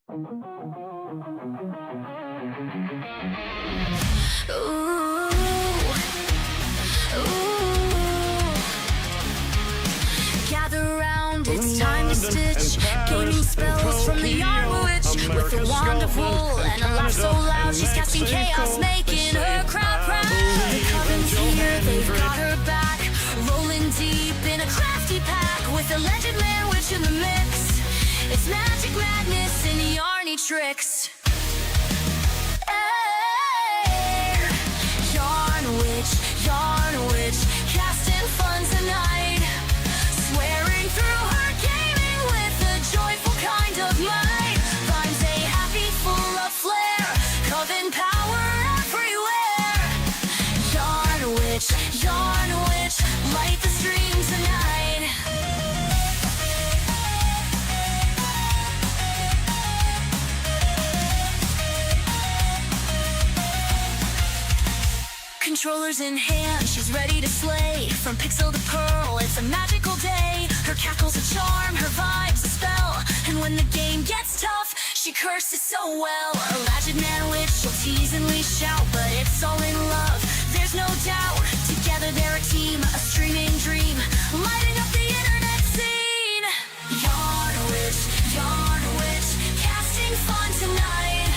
Gather round, it's time to stitch. Gaming spells from the yarn witch with a wand of wool and a laugh so loud she's casting chaos, making her crowd proud. The coven's here, they've got her back, rolling deep in a crafty pack with a legend man witch in the mix. It's magic madness and yarny tricks. Hey, yarn witch, casting fun tonight. Swearing through her gaming with a joyful kind of might. Finds a happy full of flair, coven power everywhere. Yarn witch, light the stream tonight. Controllers in hand, she's ready to slay. From pixel to pearl, it's a magical day. Her cackle's a charm, her vibe's a spell. And when the game gets tough, she curses so well. A legend man witch, she'll tease and leash out, but it's all in love, there's no doubt. Together they're a team, a streaming dream, lighting up the internet scene. Yarn witch, casting fun tonight.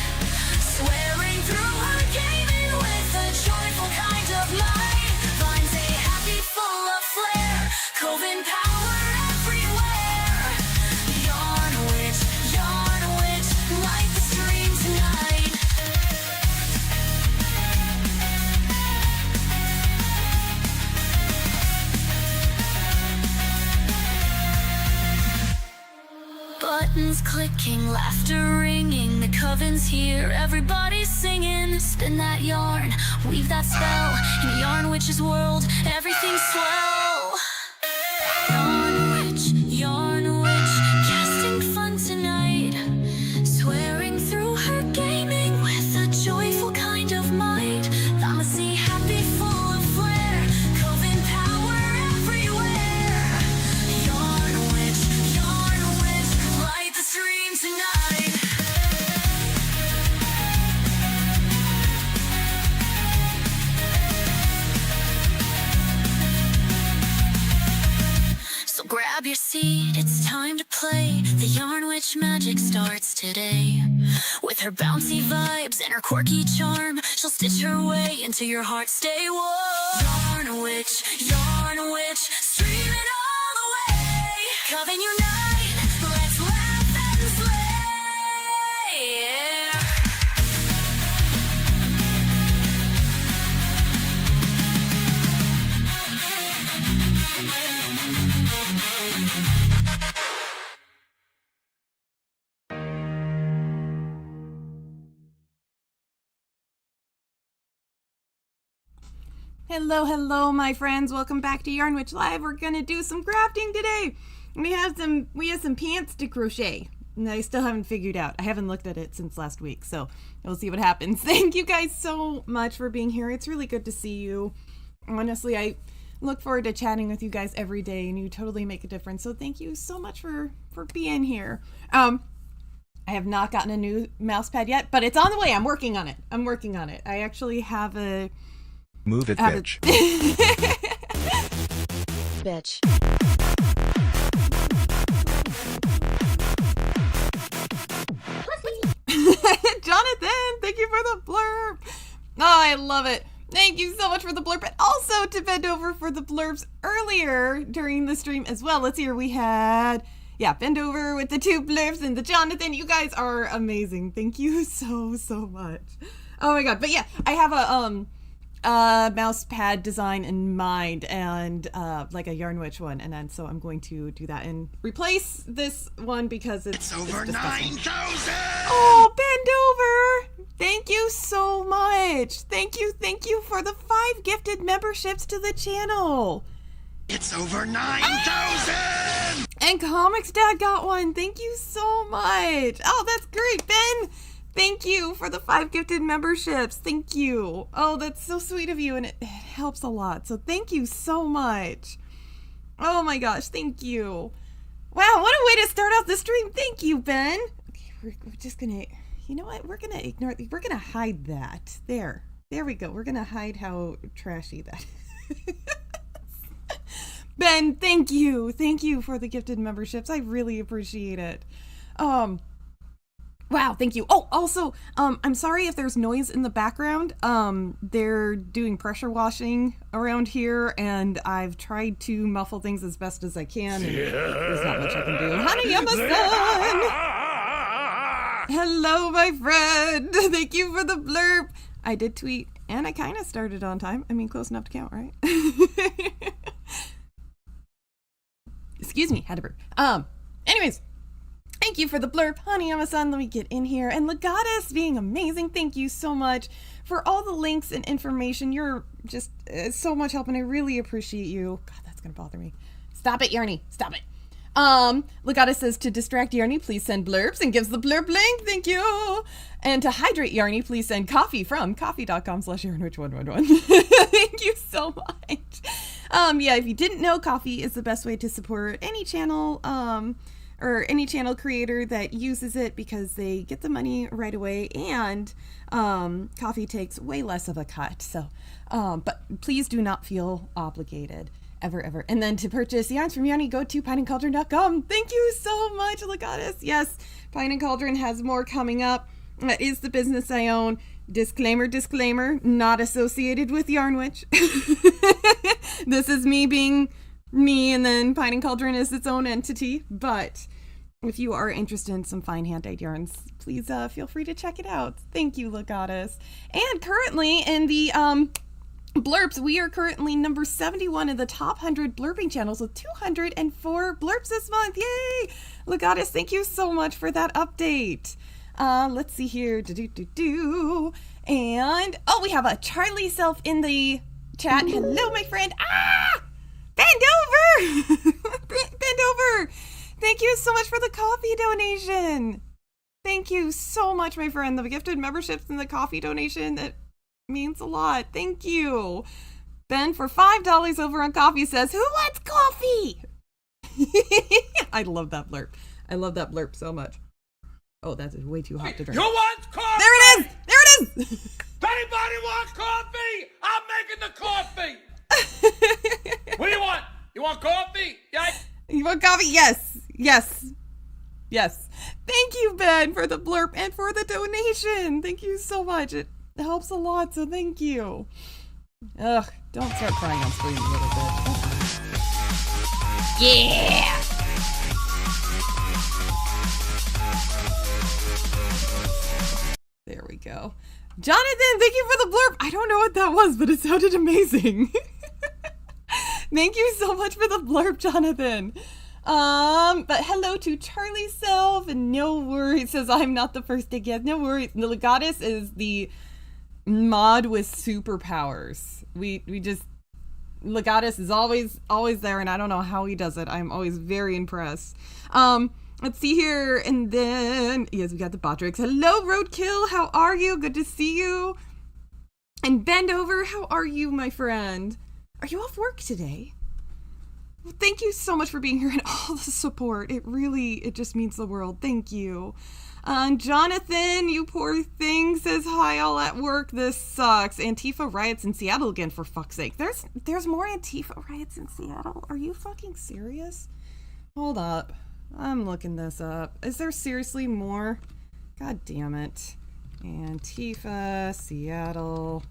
Swearing through her gaming with a joyful kind of might. Finds a happy full of flair, coven power everywhere. Yarn witch, light the stream tonight. Buttons clicking, laughter ringing, the coven's here, everybody's singing. Spin that yarn, weave that spell, in Yarn Witch's world, everything's swell. Yarn witch, casting fun tonight. Swearing through her gaming with a joyful kind of might. Thamacy happy, full of flair, coven power everywhere. Yarn witch, light the stream tonight. So grab your seat, it's time to play. The Yarn Witch magic starts today. With her bouncy vibes and her quirky charm, she'll stitch her way into your heart, stay warm. Yarn witch, stream it all the way. Coven unite, let's laugh and slay. Yeah. Hello, my friends. Welcome back to Yarn Witch Live. We're gonna do some crafting today. We have some pants to crochet. And I still haven't figured out. I haven't looked at it since last week, so we'll see what happens. Thank you guys so much for being here. It's really good to see you. Honestly, I look forward to chatting with you guys every day, and you totally make a difference. So thank you so much for being here. I have not gotten a new mouse pad yet, but it's on the way. I'm working on it. I actually have a... Move it, bitch. Bitch. Jonathan, thank you for the blurb. Oh, I love it. Thank you so much for the blurb, and also to Bend Over for the blurbs earlier during the stream as well. Let's hear, we had, Bend Over with the 2 blurbs and the Jonathan. You guys are amazing. Thank you so much. Oh my god. But yeah, I have a mouse pad design in mind, and like a Yarn Witch one, and then so I'm going to do that and replace this one because it's over 9,000. Oh, Bend Over, thank you so much. Thank you for the 5 gifted memberships to the channel. It's over 9,000. And Comics Dad got one. Thank you so much. Oh, that's great, Ben. Thank you for the 5 gifted memberships. Thank you. Oh, that's so sweet of you, and it helps a lot. So thank you so much. Oh my gosh, thank you. Wow, what a way to start out the stream. Thank you, Ben. Okay, we're just gonna, you know what? We're gonna ignore, we're gonna hide that. There we go. We're gonna hide how trashy that is. Ben, thank you. Thank you for the gifted memberships. I really appreciate it. Wow, thank you. Oh, also, I'm sorry if there's noise in the background. They're doing pressure washing around here, and I've tried to muffle things as best as I can, and there's not much I can do. Hanayama-san! Hello, my friend. Thank you for the blurb. I did tweet, and I kind of started on time. I mean, close enough to count, right? Excuse me, had to burp. Anyways, thank you for the blurb, Hanayama-san. Let me get in here. And Legatus being amazing. Thank you so much for all the links and information. You're just so much help, and I really appreciate you. God, that's gonna bother me. Stop it, Yarny. Stop it. Legatus says to distract Yarny, please send blurbs, and gives the blurb link. Thank you. And to hydrate Yarny, please send coffee from coffee.com/yarnwitch111. Thank you so much. Yeah, if you didn't know, coffee is the best way to support any channel, or any channel creator that uses it, because they get the money right away, and coffee takes way less of a cut. So, but please do not feel obligated. Ever. And then to purchase yarns from Yarny, go to pineandcauldron.com. Thank you so much, Legatus. Yes, Pine and Cauldron has more coming up. That is the business I own. Disclaimer, not associated with Yarnwitch. This is me being me, and then Pine and Cauldron is its own entity. But if you are interested in some fine hand-dyed yarns, please feel free to check it out. Thank you, Legatus. And currently in the blurbs, we are currently number 71 in the top 100 blurbing channels with 204 blurbs this month. Yay! Legatus, thank you so much for that update. Let's see here. And, oh, we have a Charlie Self in the chat. Hello, my friend. Bend over! Bend over! Thank you so much for the coffee donation. Thank you so much, my friend. The gifted memberships and the coffee donation, that means a lot. Thank you. Ben, for $5 over on coffee, says, who wants coffee? I love that blurb. I love that blurb so much. Oh, that's way too hot to drink. You want coffee? There it is! There it is! Anybody want coffee? I'm making the coffee. What do you want? You want coffee? Yeah. You want coffee? Yes. Thank you, Ben, for the blurb and for the donation. Thank you so much. It helps a lot, so thank you. Ugh, don't start crying on screen a little bit. Yeah! There we go. Jonathan, thank you for the blurb. I don't know what that was, but it sounded amazing. Thank you so much for the blurb, Jonathan. But hello to Charlie Self, and no worries, says I'm not the first to guess. No worries. The Legatus is the mod with superpowers. We just, Legatus is always there, and I don't know how he does it. I'm always very impressed. Let's see here, and then, yes, we got the Botrix. Hello, Roadkill, how are you? Good to see you. And Bend Over, how are you, my friend? Are you off work today? Well, thank you so much for being here and all the support. It just means the world. Thank you. Jonathan, you poor thing, says hi all at work. This sucks. Antifa riots in Seattle again, for fuck's sake. There's more Antifa riots in Seattle? Are you fucking serious? Hold up. I'm looking this up. Is there seriously more? God damn it. Antifa, Seattle.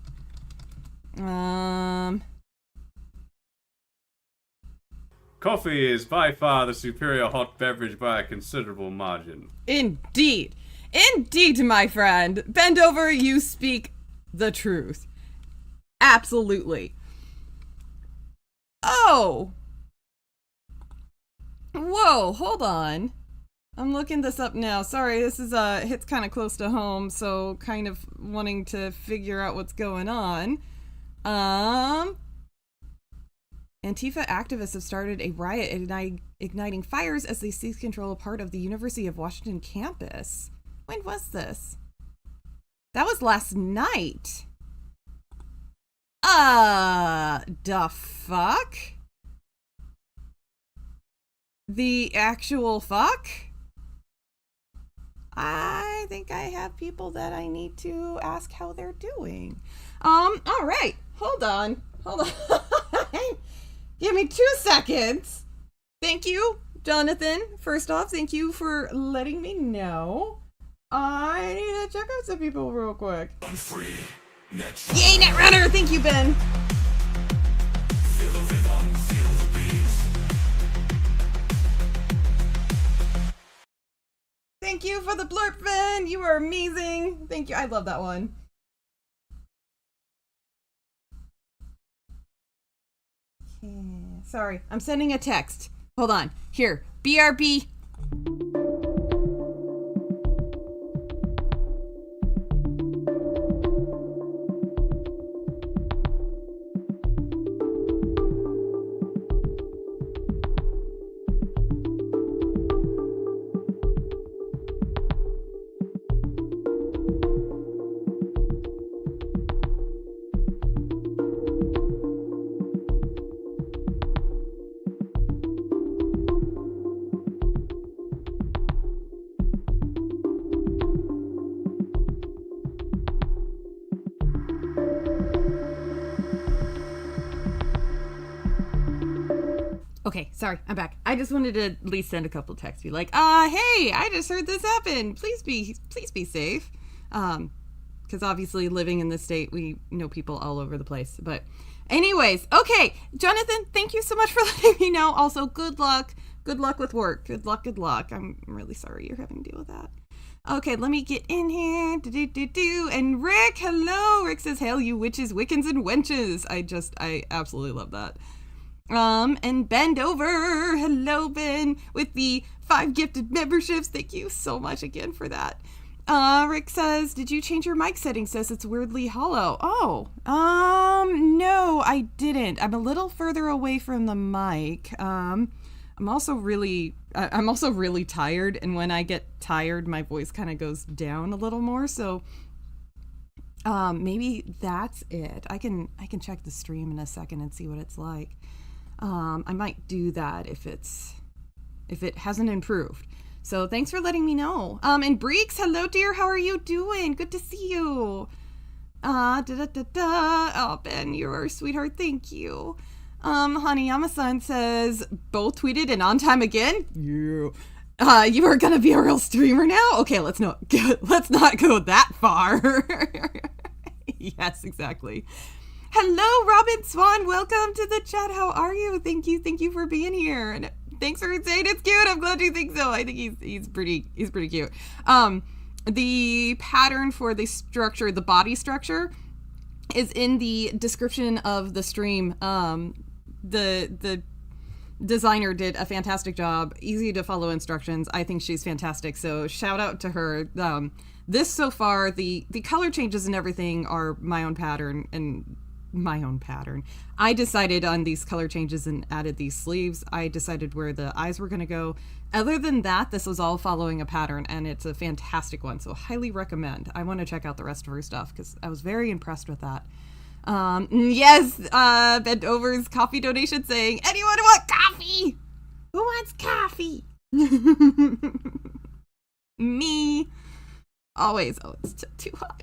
Coffee is by far the superior hot beverage by a considerable margin. Indeed. Indeed, my friend. Bend over, you speak the truth. Absolutely. Oh. Whoa, hold on. I'm looking this up now. Sorry, this is hits kind of close to home, so kind of wanting to figure out what's going on. Antifa activists have started a riot igniting fires as they seize control of part of the University of Washington campus. When was this? That was last night. The fuck? The actual fuck? I think I have people that I need to ask how they're doing. All right. Hold on. Give me 2 seconds. Thank you, Jonathan. First off, thank you for letting me know. I need to check out some people real quick. I'm free. Yay, Netrunner! Thank you, Ben. Thank you for the blurb, Ben. You are amazing. Thank you. I love that one. Okay. Sorry, I'm sending a text. Hold on. Here. BRB. Okay, sorry, I'm back. I just wanted to at least send a couple texts, be like, hey, I just heard this happen. Please be safe. Because obviously living in this state, we know people all over the place. But anyways, okay, Jonathan, thank you so much for letting me know. Also, good luck. Good luck with work. Good luck. I'm really sorry you're having to deal with that. Okay, let me get in here. And Rick, hello. Rick says, hail you witches, Wiccans, and wenches. I absolutely love that. And Bend Over. Hello, Ben, with the 5 gifted memberships. Thank you so much again for that. Rick says, did you change your mic settings? Says it's weirdly hollow. Oh, no, I didn't. I'm a little further away from the mic. I'm also really tired. And when I get tired, my voice kind of goes down a little more. So, maybe that's it. I can check the stream in a second and see what it's like. I might do that if it hasn't improved. So thanks for letting me know. And Breeks, hello dear, how are you doing? Good to see you. Oh, Ben, you're a sweetheart. Thank you. Hanayama-san says, both tweeted and on time again? Yeah. You are gonna be a real streamer now? Okay, let's not go that far. Yes, exactly. Hello, Robin Swan. Welcome to the chat. How are you? Thank you for being here. And thanks for saying it's cute. I'm glad you think so. I think he's pretty cute. The pattern for the structure, the body structure, is in the description of the stream. The designer did a fantastic job. Easy to follow instructions. I think she's fantastic. So shout out to her. This so far, the color changes and everything are my own pattern. I decided on these color changes and added these sleeves. I decided where the eyes were going to go. Other than that, this was all following a pattern, and it's a fantastic one, so highly recommend. I want to check out the rest of her stuff because I was very impressed with that. Yes, Bent Over's coffee donation saying, anyone want coffee? Who wants coffee? Me. Always. Oh, it's too hot.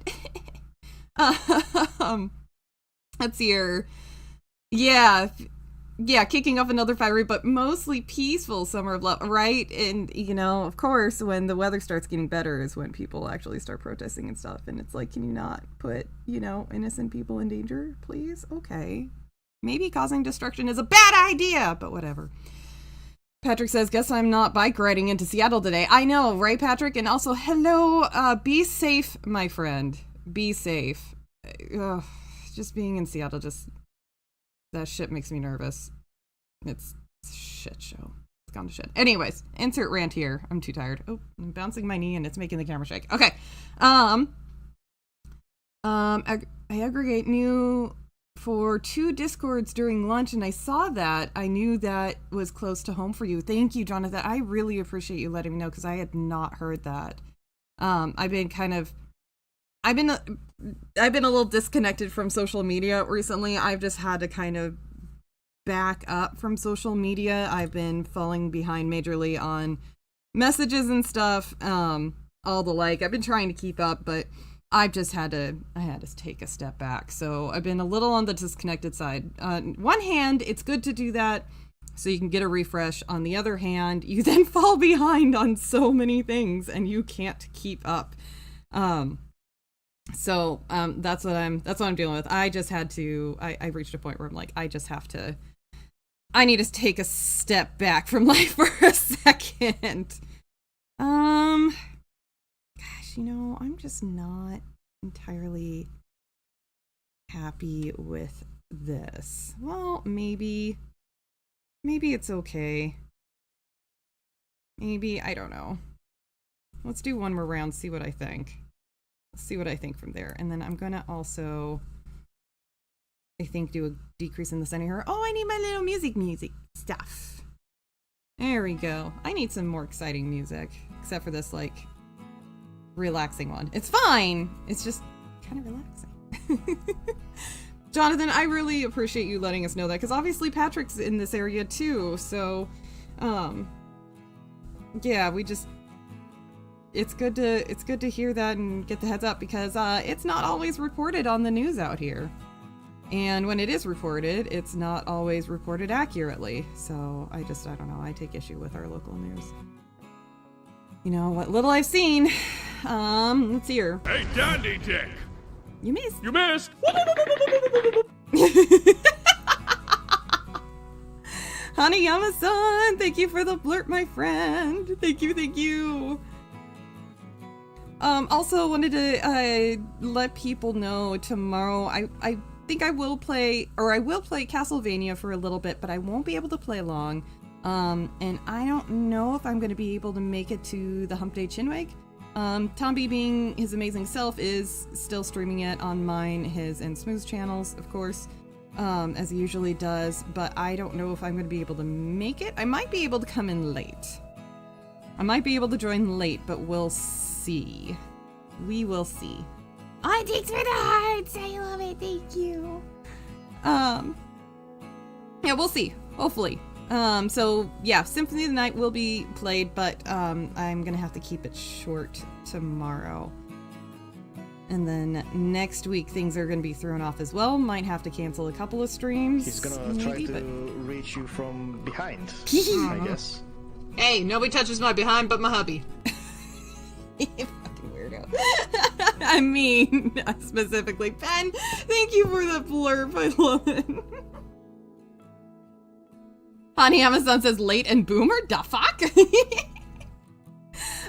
Let's see here. Yeah, kicking off another fiery but mostly peaceful summer of love, right? And, of course, when the weather starts getting better is when people actually start protesting and stuff. And it's like, can you not put, innocent people in danger, please? Okay. Maybe causing destruction is a bad idea, but whatever. Patrick says, guess I'm not bike riding into Seattle today. I know, right, Patrick? And also, hello, be safe, my friend. Be safe. Ugh. Just being in Seattle, that shit makes me nervous. It's a shit show. It's gone to shit. Anyways, insert rant here. I'm too tired. Oh, I'm bouncing my knee and it's making the camera shake. Okay. I aggregate new for 2 Discords during lunch and I saw that. I knew that was close to home for you. Thank you, Jonathan. I really appreciate you letting me know because I had not heard that. I've been a little disconnected from social media recently. I've just had to kind of back up from social media. I've been falling behind majorly on messages and stuff. all the like. I've been trying to keep up, but I had to take a step back. So I've been a little on the disconnected side. On one hand, it's good to do that so you can get a refresh. On the other hand, you then fall behind on so many things and you can't keep up. So that's what I'm dealing with. I just had to, I reached a point where I'm like, I need to take a step back from life for a second. Gosh, I'm just not entirely happy with this. Well, maybe it's okay. Maybe, I don't know. Let's do one more round, see what I think. See what I think from there. And then I'm gonna also, I think, do a decrease in the center here. Oh, I need my little music stuff. There we go. I need some more exciting music, except for this, like, relaxing one. It's fine. It's just kind of relaxing. Jonathan, I really appreciate you letting us know that, because obviously Patrick's in this area too. So, yeah, it's good to hear that and get the heads up, because it's not always reported on the news out here. And when it is reported, it's not always reported accurately. So I don't know. I take issue with our local news. What little I've seen. Let's see here. Hey, Dandy Dick! You missed. You missed! Hanayama-san, thank you for the blurb, my friend. Thank you. Also wanted to let people know tomorrow I think I will play Castlevania for a little bit, but I won't be able to play long. And I don't know if I'm going to be able to make it to the Hump Day Chinwag. Tombi, being his amazing self, is still streaming it on mine, his, and Smooth's channels, of course, as he usually does, but I don't know if I'm going to be able to make it. I might be able to come in late. I might be able to join late, but we'll see. We will see. Oh, thanks for the hearts! I love it, thank you. Yeah, we'll see. Hopefully. So yeah, Symphony of the Night will be played, but I'm gonna have to keep it short tomorrow. And then next week things are gonna be thrown off as well. Might have to cancel a couple of streams. He's gonna try to reach you from behind, I guess. Hey, nobody touches my behind but my hubby. You fucking weirdo. I mean, specifically. Ben, thank you for the blurb. I love it. Honey Amazon says late and boomer? Da fuck?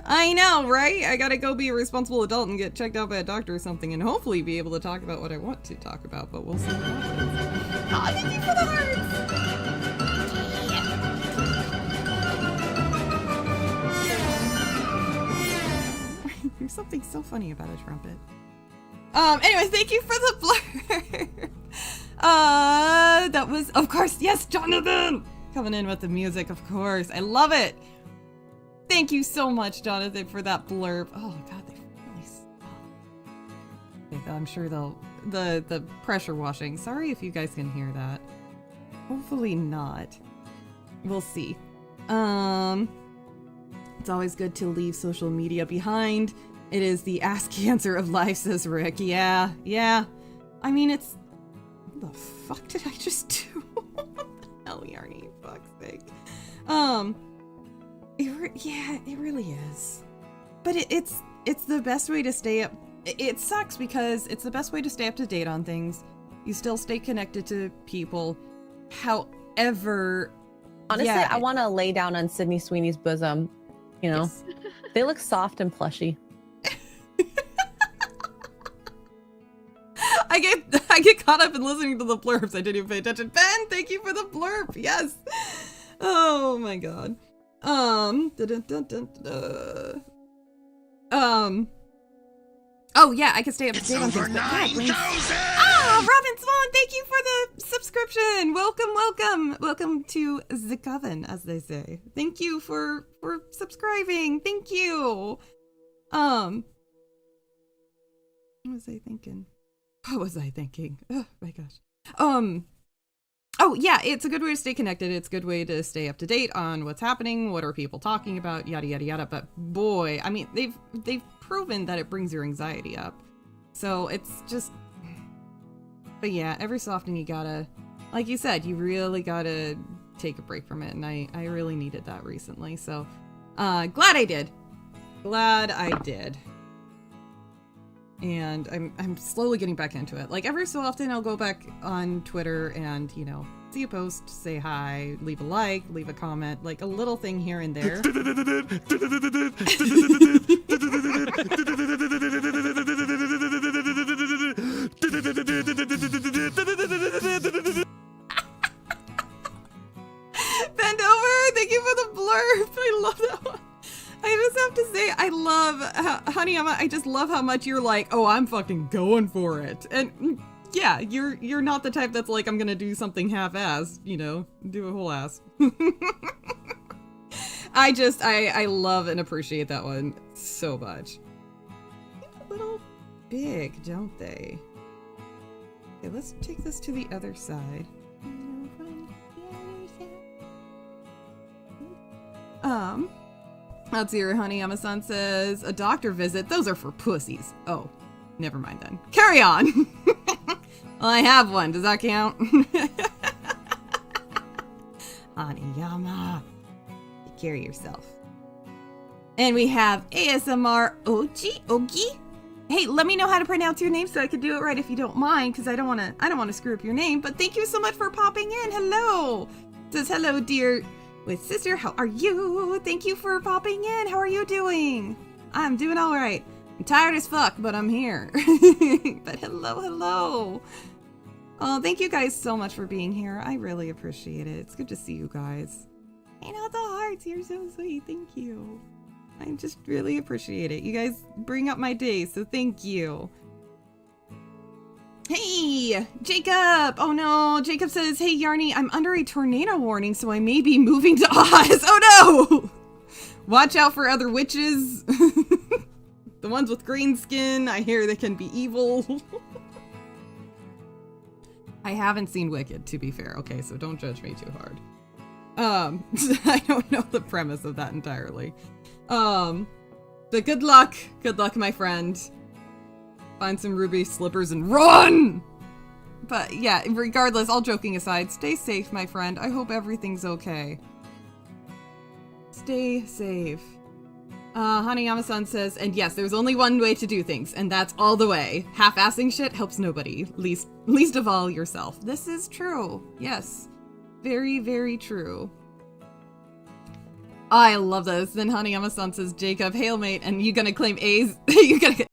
I know, right? I gotta go be a responsible adult and get checked out by a doctor or something and hopefully be able to talk about what I want to talk about, but we'll see what happens. Oh, thank you for the hearts! There's something so funny about a trumpet. Anyway, thank you for the blur. That was, of course, yes, Jonathan! Coming in with the music, of course. I love it. Thank you so much, Jonathan, for that blurb. Oh god, they really suck. I'm sure the pressure washing. Sorry if you guys can hear that. Hopefully not. We'll see. It's always good to leave social media behind. It is the ass cancer of life, says Rick. Yeah. I mean, it's... What the fuck did I just do? What the hell, Yarny? Fuck's sake. It really is. But it's the best way to stay up. It sucks because it's the best way to stay up to date on things. You still stay connected to people. However... Honestly, yeah, I want to lay down on Sydney Sweeney's bosom. You know? Yes. They look soft and plushy. I get caught up in listening to the blurbs. I didn't even pay attention. Ben, thank you for the blurb. Yes. Oh my god. Oh yeah, I can stay up to date on things. Over 9,000! Robin Swan, thank you for the subscription. Welcome to the coven, as they say. Thank you for subscribing. Thank you. What was I thinking? Oh my gosh. Oh, yeah, it's a good way to stay connected. It's a good way to stay up to date on what's happening, what are people talking about, yada, yada, yada. But boy, I mean, they've proven that it brings your anxiety up. So it's just... But yeah, every so often you gotta... Like you said, you really gotta take a break from it. And I really needed that recently. So glad I did. Glad I did. And I'm slowly getting back into it. Like every so often I'll go back on Twitter and, you know, see a post, say hi, leave a like, leave a comment, like a little thing here and there. Bend over, thank you for the blurb. I love that one. I just have to say, I love, honey, I just love how much you're like, oh, I'm fucking going for it. And yeah, you're not the type that's like, I'm gonna do something half-assed, you know, do a whole ass. I love and appreciate that one so much. They seem a little big, don't they? Okay, let's take this to the other side. Let's hear, honey. Amasan says, a doctor visit. Those are for pussies. Oh, never mind then. Carry on. Well, I have one. Does that count? Hanayama, take care of yourself. And we have ASMR Ogi. Hey, let me know how to pronounce your name so I can do it right if you don't mind, because I don't want to screw up your name. But thank you so much for popping in. Hello. Says hello, dear. With sister, how are you? Thank you for popping in. How are you doing? I'm doing all right. I'm tired as fuck, but I'm here. But hello. Oh, thank you guys so much for being here. I really appreciate it. It's good to see you guys. And all the hearts, you're so sweet. Thank you. I just really appreciate it. You guys bring up my day, so thank you. Hey, Jacob! Oh no, Jacob says, hey Yarny, I'm under a tornado warning, so I may be moving to Oz. Oh no! Watch out for other witches. The ones with green skin, I hear they can be evil. I haven't seen Wicked, to be fair. Okay, so don't judge me too hard. I don't know the premise of that entirely. But good luck, my friend. Find some ruby slippers and run! But yeah, regardless, all joking aside, stay safe, my friend. I hope everything's okay. Stay safe. Hanayama-san says, and yes, there's only one way to do things, and that's all the way. Half-assing shit helps nobody, least of all yourself. This is true. Yes. Very, very true. I love this. Then Hanayama-san says, Jacob, hail mate, and you gonna claim A's? You gonna get...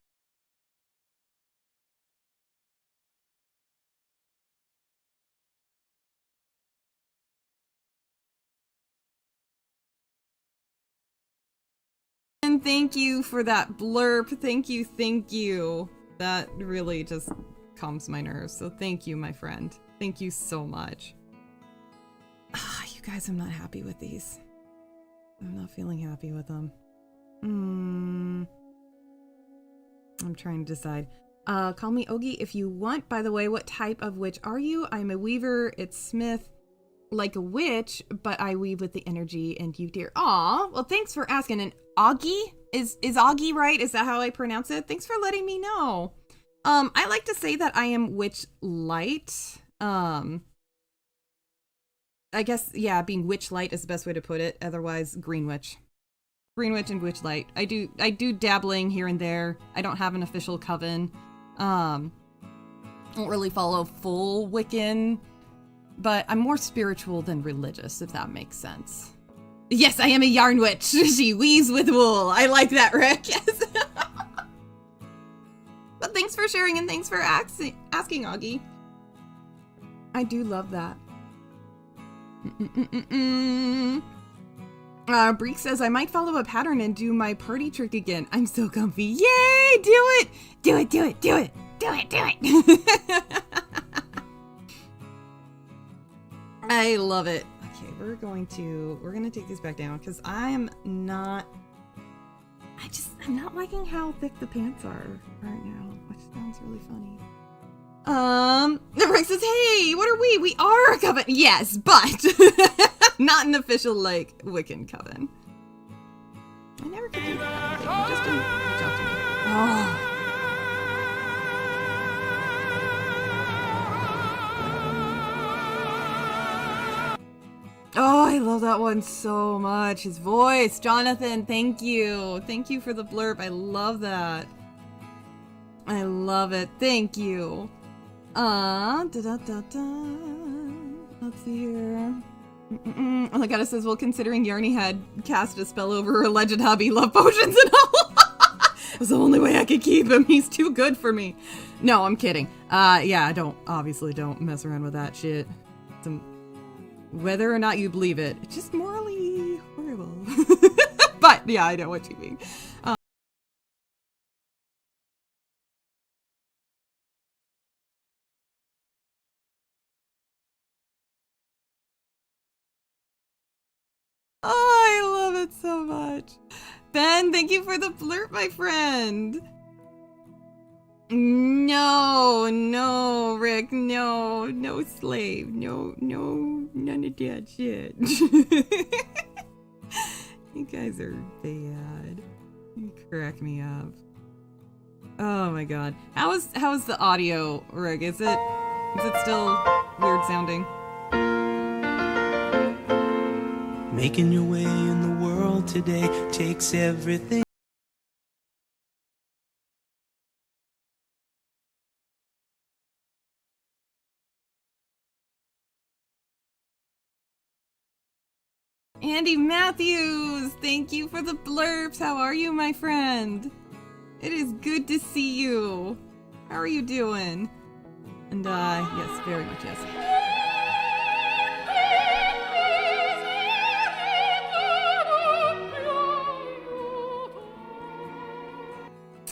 Thank you for that blurb. Thank you. That really just calms my nerves. So thank you, my friend. Thank you so much. You guys, I'm not happy with these. I'm not feeling happy with them. I'm trying to decide. Call me Ogi if you want. By the way, what type of witch are you? I'm a weaver. It's Smith. Like a witch, but I weave with the energy and you dear. Aw, well thanks for asking. And Augie? Is Augie right? Is that how I pronounce it? Thanks for letting me know. I like to say that I am witch light. I guess, yeah, being witch light is the best way to put it. Otherwise, green witch. Green witch and witch light. I do dabbling here and there. I don't have an official coven. Don't really follow full Wiccan. But I'm more spiritual than religious, if that makes sense. Yes, I am a yarn witch. She weaves with wool. I like that, Rick. Yes. But thanks for sharing and thanks for asking, Augie. I do love that. Breek says, I might follow a pattern and do my party trick again. I'm so comfy. Yay! Do it! Do it, do it, do it! Do it, do it! I love it. Okay, we're gonna take these back down because I'm not liking how thick the pants are right now, which sounds really funny. Rick says, hey, what are we? We are a coven. Yes, but not an official, like, Wiccan coven. I never could do that thing. It just didn't reach out to me. Oh. Oh, I love that one so much. His voice. Jonathan, thank you. Thank you for the blurb. I love that. I love it. Thank you. Let's see here. Oh my god, it says, well, considering Yarny had cast a spell over her alleged hubby, love potions and all. It was the only way I could keep him. He's too good for me. No, I'm kidding. Yeah, obviously don't mess around with that shit. Whether or not you believe it, it's just morally horrible. But yeah, I know what you mean. Oh, I love it so much. Ben, thank you for the blurb, my friend. No, Rick, no slave, no, none of that shit. You guys are bad. You crack me up. Oh my god. How is the audio, Rick? Is it still weird sounding? Making your way in the world today takes everything. Andy Matthews, thank you for the blurbs. How are you, my friend? It is good to see you. How are you doing? And yes, very much yes.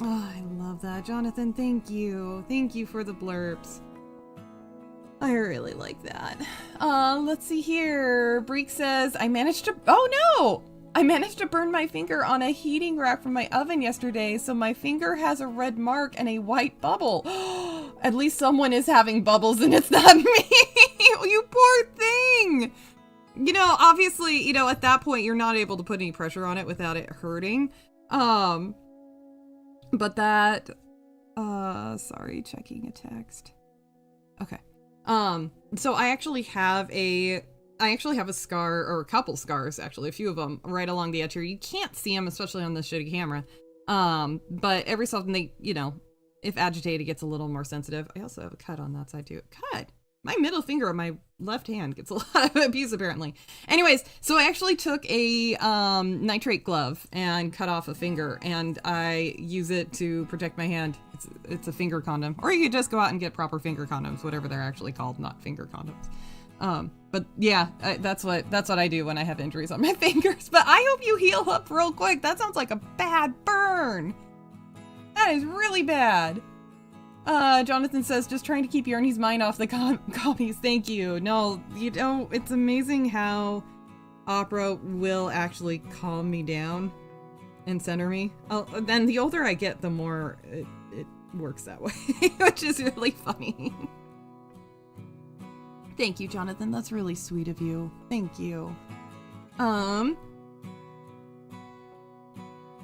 Oh, I love that. Jonathan, thank you. Thank you for the blurbs. I really like that. Let's see here. Breek says, I managed to burn my finger on a heating rack from my oven yesterday, so my finger has a red mark and a white bubble. At least someone is having bubbles and it's not me. You poor thing. You know, obviously, you know, at that point, you're not able to put any pressure on it without it hurting. But that, sorry, checking a text. Okay. So I actually have a scar, or a couple scars, actually, a few of them, right along the edge here. You can't see them, especially on this shitty camera. But every so often they, you know, if agitated, gets a little more sensitive. I also have a cut on that side too. Cut! My middle finger on my left hand gets a lot of abuse, apparently. Anyways, so I actually took a nitrate glove and cut off a finger, and I use it to protect my hand. It's a finger condom. Or you could just go out and get proper finger condoms, whatever they're actually called, not finger condoms. But yeah, that's what I do when I have injuries on my fingers. But I hope you heal up real quick. That sounds like a bad burn. That is really bad. Jonathan says, just trying to keep Yarny's mind off the commies. Thank you. No, you know, it's amazing how opera will actually calm me down and center me. Then the older I get, the more it works that way, which is really funny. Thank you, Jonathan. That's really sweet of you. Thank you.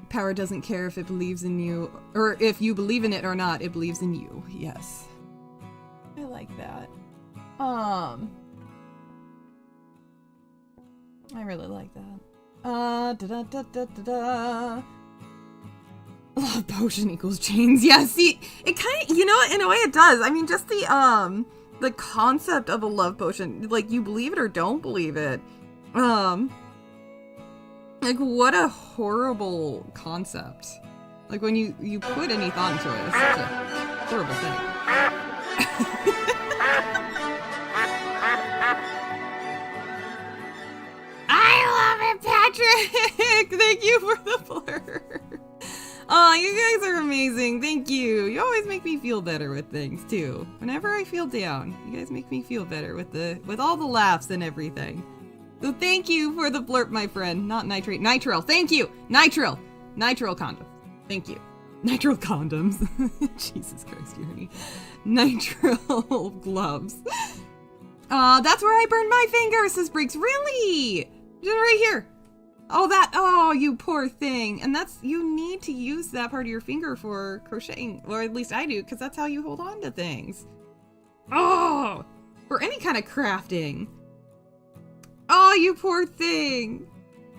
Power doesn't care if it believes in you, or if you believe in it or not, it believes in you. Yes. I like that. I really like that. Love potion equals chains. Yeah, see, it kind of, you know, in a way it does. I mean, just the concept of a love potion, like, you believe it or don't believe it. Like, what a horrible concept. Like, when you put any thought into it, it's such a horrible thing. I love it, Patrick! Thank you for the blur. Oh, you guys are amazing. Thank you. You always make me feel better with things, too. Whenever I feel down, you guys make me feel better with all the laughs and everything. So thank you for the blurb, my friend. Not nitrate. Nitrile. Thank you. Nitrile. Nitrile condom. Thank you. Nitrile condoms. Jesus Christ, Yuri. Nitrile gloves. That's where I burned my finger, says Briggs. Really? Just right here. Oh, you poor thing. And you need to use that part of your finger for crocheting, or at least I do, because that's how you hold on to things. Oh, or any kind of crafting. Oh, you poor thing.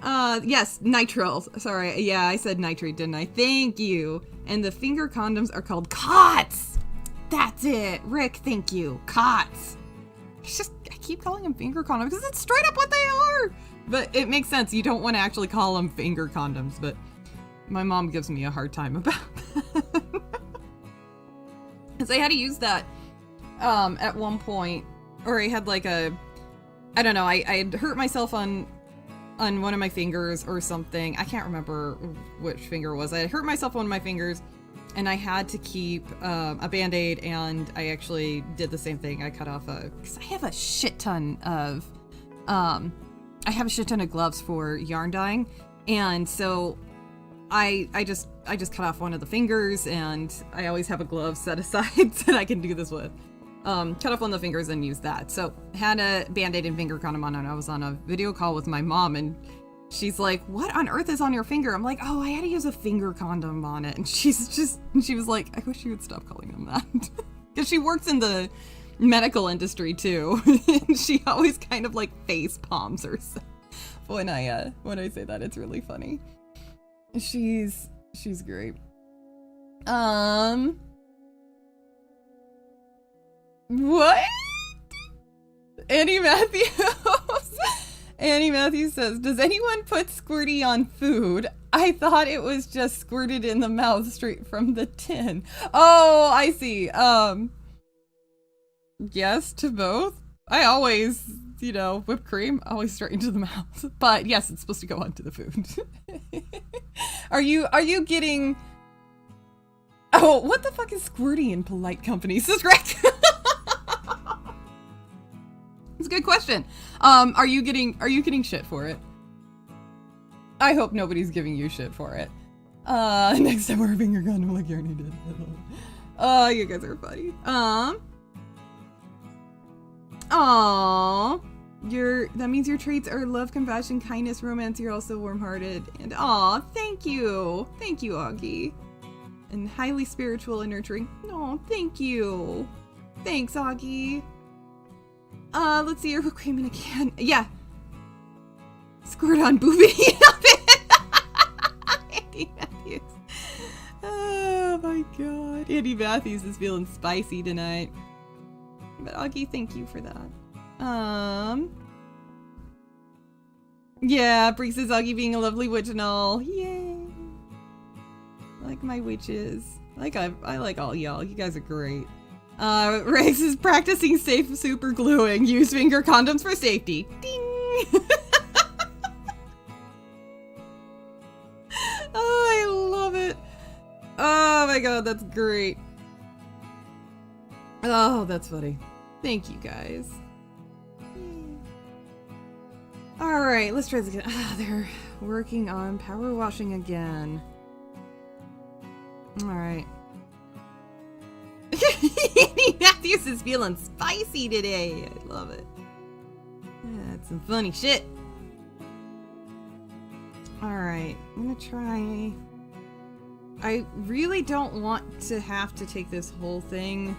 Yes, nitrile. Sorry, yeah, I said nitrate, didn't I? Thank you. And the finger condoms are called COTS. That's it. Rick, thank you. COTS. I keep calling them finger condoms because it's straight up what they are. But it makes sense. You don't want to actually call them finger condoms, but my mom gives me a hard time about that. Because I had to use that at one point, or I had like I don't know, I had hurt myself on one of my fingers or something. I can't remember which finger it was. I had hurt myself on one of my fingers, and I had to keep a Band-Aid, and I actually did the same thing. I cut off because I have a shit ton of gloves for yarn dyeing, and so I just cut off one of the fingers, and I always have a glove set aside that I can do this with. Cut off one of the fingers and use that. So had a Band-Aid and finger condom on, and I was on a video call with my mom, and she's like, "What on earth is on your finger?" I'm like, "Oh, I had to use a finger condom on it." And she was like, "I wish you would stop calling them that," because she works in the medical industry too. And she always kind of like face palms herself when I say that. It's really funny. She's great. What? Annie Matthews says, "Does anyone put squirty on food? I thought it was just squirted in the mouth straight from the tin." Oh, I see. Yes to both. I always, whipped cream, always straight into the mouth. But yes, it's supposed to go onto the food. Are you getting... Oh, what the fuck is squirty in polite company? Says Rick. It's a good question. Are you getting shit for it? I hope nobody's giving you shit for it. Next time we're a finger condom like Yarny did. Oh, you guys are funny. Aww. That means your traits are love, compassion, kindness, romance. You're also warm-hearted. And aw, thank you. Thank you, Augie. And highly spiritual and nurturing. Oh, thank you. Thanks, Augie. Let's see your whipped cream in a can. Yeah. Squirt on boobity. Andy Matthews. Oh my god. Andy Matthews is feeling spicy tonight. But Augie, thank you for that. Yeah, Bree says Augie being a lovely witch and all. Yay. I like my witches. I like all y'all. You guys are great. Rex is practicing safe super gluing. Use finger condoms for safety. Ding! Oh, I love it. Oh my god, that's great. Oh, that's funny. Thank you, guys. Alright, let's try this again. Ah, they're working on power washing again. Alright. Matthews is feeling spicy today. I love it. That's some funny shit. Alright, I'm gonna try... I really don't want to have to take this whole thing,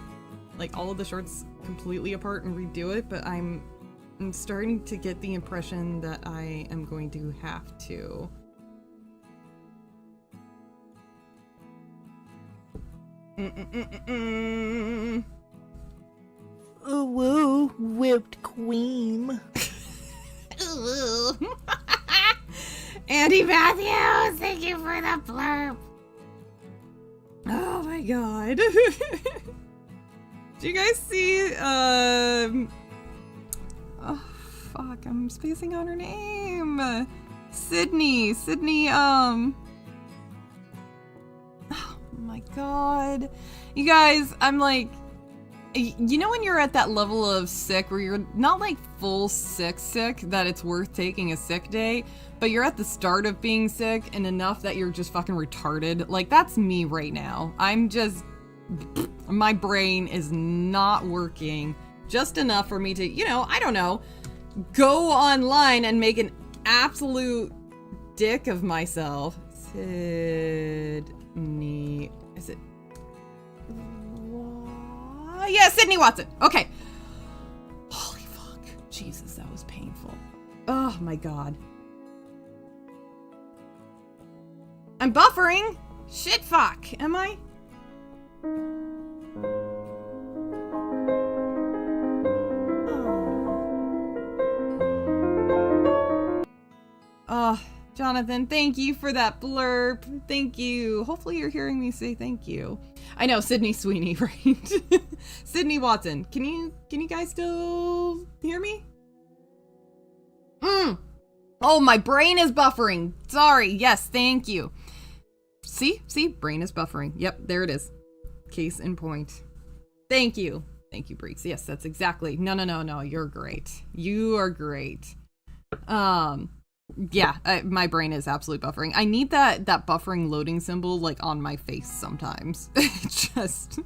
like all of the shorts, completely apart and redo it, but I'm starting to get the impression that I am going to have to. Ooh, woo, whipped cream. Ooh. Andy Matthews, thank you for the blurb. Oh my god. Do you guys see, oh fuck, I'm spacing on her name. Sydney, oh my god. You guys, I'm like, You know when you're at that level of sick where you're not like full sick that it's worth taking a sick day, but you're at the start of being sick and enough that you're just fucking retarded? Like, that's me right now. I'm just... my brain is not working just enough for me to, you know, I don't know, go online and make an absolute dick of myself. Sydney... is it... yeah, Sydney Watson. Okay. Holy fuck. Jesus, that was painful. Oh my god. I'm buffering. Shit fuck. Am I? Oh, Jonathan, thank you for that blurb. Thank you. Hopefully you're hearing me say thank you. I know, Sydney Sweeney, right? Sydney Watson. Can you guys still hear me? Oh, my brain is buffering. Sorry. Yes, thank you. See, brain is buffering. Yep, there it is. Case in point. Thank you. Thank you, Breeks. Yes, that's exactly. No. You're great. You are great. Yeah, my brain is absolutely buffering. I need that buffering loading symbol like on my face sometimes. Just...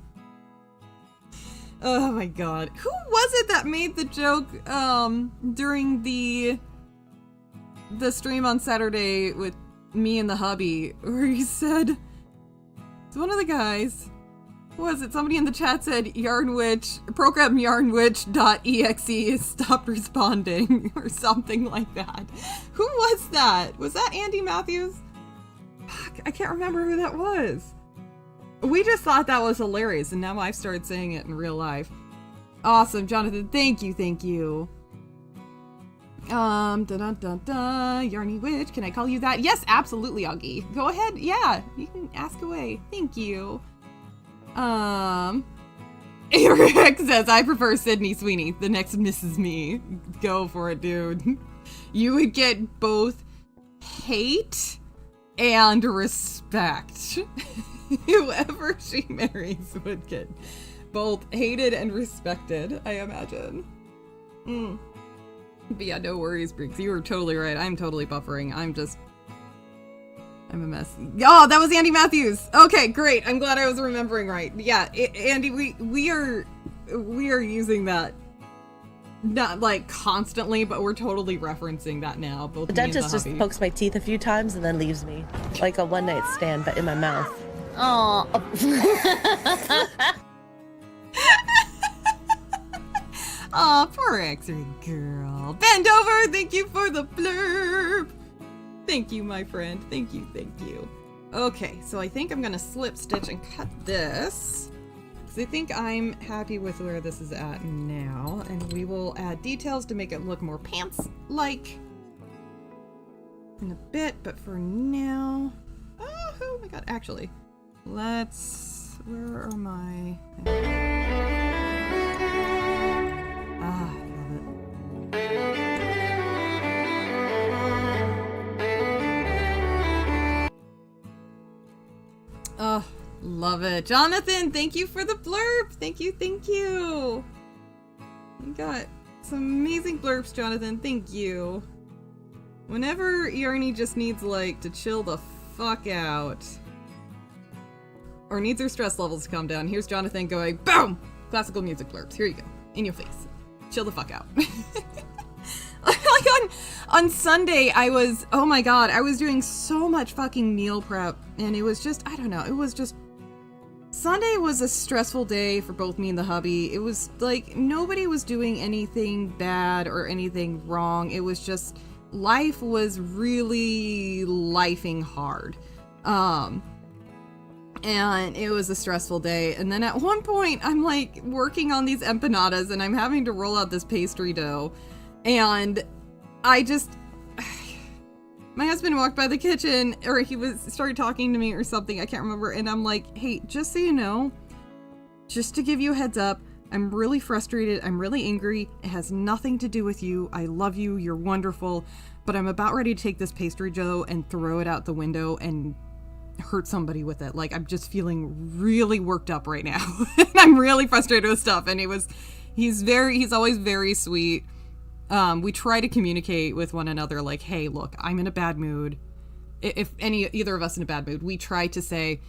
oh my god. Who was it that made the joke during the stream on Saturday with me and the hubby where he said, it's one of the guys. Who was it? Somebody in the chat said program yarnwitch.exe stopped responding or something like that. Who was that? Was that Andy Matthews? Fuck, I can't remember who that was. We just thought that was hilarious and now I've started saying it in real life. Awesome, Jonathan. Thank you. Yarny Witch, can I call you that? Yes, absolutely, Augie. Go ahead. Yeah, you can ask away. Thank you. Eric says, I prefer Sydney Sweeney. The next Mrs. Me. Go for it, dude. You would get both hate and respect. Whoever she marries would get both hated and respected, I imagine. But yeah, no worries, Briggs. You were totally right. I'm totally buffering. I'm a mess. Oh, that was Andy Matthews. Okay, great. I'm glad I was remembering right. Yeah, Andy, we are using that not like constantly, but we're totally referencing that now. Both The dentist just pokes my teeth a few times and then leaves me. Like a one-night stand, but in my mouth. Oh. Aw, poor X-ray girl. Bend over, thank you for the blurb. Thank you, my friend. Thank you. Okay, so I think I'm gonna slip stitch and cut this. Because I think I'm happy with where this is at now. And we will add details to make it look more pants-like in a bit. But for now... oh my god, actually. Let's... where are my... I love it. Oh, love it. Jonathan, thank you for the blurb. Thank you. You got some amazing blurbs, Jonathan. Thank you. Whenever Yarny just needs, like, to chill the fuck out, or needs her stress levels to calm down, here's Jonathan going, boom! Classical music blurbs. Here you go. In your face. Chill the fuck out. Like on Sunday, oh my god, I was doing so much fucking meal prep, and it was just, I don't know, it was just, Sunday was a stressful day for both me and the hubby. It was like, nobody was doing anything bad or anything wrong. It was just, life was really lifing hard. And it was a stressful day. And then at one point, I'm like working on these empanadas and I'm having to roll out this pastry dough. And I just, my husband walked by the kitchen, or started talking to me or something, I can't remember. And I'm like, hey, just so you know, just to give you a heads up, I'm really frustrated. I'm really angry. It has nothing to do with you. I love you. You're wonderful. But I'm about ready to take this pastry dough and throw it out the window and hurt somebody with it. Like, I'm just feeling really worked up right now. And I'm really frustrated with stuff. And he's always very sweet. We try to communicate with one another like, hey, look, I'm in a bad mood. If either of us in a bad mood, we try to say,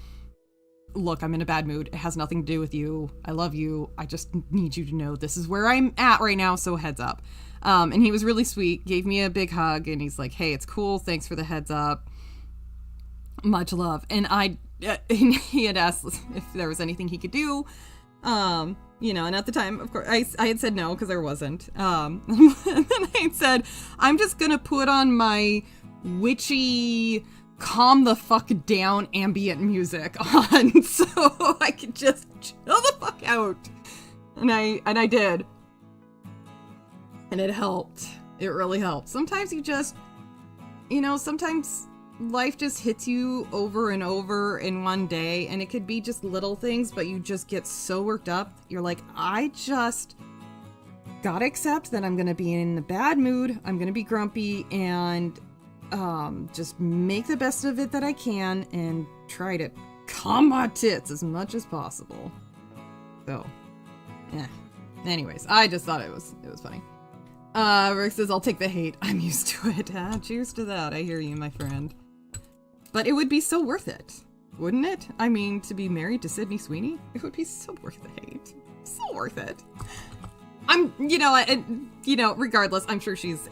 look, I'm in a bad mood. It has nothing to do with you. I love you. I just need you to know this is where I'm at right now, so heads up. And he was really sweet, gave me a big hug, and he's like, hey, it's cool. Thanks for the heads up. Much love. And he had asked if there was anything he could do. And at the time, of course, I had said no because there wasn't. And then I said, I'm just going to put on my witchy, calm the fuck down ambient music on so I could just chill the fuck out. And I did. And it helped. It really helped. Sometimes you just, sometimes life just hits you over and over in one day, and it could be just little things, but you just get so worked up. You're like, I just gotta accept that I'm gonna be in a bad mood. I'm gonna be grumpy, and just make the best of it that I can and try to calm my tits as much as possible. So, anyways, I just thought it was funny. Rick says, I'll take the hate. I'm used to it. Cheers to that. I hear you, my friend. But it would be so worth it, wouldn't it? I mean, to be married to Sydney Sweeney, it would be so worth the hate. So worth it. Regardless, I'm sure she's...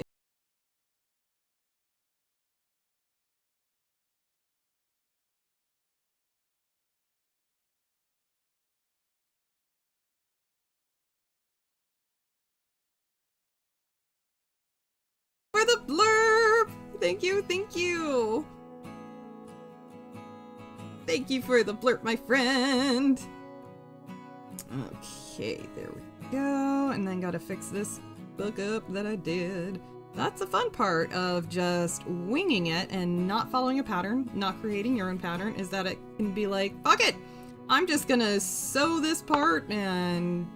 For the blurb! Thank you. Thank you for the blurb, my friend. Okay, there we go. And then gotta fix this book up that I did. That's the fun part of just winging it and not following a pattern, not creating your own pattern, is that it can be like, fuck it! I'm just gonna sew this part and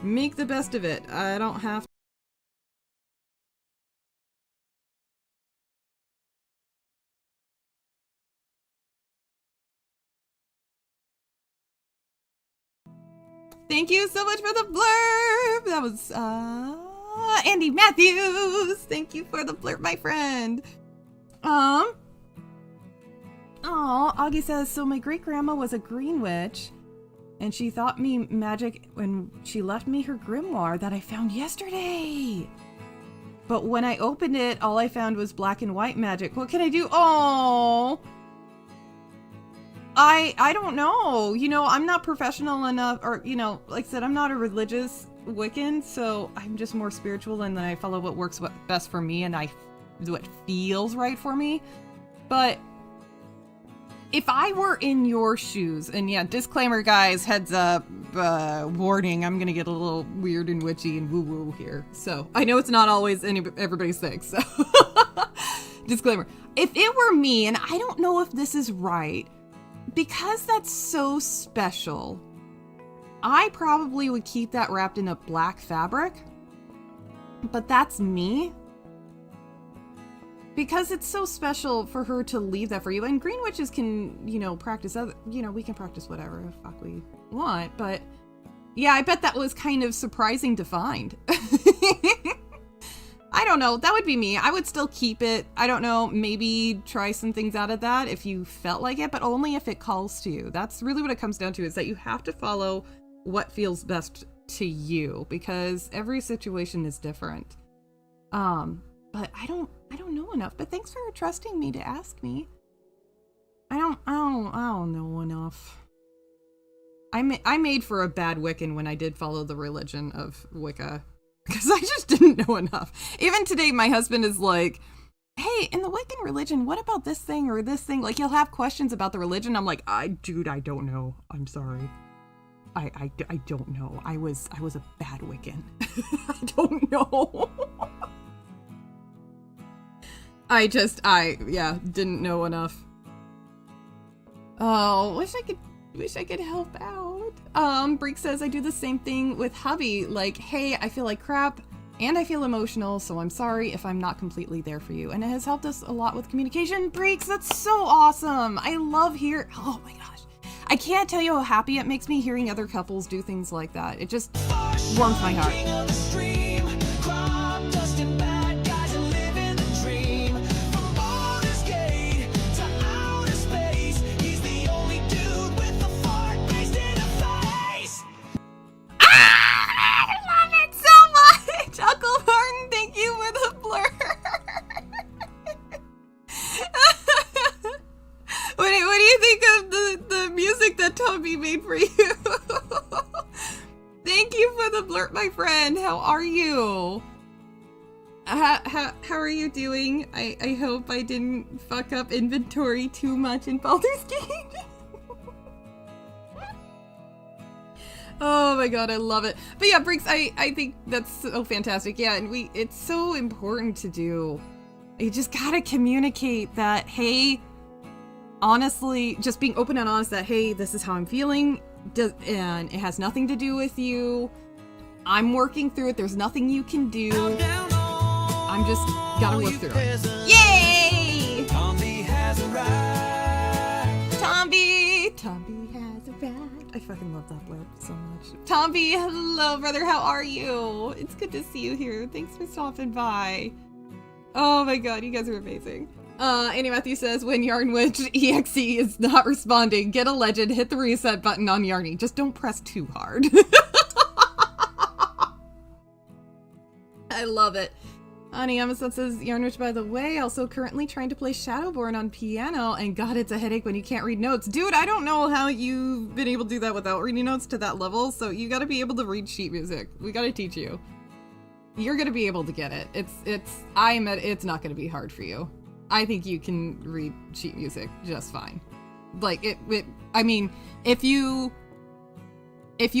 make the best of it. I don't have to. Thank you so much for the blurb. That was Andy Matthews. Thank you for the blurb, my friend. Augie says, so my great grandma was a green witch, and she taught me magic when she left me her grimoire that I found yesterday. But when I opened it, all I found was black and white magic. What can I do? Oh. I don't know. I'm not professional enough, or, like I said, I'm not a religious Wiccan, so I'm just more spiritual, and then I follow what works best for me, and what feels right for me. But if I were in your shoes, and yeah, disclaimer, guys, heads up, warning, I'm gonna get a little weird and witchy and woo-woo here. So I know it's not always everybody's thing, so disclaimer. If it were me, and I don't know if this is right, because that's so special, I probably would keep that wrapped in a black fabric. But that's me. Because it's so special for her to leave that for you. And green witches can, practice other, we can practice whatever the fuck we want. But yeah, I bet that was kind of surprising to find. I don't know. That would be me. I would still keep it. I don't know. Maybe try some things out of that if you felt like it, but only if it calls to you. That's really what it comes down to, is that you have to follow what feels best to you, because every situation is different. But I don't know enough. But thanks for trusting me to ask me. I don't know enough. I made for a bad Wiccan when I did follow the religion of Wicca. Because I just didn't know enough. Even today, my husband is like, hey, in the Wiccan religion, what about this thing or this thing? Like, he'll have questions about the religion. I'm like, dude, I don't know. I'm sorry. I don't know. I was a bad Wiccan. I don't know. I didn't know enough. Oh, wish I could help out. Breek says, I do the same thing with hubby. Like, hey, I feel like crap. And I feel emotional, so I'm sorry if I'm not completely there for you. And it has helped us a lot with communication breaks. That's so awesome. I love oh my gosh. I can't tell you how happy it makes me hearing other couples do things like that. It just warms my heart. Uncle Martin, thank you for the blur. What do you think of the music that Tombi made for you? Thank you for the blurb, my friend. How are you? How are you doing? I hope I didn't fuck up inventory too much in Baldur's Gate. Oh my god, I love it. But yeah, Breaks, I think that's so fantastic. Yeah, and it's so important to do. You just gotta communicate that, hey, honestly, just being open and honest that, hey, this is how I'm feeling, and it has nothing to do with you. I'm working through it. There's nothing you can do. I'm just gotta work through it. Yay! Tombi has arrived. Tombi has arrived. I fucking love that blurb so much. Tombi, hello, brother. How are you? It's good to see you here. Thanks for stopping by. Oh my god, you guys are amazing. Annie Matthew says, when Yarnwitch EXE is not responding, get a legend, hit the reset button on Yarny. Just don't press too hard. I love it. Ani Amazon says, Yarnwitch, by the way, also currently trying to play Shadowborn on piano, and god, it's a headache when you can't read notes. Dude, I don't know how you've been able to do that without reading notes to that level, so you gotta be able to read sheet music. We gotta teach you. You're gonna be able to get it. It's not gonna be hard for you. I think you can read sheet music just fine. Like, I mean, if you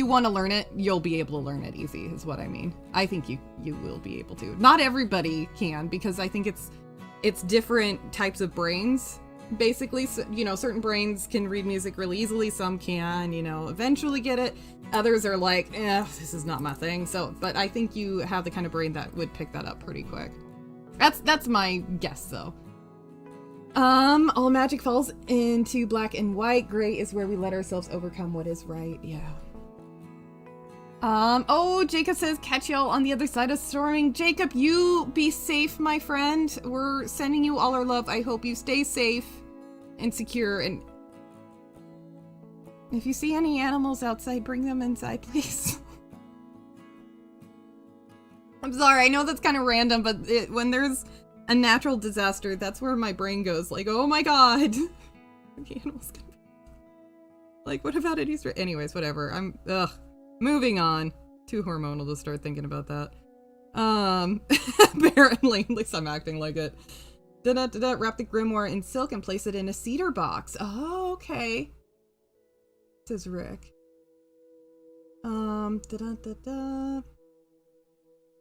want to learn it, you'll be able to learn it easy, is what I mean. I think you will be able to. Not everybody can, because I think it's different types of brains, basically. So, certain brains can read music really easily, some can, eventually get it. Others are like, this is not my thing. So, but I think you have the kind of brain that would pick that up pretty quick. That's my guess, though. All magic falls into black and white. Gray is where we let ourselves overcome what is right. Yeah. Oh, Jacob says, catch y'all on the other side of storming. Jacob, you be safe, my friend. We're sending you all our love. I hope you stay safe and secure. And if you see any animals outside, bring them inside, please. I'm sorry, I know that's kind of random, but when there's a natural disaster, that's where my brain goes. Like, oh my god. The animals gonna be... Like, what about it Easter? Anyways, whatever. Moving on. Too hormonal to start thinking about that. Apparently, at least I'm acting like it. Wrap the grimoire in silk and place it in a cedar box. Oh, okay. Says Rick.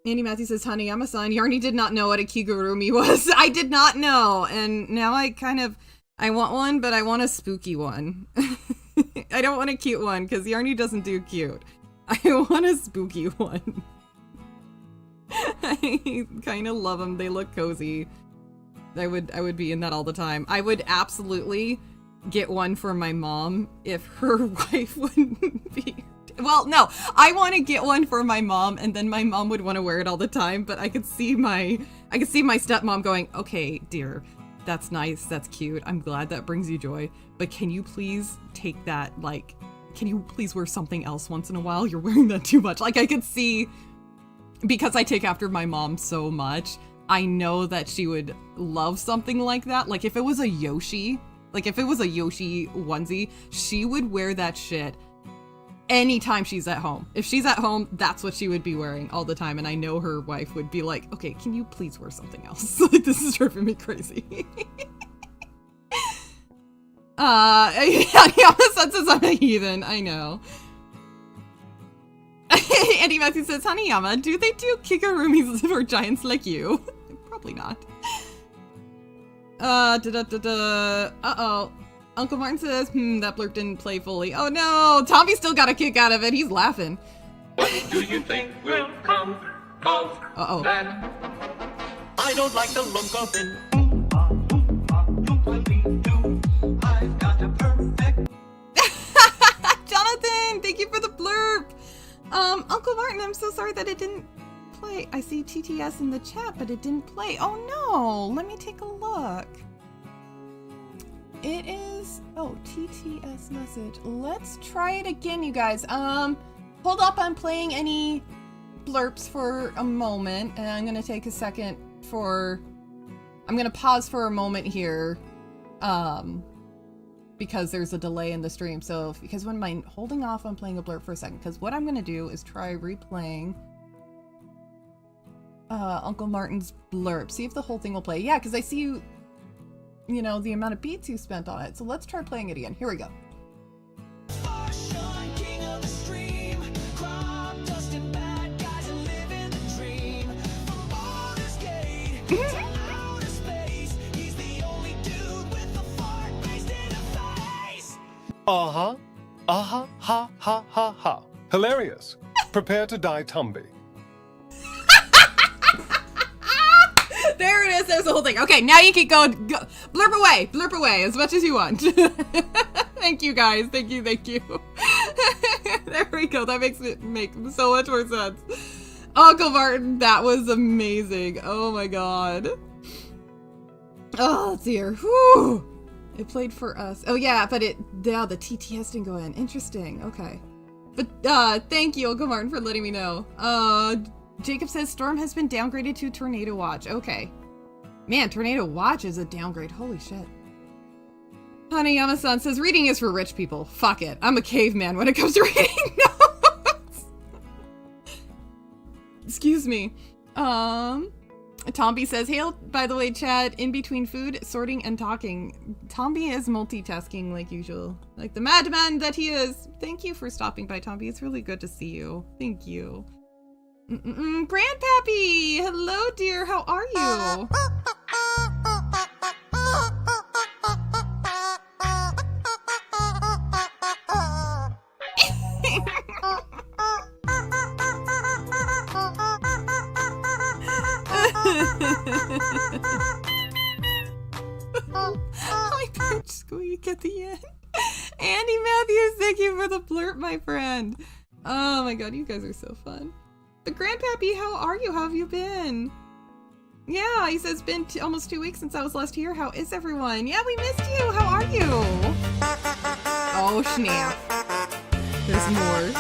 Andy Matthew says, honey, I'm a son. Yarny did not know what a kigurumi was. I did not know. And now I want one, but I want a spooky one. I don't want a cute one, because Yarny doesn't do cute. I want a spooky one. I kind of love them. They look cozy. I would be in that all the time. I would absolutely get one for my mom if her wife wouldn't be... Well, no, I want to get one for my mom, and then my mom would want to wear it all the time, but I could see my stepmom going, okay, dear, that's nice, that's cute, I'm glad that brings you joy, but can you please take that, like, can you please wear something else once in a while? You're wearing that too much. Like, I could see, because I take after my mom so much, I know that she would love something like that. Like, if it was a Yoshi onesie, she would wear that shit anytime she's at home. If she's at home, that's what she would be wearing all the time, and I know her wife would be like, okay, can you please wear something else? Like, this is driving me crazy. Haniyama says I'm a heathen, I know. Andy Matthew says, Haniyama, do they do kigurumis for giants like you? Probably not. Uh-oh. Uncle Martin says, that blurb didn't play fully. Oh no, Tombi still got a kick out of it. He's laughing. What do you think will come of Uh-oh. I don't like the look of it. Jonathan, thank you for the blurb. Uncle Martin, I'm so sorry that it didn't play. I see TTS in the chat, but it didn't play. Oh no, let me take a look. It is, oh, TTS message. Let's try it again, you guys. Hold up on playing any blurps for a moment, and I'm gonna take a second for, I'm gonna pause for a moment here, because there's a delay in the stream. So, because when I'm holding off on playing a blurb for a second, because what I'm gonna do is try replaying Uncle Martin's blurb. See if the whole thing will play. Yeah, because I see you know, the amount of beats you spent on it. So let's try playing it again. Here we go. Ha ha ha ha. Hilarious. Prepare to die, Tombi. There it is. There's the whole thing. Okay, now you can go blurp away as much as you want. Thank you, guys. Thank you. There we go. That makes it make so much more sense. Uncle Martin, that was amazing. Oh my god. Oh, let's see here. Whew. It played for us. Oh yeah, but the TTS didn't go in. Interesting. Okay. But thank you, Uncle Martin, for letting me know. Jacob says Storm has been downgraded to Tornado Watch. Okay. Man, Tornado Watch is a downgrade. Holy shit. Hanayama-san says reading is for rich people. Fuck it. I'm a caveman when it comes to reading notes. Excuse me. Tombi says, hail, by the way, Chad, in between food, sorting, and talking. Tombi is multitasking like usual. Like the madman that he is. Thank you for stopping by, Tombi. It's really good to see you. Thank you. Grandpappy! Hello, dear. How are you? Hi, Perch Squeak at the end. Andy Matthews, thank you for the blurb, my friend. Oh my god, you guys are so fun. But Grandpappy, how are you? How have you been? Yeah, he says it's been almost 2 weeks since I was last here. How is everyone? Yeah, we missed you. How are you? Oh, snap. There's more.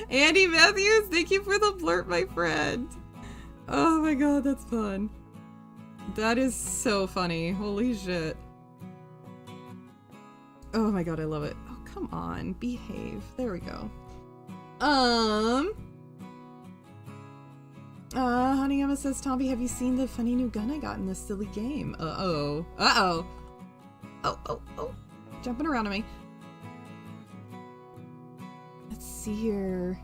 Andy Matthews, thank you for the blurb, my friend. Oh my god, that's fun. That is so funny. Holy shit. Oh my god, I love it. Oh, come on. Behave. There we go. Hanayama says, Tombi, have you seen the funny new gun I got in this silly game? Uh-oh. Uh-oh. Oh. Jumping around on me. Let's see here.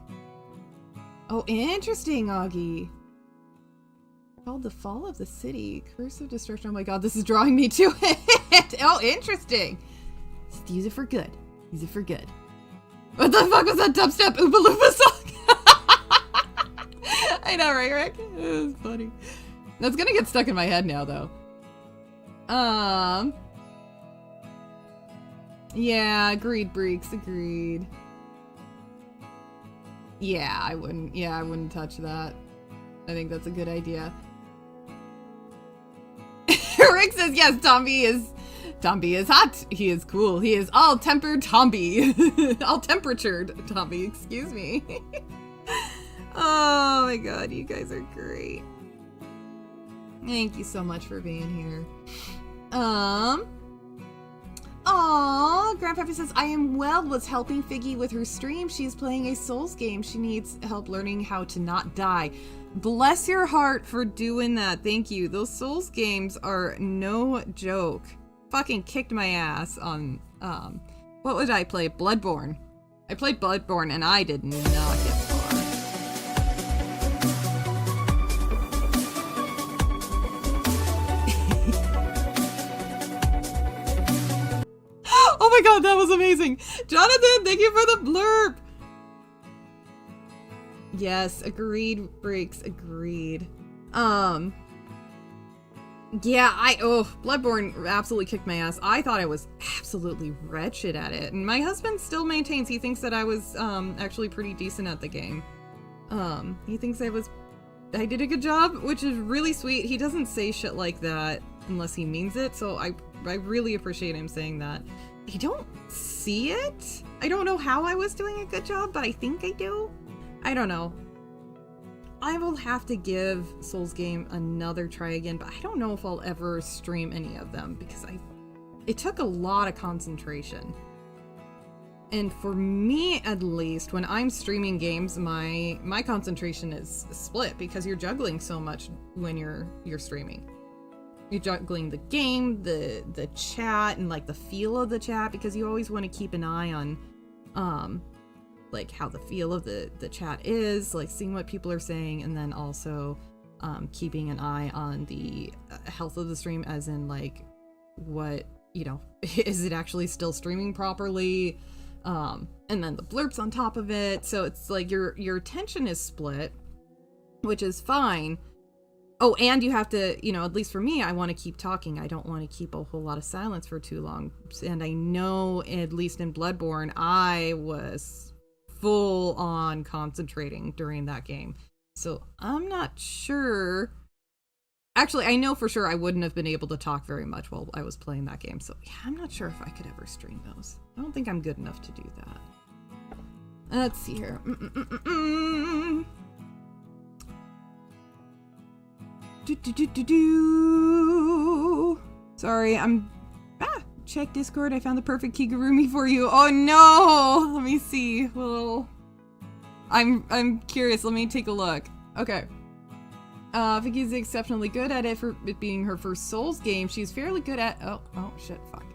Oh, interesting, Augie. Called The Fall of the City. Curse of Destruction. Oh my god, this is drawing me to it. Oh, interesting. Just use it for good. Use it for good. What the fuck was that dubstep Oompa Loompa song? I know, right, Rick? It was funny. That's gonna get stuck in my head now, though. Yeah, agreed, Breeks, agreed. Yeah, I wouldn't touch that. I think that's a good idea. Rick says, yes, Tombi is hot. He is cool. He is all-tempered Tombi. All-temperatured Tombi, excuse me. Oh my god, you guys are great. Thank you so much for being here. Aww, Grandpappy says, I am well, was helping Figgy with her stream. She's playing a Souls game. She needs help learning how to not die. Bless your heart for doing that. Thank you. Those Souls games are no joke. Fucking kicked my ass on, what would I play? Bloodborne. I played Bloodborne and I did not get far. Oh my god, that was amazing. Jonathan, thank you for the blurb. Yes, agreed, Breaks, agreed. Yeah, Bloodborne absolutely kicked my ass. I thought I was absolutely wretched at it. And my husband still maintains he thinks that I was, actually pretty decent at the game. He thinks I did a good job, which is really sweet. He doesn't say shit like that unless he means it, so I really appreciate him saying that. I don't see it. I don't know how I was doing a good job, but I think I do. I don't know. I will have to give Souls game another try again, but I don't know if I'll ever stream any of them because it took a lot of concentration. And for me, at least, when I'm streaming games, my concentration is split because you're juggling so much when you're streaming. You're juggling the game, the chat, and like the feel of the chat because you always want to keep an eye on like how the feel of the chat is, like seeing what people are saying, and then also keeping an eye on the health of the stream, as in like what, you know, is it actually still streaming properly, and then the blurps on top of it. So it's like your attention is split, which is fine. Oh, and you have to, you know, at least for me, I want to keep talking. I don't want to keep a whole lot of silence for too long. And I know, at least in Bloodborne, I was full on concentrating during that game. So I'm not sure. Actually, I know for sure I wouldn't have been able to talk very much while I was playing that game. So yeah, I'm not sure if I could ever stream those. I don't think I'm good enough to do that. Let's see here. Sorry, check Discord. I found the perfect Kigurumi for you. Oh no! Let me see. Well, I'm curious. Let me take a look. Okay. Vicky's exceptionally good at it for it being her first Souls game. She's fairly good at. Oh shit! Fuck.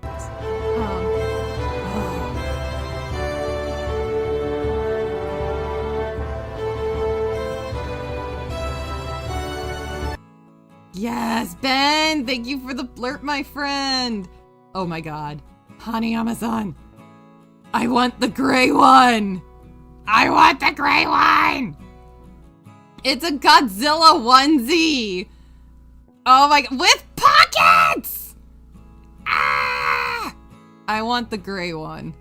Yes, Ben! Thank you for the blurb, my friend! Oh my god. Hanayama-san! I want the gray one! I want the gray one! It's a Godzilla onesie! Oh my god, with pockets! Ah! I want the gray one.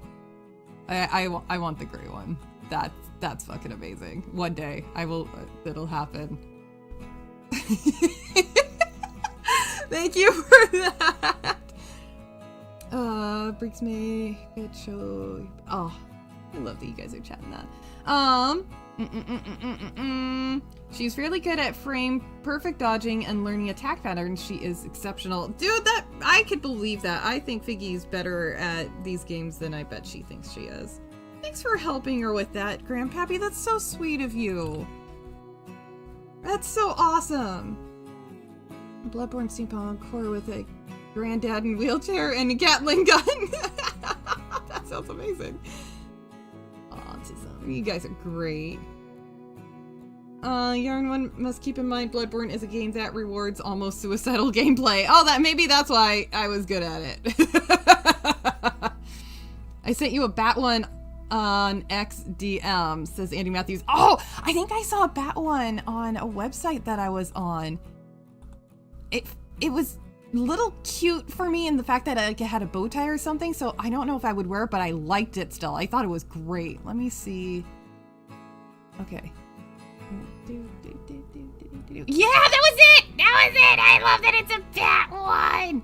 I want the gray one. That's fucking amazing. One day, it'll happen. Thank you for that. Brings me good show. Oh, I love that you guys are chatting that. She's fairly good at frame perfect dodging and learning attack patterns. She is exceptional. Dude, I could believe that. I think Figgy's better at these games than I bet she thinks she is. Thanks for helping her with that, Grandpappy. That's so sweet of you. That's so awesome. Bloodborne steampunk horror with a granddad in wheelchair and a Gatling gun. That sounds amazing. Oh, you guys are great. Yarn one must keep in mind Bloodborne is a game that rewards almost suicidal gameplay. Oh, maybe that's why I was good at it. I sent you a bat one on XDM, says Andy Matthews. Oh, I think I saw a bat one on a website that I was on. It was a little cute for me in the fact that it had a bow tie or something, so I don't know if I would wear it, but I liked it still. I thought it was great. Let me see. Okay. Yeah, that was it! That was it! I love that it's a bat one!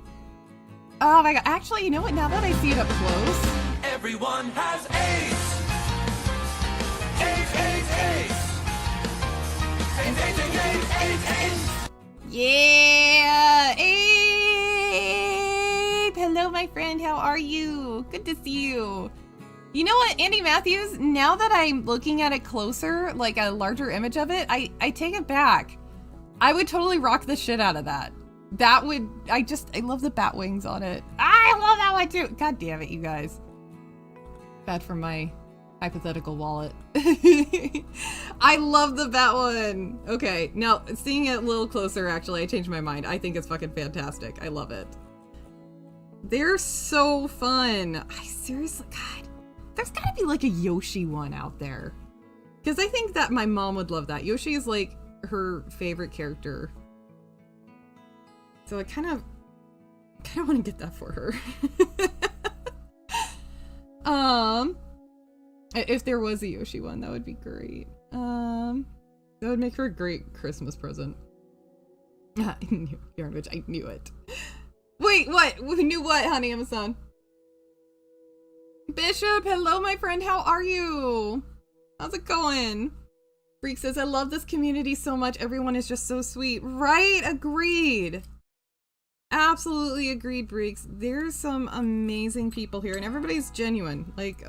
Oh my god. Actually, you know what? Now that I see it up close... Everyone has ace! Ace, ace, ace! Ace, ace, ace, ace, ace! Yeah! Abe! Hello, my friend. How are you? Good to see you. You know what, Andy Matthews? Now that I'm looking at it closer, like a larger image of it, I take it back. I would totally rock the shit out of that. That would... I love the bat wings on it. I love that one too! God damn it, you guys. Bad for my hypothetical wallet. I love the bat one. Okay, now seeing it a little closer, actually, I changed my mind. I think it's fucking fantastic. I love it. They're so fun. I seriously, God, there's gotta be like a Yoshi one out there. Because I think that my mom would love that. Yoshi is like her favorite character. So I kind of want to get that for her. If there was a Yoshi one, that would be great. That would make her a great Christmas present. I knew, Yarnwich, I knew it. Wait, what? We knew what, honey, Amazon? Bishop, hello, my friend. How are you? How's it going? Freak says, I love this community so much. Everyone is just so sweet. Right? Agreed. Absolutely agreed, Breeks. There's some amazing people here, and everybody's genuine. Like,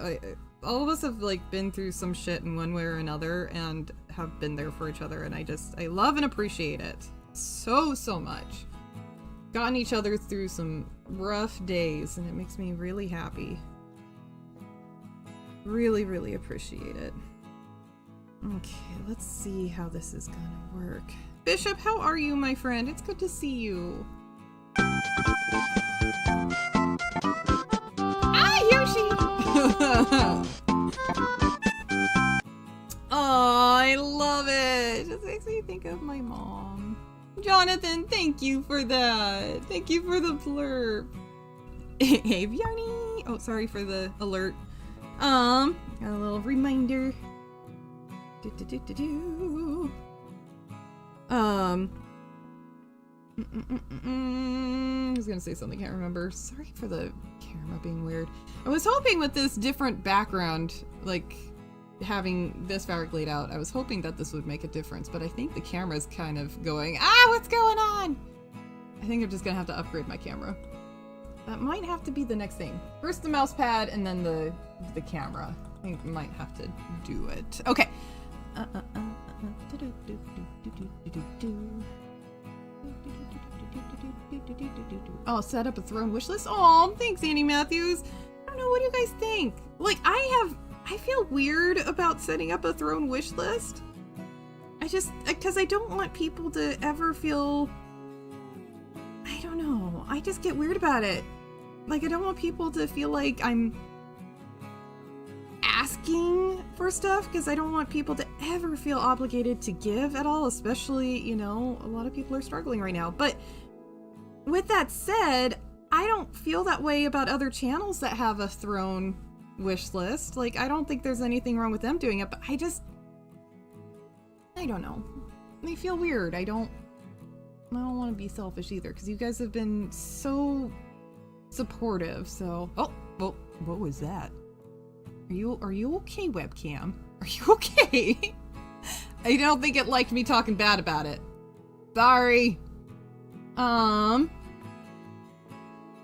all of us have, like, been through some shit in one way or another, and have been there for each other, and I love and appreciate it. So much. Gotten each other through some rough days, and it makes me really happy. Really appreciate it. Okay, let's see how this is gonna work. Bishop, how are you, my friend? It's good to see you. Ah, Yoshi! Oh, I love it. It just makes me think of my mom. Jonathan, thank you for that. Thank you for the blurb. Hey, Bjarni. Oh, sorry for the alert. Got a little reminder. I was gonna say something, can't remember. Sorry for the camera being weird. I was hoping with this different background, like having this fabric laid out, I was hoping that this would make a difference, but I think the camera's kind of going, what's going on? I think I'm just gonna have to upgrade my camera. That might have to be the next thing. First the mouse pad and then the camera. I think I might have to do it. Okay. Oh, set up a throne wish list? Oh, thanks, Andy Matthews. I don't know, what do you guys think? Like, I feel weird about setting up a throne wish list. Because I don't want people to ever feel, I don't know, I just get weird about it. Like, I don't want people to feel like I'm asking for stuff, because I don't want people to ever feel obligated to give at all, especially, you know, a lot of people are struggling right now. But with that said, I don't feel that way about other channels that have a throne wish list. Like, I don't think there's anything wrong with them doing it, but I don't know. They feel weird. I don't want to be selfish either, because you guys have been so supportive. So, oh, what was that? Are you okay, webcam? Are you okay? I don't think it liked me talking bad about it. Sorry. Yeah,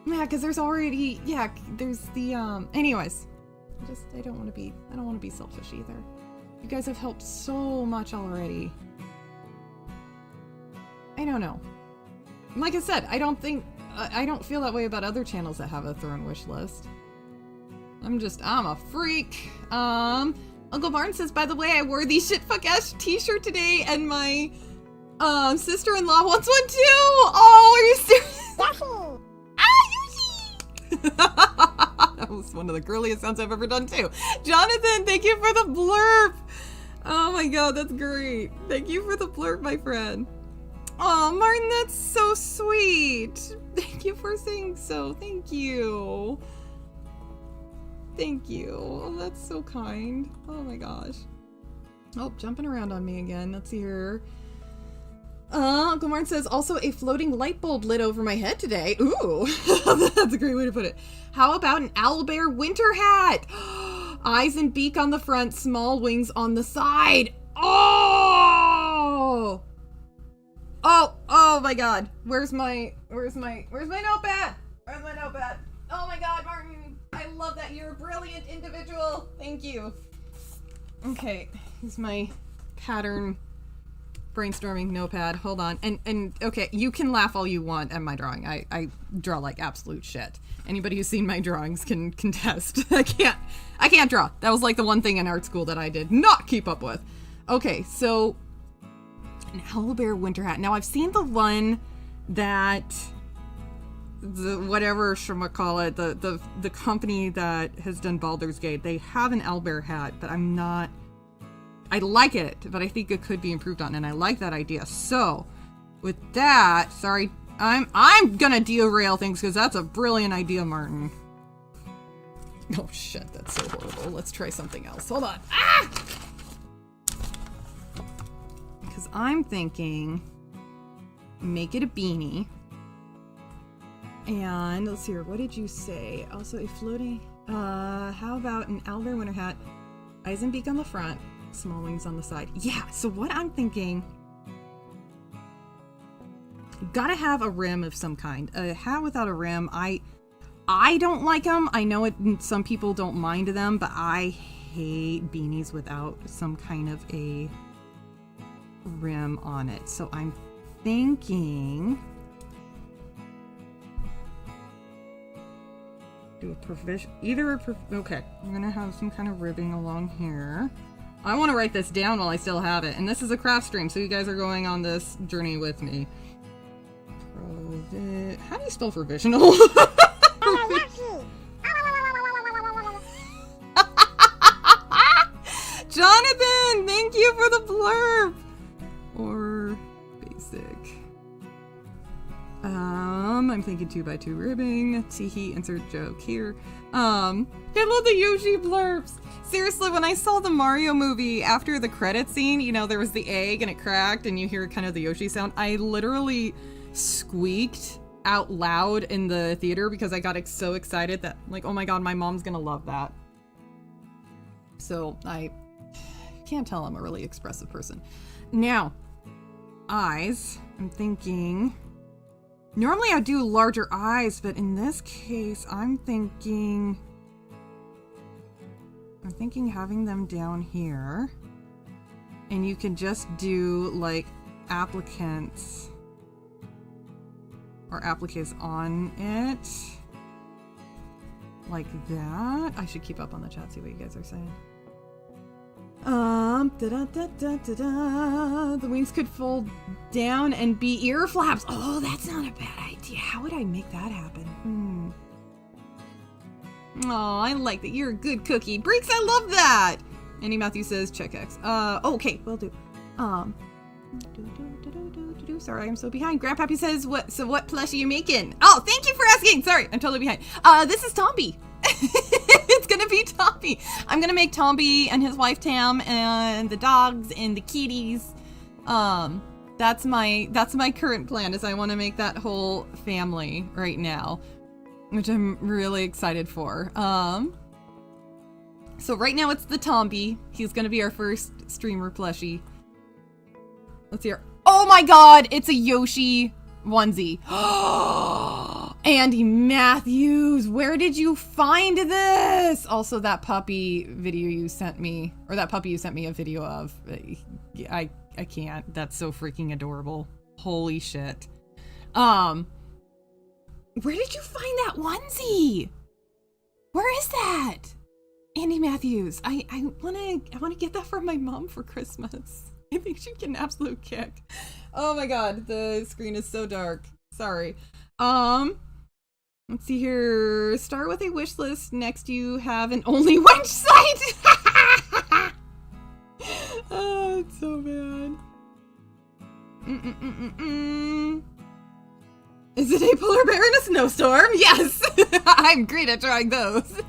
because there's already, there's the, anyways. I don't want to be selfish either. You guys have helped so much already. I don't know. Like I said, I don't feel that way about other channels that have a throne wish list. I'm a freak. Uncle Barn says, by the way, I wore the shitfuck-ass t-shirt today, and my, sister-in-law wants one too! Oh, are you serious? Yoshi! That was one of the girliest sounds I've ever done too. Jonathan, thank you for the blurb! Oh my god, that's great. Thank you for the blurb, my friend. Oh, Martin, that's so sweet. Thank you for saying so. Thank you. Thank you. Oh, that's so kind. Oh my gosh. Oh, jumping around on me again. Let's see here. Uncle Martin says, also a floating light bulb lit over my head today. Ooh, that's a great way to put it. How about an owlbear winter hat? Eyes and beak on the front, small wings on the side. Oh! Oh my god. Where's my notepad? Where's my notepad? Oh my god, Martin. I love that. You're a brilliant individual. Thank you. Okay, here's my pattern brainstorming notepad. Hold on. And okay, you can laugh all you want at my drawing. I draw like absolute shit. Anybody who's seen my drawings can contest. I can't draw. That was like the one thing in art school that I did not keep up with. Okay, so an owlbear winter hat. Now I've seen the one that whatever it, the company that has done Baldur's Gate, they have an owlbear hat, but I'm not. I like it, but I think it could be improved on, and I like that idea. So, with that, sorry, I'm gonna derail things because that's a brilliant idea, Martin. Oh shit, that's so horrible. Let's try something else. Hold on. Ah! Because I'm thinking, make it a beanie. And let's see here. What did you say? Also a floating. How about an owlbear winter hat? Eyes and beak on the front, small wings on the side. Yeah. So what I'm thinking. Gotta have a rim of some kind. A hat without a rim. I don't like them. I know some people don't mind them, but I hate beanies without some kind of a rim on it. So I'm thinking do a provision, okay, I'm gonna have some kind of ribbing along here. I want to write this down while I still have it, and this is a craft stream, so you guys are going on this journey with me. How do you spell provisional? Jonathan, thank you for the blurb. Or basic. I'm thinking 2x2 ribbing. Teehee, insert joke here. I love the Yoshi blurbs. Seriously, when I saw the Mario movie after the credit scene, you know, there was the egg and it cracked and you hear kind of the Yoshi sound. I literally squeaked out loud in the theater because I got so excited that, like, oh my god, my mom's gonna love that. So I can't tell I'm a really expressive person. Now, eyes. I'm thinking, normally I do larger eyes, but in this case, I'm thinking having them down here, and you can just do like applicants or appliques on it like that. I should keep up on the chat, see what you guys are saying. The wings could fold down and be ear flaps. Oh, that's not a bad idea. How would I make that happen? Oh, I like that. You're a good cookie. Breeks, I love that. Andy Matthews says check X. Okay, will do. Sorry, I'm so behind. Grandpappy says, what plushie are you making? Oh, thank you for asking. Sorry, I'm totally behind. This is Tombi. It's gonna be Tombi. I'm gonna make Tombi and his wife Tam and the dogs and the kitties. That's my current plan, is I want to make that whole family right now, which I'm really excited for. So right now it's the Tombi. He's gonna be our first streamer plushie. Let's hear. Oh my god, it's a Yoshi onesie. Andy Matthews, where did you find this? Also, that puppy video you sent me, or that puppy you sent me a video of, I can't. That's so freaking adorable. Holy shit. Where did you find that onesie? Where is that? Andy Matthews, I wanna get that for my mom for Christmas. I think she'd get an absolute kick. Oh my god, the screen is so dark. Sorry. Let's see here. Start with a wish list. Next, you have an only wench site. Oh, it's so bad. Is it a polar bear in a snowstorm? Yes. I'm great at drawing those.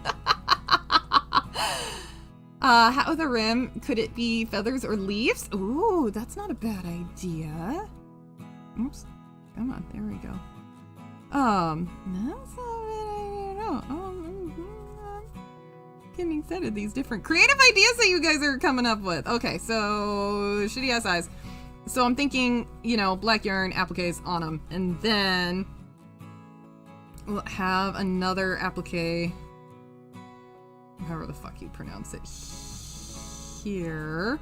Hat with a rim. Could it be feathers or leaves? Ooh, that's not a bad idea. Oops. Come on. There we go. That's not a bad idea at all. Getting excited. These different creative ideas that you guys are coming up with. Okay, so shitty ass eyes. So I'm thinking, you know, black yarn appliques on them, and then we'll have another applique, however the fuck you pronounce it, here.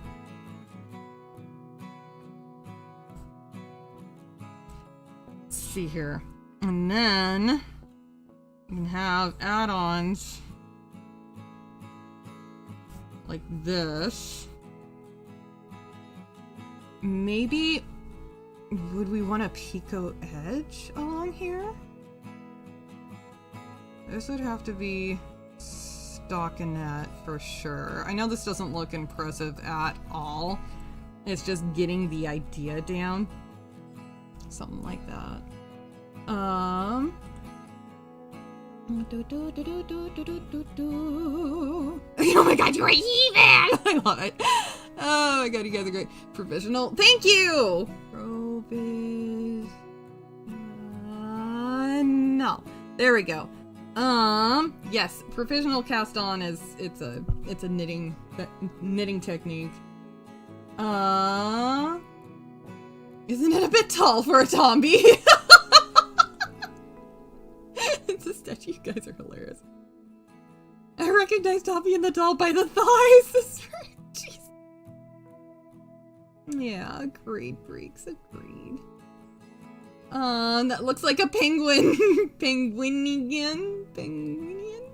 Let's see here. And then you can have add-ons like this. Maybe would we want a picot edge along here? This would have to be stockinette for sure. I know this doesn't look impressive at all. It's just getting the idea down. Something like that. Oh my god, you are even! I love it. Oh my god, you guys are great. Professional. Thank you! No. There we go. Yes, professional cast on is it's a knitting technique. Isn't it a bit tall for a Tombi? It's a statue. You guys are hilarious. I recognize Tombi in the doll by the thighs. That's right. Jeez. Yeah, agreed, freaks, agreed. That looks like a penguin. Penguinian?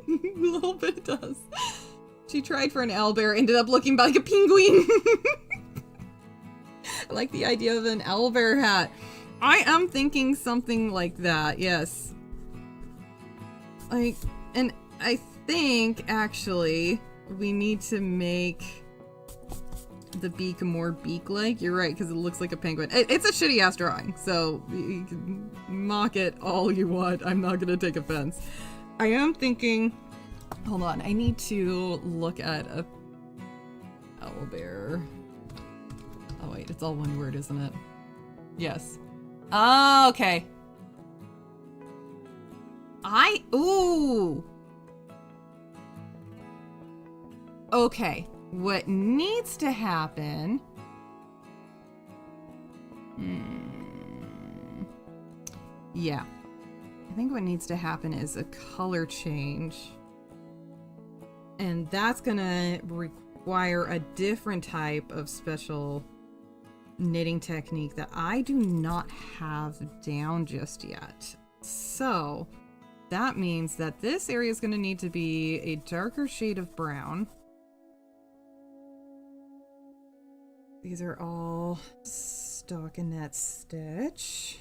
A little bit does. She tried for an owlbear, ended up looking like a penguin. I like the idea of an owlbear hat. I am thinking something like that, yes. Like, and I think, actually, we need to make the beak more beak-like. You're right, because it looks like a penguin. It's a shitty-ass drawing, so you can mock it all you want. I'm not going to take offense. I am thinking... Hold on, I need to look at a owlbear. Oh wait, it's all one word, isn't it? Yes. Oh, okay. Ooh! Okay. What needs to happen... Yeah. I think what needs to happen is a color change. And that's gonna require a different type of special knitting technique that I do not have down just yet. So that means that this area is gonna need to be a darker shade of brown. These are all stockinette stitch.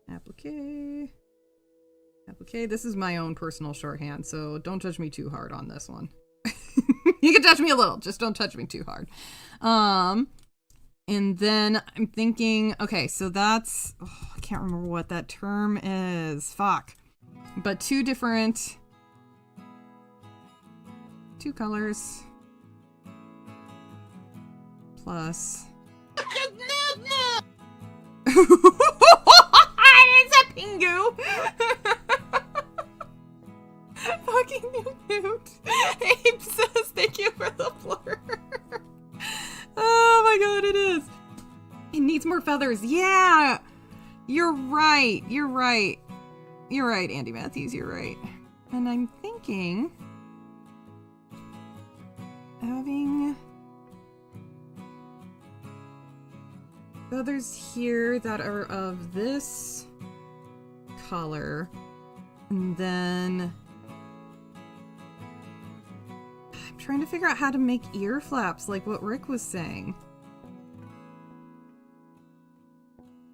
Applique. This is my own personal shorthand, so don't judge me too hard on this one. You can judge me a little, just don't touch me too hard. And then I'm thinking, okay, so that's, I can't remember what that term is. Fuck. But two colors. Plus. It's a pingu! Fucking newt. Abe says thank you for the blur. Oh my god, it is. It needs more feathers. Yeah! You're right. You're right. You're right, Andy Matthews. You're right. And I'm thinking... having... feathers here that are of this color. And then... I'm trying to figure out how to make ear flaps like what Rick was saying.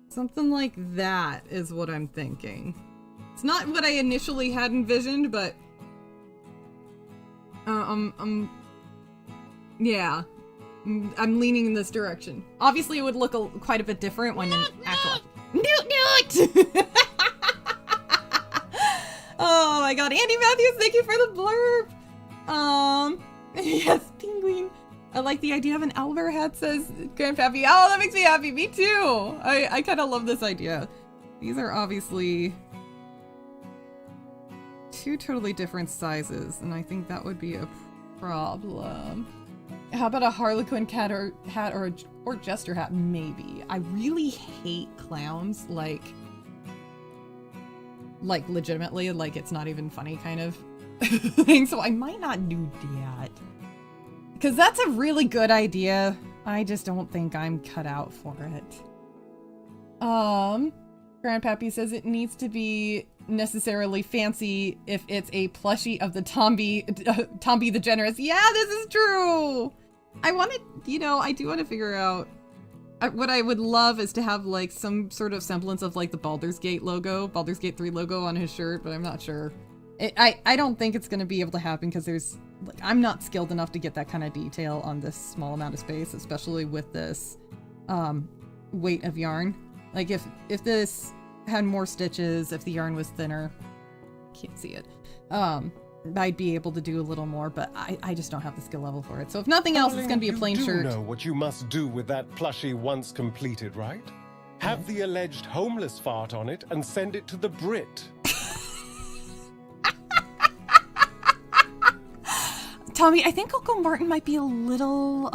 Something like that is what I'm thinking. It's not what I initially had envisioned, but... yeah. I'm leaning in this direction. Obviously, it would look quite a bit different when in actual... Newt! Oh my god, Andy Matthews, thank you for the blurb! Yes, penguin. I like the idea of an owlbear hat, says Grandpappy. Oh, that makes me happy. Me too. I kind of love this idea. These are obviously two totally different sizes, and I think that would be a problem. How about a Harlequin hat or jester hat? Maybe. I really hate clowns, like legitimately, like it's not even funny kind of thing, so I might not do that. Because that's a really good idea. I just don't think I'm cut out for it. Grandpappy says it needs to be necessarily fancy if it's a plushie of the Tombi the Generous. Yeah, this is true! I want to, I do want to figure out... what I would love is to have like some sort of semblance of like the Baldur's Gate logo, Baldur's Gate 3 logo on his shirt, but I'm not sure. I don't think it's going to be able to happen because there's like I'm not skilled enough to get that kind of detail on this small amount of space, especially with this weight of yarn. Like if this had more stitches, if the yarn was thinner, can't see it. I'd be able to do a little more, but I just don't have the skill level for it. So if nothing else, it's going to be a plain shirt. You do know what you must do with that plushie once completed, right? Have the alleged homeless fart on it and send it to the Brit. Tommy, I think Uncle Martin might be a little,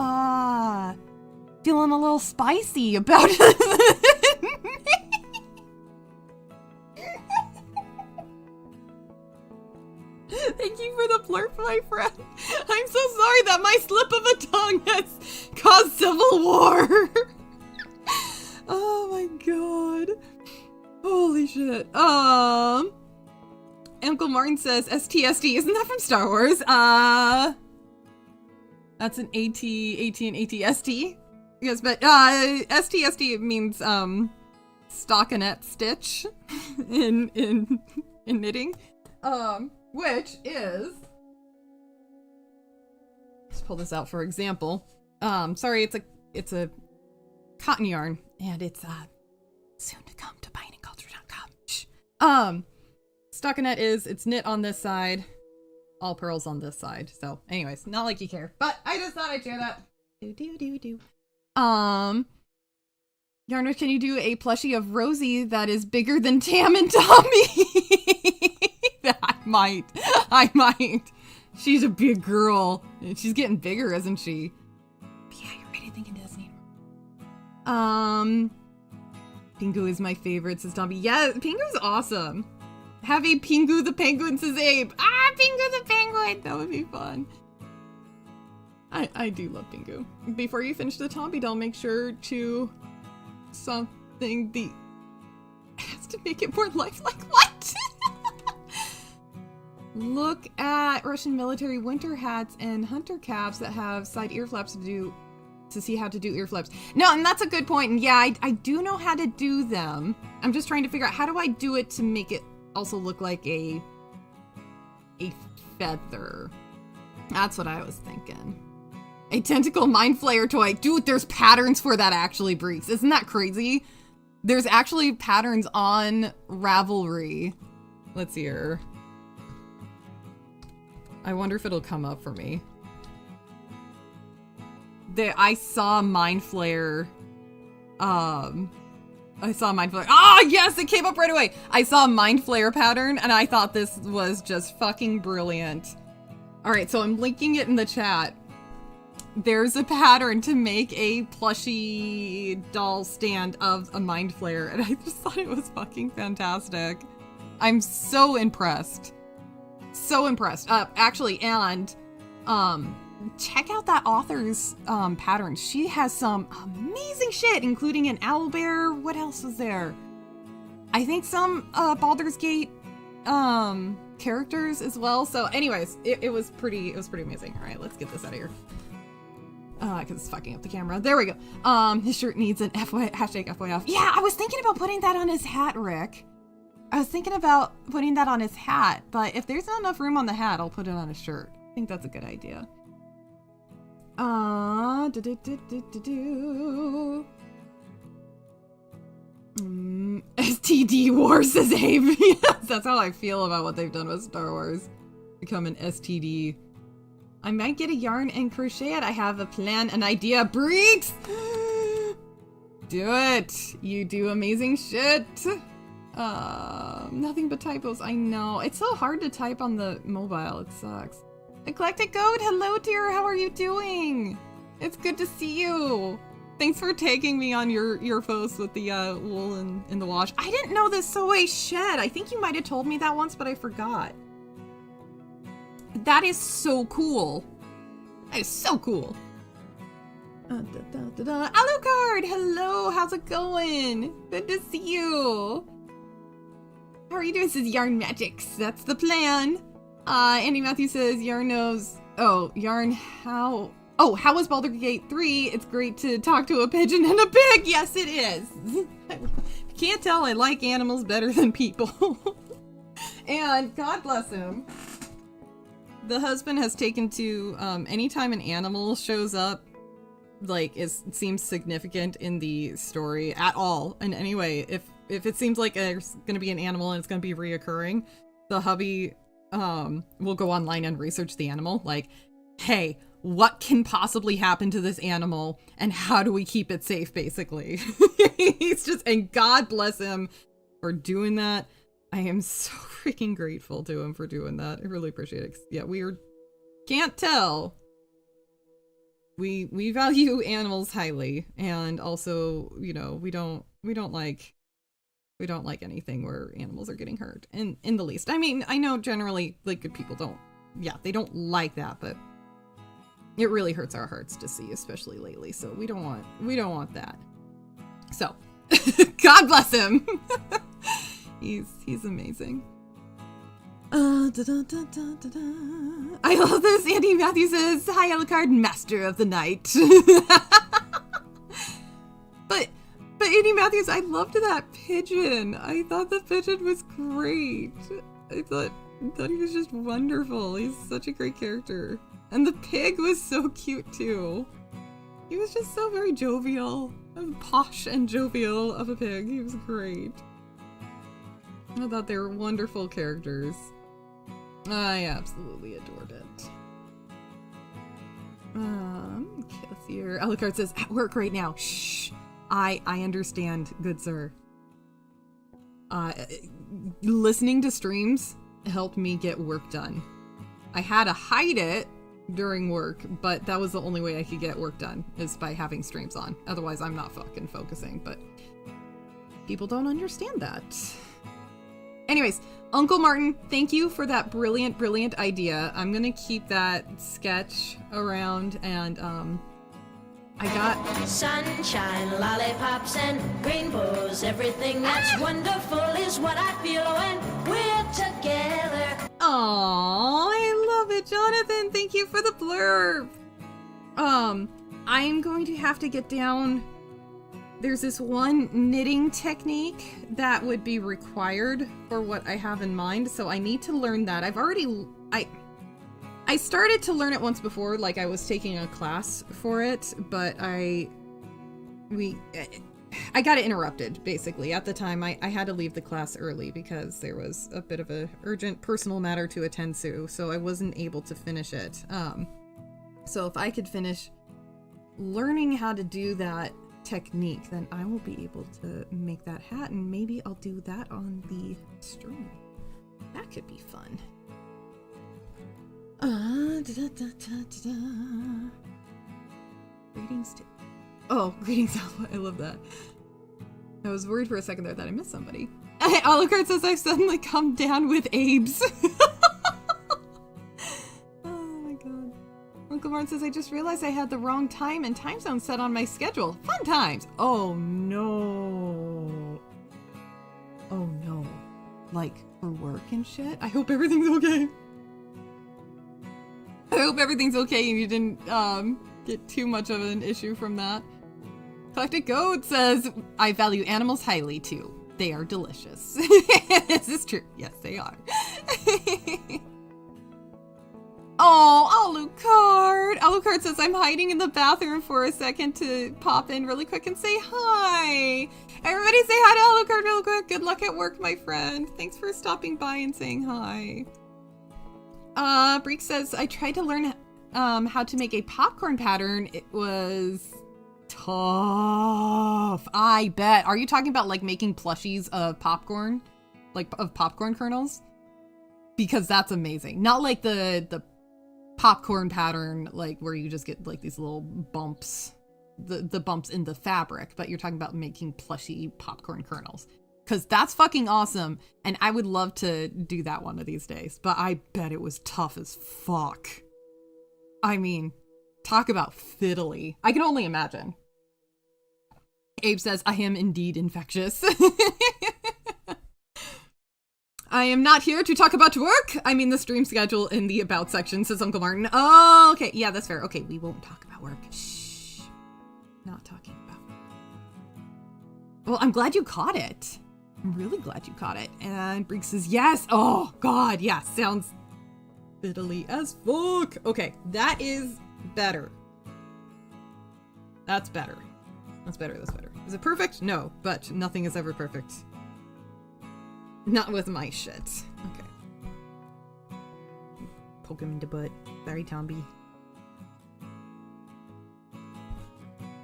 feeling a little spicy about it. Thank you for the blurb, my friend. I'm so sorry that my slip of a tongue has caused civil war. Oh my god. Holy shit. Uncle Martin says STSD. Isn't that from Star Wars? That's an AT and ATST. Yes, but STSD means stockinette stitch in knitting. Which is, let's pull this out for example. Sorry, it's a cotton yarn, and it's soon to come to bindingculture.com. Stockinette it's knit on this side, all pearls on this side. So, anyways, not like you care, but I just thought I'd share that. Yarners, can you do a plushie of Rosie that is bigger than Tam and Tommy? I might. She's a big girl. She's getting bigger, isn't she? But yeah, you're right. I think it does need more. Pingu is my favorite, says Tombi. Yeah, Pingu's awesome. Have a Pingu the Penguin, says Abe. Pingu the Penguin. That would be fun. I do love Pingu. Before you finish the Tombi doll, make sure to something has to make it more lifelike. What? Look at Russian military winter hats and hunter caps that have side ear flaps to see how to do ear flaps. No, and that's a good point. And yeah, I do know how to do them. I'm just trying to figure out how do I do it to make it also look like a feather. That's what I was thinking. A tentacle mind flayer toy. Dude, there's patterns for that actually, Breeks. Isn't that crazy? There's actually patterns on Ravelry. Let's see here. I wonder if it'll come up for me. I saw Mind Flayer. I saw Mind Flayer. Ah, yes, it came up right away. I saw a Mind Flayer pattern, and I thought this was just fucking brilliant. All right, so I'm linking it in the chat. There's a pattern to make a plushie doll stand of a Mind Flayer, and I just thought it was fucking fantastic. I'm so impressed. So impressed. Actually, and check out that author's pattern. She has some amazing shit, including an owlbear. What else was there? I think some Baldur's Gate characters as well. So anyways, it was pretty amazing. All right, let's get this out of here. Because it's fucking up the camera. There we go. His shirt needs an hashtag FY off. Yeah, I was thinking about putting that on his hat, Rick. I was thinking about putting that on his hat, but if there's not enough room on the hat, I'll put it on his shirt. I think that's a good idea. STD war, says Abe. Yes, that's how I feel about what they've done with Star Wars. Become an STD. I might get a yarn and crochet it. I have a plan, an idea. Breeks! Do it. You do amazing shit. Nothing but typos. I know. It's so hard to type on the mobile. It sucks. Eclectic Goat, hello dear. How are you doing? It's good to see you. Thanks for taking me on your post with the wool in the wash. I didn't know this Soe shed. I think you might have told me that once, but I forgot. That is so cool. That is so cool. Alucard, hello. How's it going? Good to see you. How are you doing? This is Yarn Magics. That's the plan. Andy Matthews says Yarn knows. Oh, Yarn how Oh, how was Baldur's Gate 3? It's great to talk to a pigeon and a pig. Yes, it is. Can't tell I like animals better than people. And God bless him. The husband has taken to anytime an animal shows up, like seems significant in the story at all in any way. If it seems like there's gonna be an animal and it's gonna be reoccurring, the hubby will go online and research the animal. Like, hey, what can possibly happen to this animal and how do we keep it safe, basically. He's just, and God bless him for doing that. I am so freaking grateful to him for doing that. I really appreciate it. Yeah, can't tell. We value animals highly, and also, you know, we don't like anything where animals are getting hurt in the least. I mean, I know generally like good people they don't like that, but it really hurts our hearts to see, especially lately. So we don't want that. So God bless him. He's amazing. I love this. Andy Matthews says, "Hi, Alucard, master of the night." But Andy Matthews, I loved that pigeon. I thought the pigeon was great. I thought he was just wonderful. He's such a great character. And the pig was so cute too. He was just so very jovial, posh and jovial of a pig. He was great. I thought they were wonderful characters. I absolutely adored it. Okay, let's see here. Alucard says, "At work right now." Shh. I understand, good sir. Listening to streams helped me get work done. I had to hide it during work, but that was the only way I could get work done, is by having streams on. Otherwise, I'm not fucking focusing, but people don't understand that. Anyways, Uncle Martin, thank you for that brilliant idea. I'm gonna keep that sketch around, and I got sunshine, lollipops, and rainbows. Everything that's wonderful is what I feel when we're together. Aww, I love it, Jonathan. Thank you for the blurb. I'm going to have to get down. There's this one knitting technique that would be required for what I have in mind, so I need to learn that. I started to learn it once before, like I was taking a class for it, but I got interrupted, basically. At the time, I had to leave the class early because there was a bit of a urgent personal matter to attend to, so I wasn't able to finish it. So if I could finish learning how to do that technique, then I will be able to make that hat, and maybe I'll do that on the stream. That could be fun. Greetings to... Oh, greetings. I love that. I was worried for a second there that I missed somebody. Alucard says I've suddenly come down with Abe's. Oh my god. Uncle Martin says I just realized I had the wrong time and time zone set on my schedule. Fun times. Oh no. Oh no. Like for work and shit? I hope everything's okay. I hope everything's okay and you didn't get too much of an issue from that. Collected Goat says, I value animals highly too. They are delicious. This is true. Yes, they are. Oh, Alucard. Alucard says, I'm hiding in the bathroom for a second to pop in really quick and say hi. Everybody say hi to Alucard real quick. Good luck at work, my friend. Thanks for stopping by and saying hi. Breek says, I tried to learn how to make a popcorn pattern. It was tough. I bet. Are you talking about like making plushies of popcorn? Like of popcorn kernels? Because that's amazing. Not like the popcorn pattern, like where you just get like these little bumps, the bumps in the fabric, but you're talking about making plushy popcorn kernels. Because that's fucking awesome, and I would love to do that one of these days, but I bet it was tough as fuck. I mean, talk about fiddly. I can only imagine. Abe says, I am indeed infectious. I am not here to talk about work. I mean the stream schedule in the about section, says Uncle Martin. Oh, okay. Yeah, that's fair. Okay, we won't talk about work. Shh. Not talking about work. Well, I'm glad you caught it. I'm really glad you caught it. And Briggs says, yes. Oh, God. Yeah, sounds fiddly as fuck. Okay, that is better. That's better. That's better. That's better. Is it perfect? No, but nothing is ever perfect. Not with my shit. Okay. Poke him in the butt. Sorry, Tombi.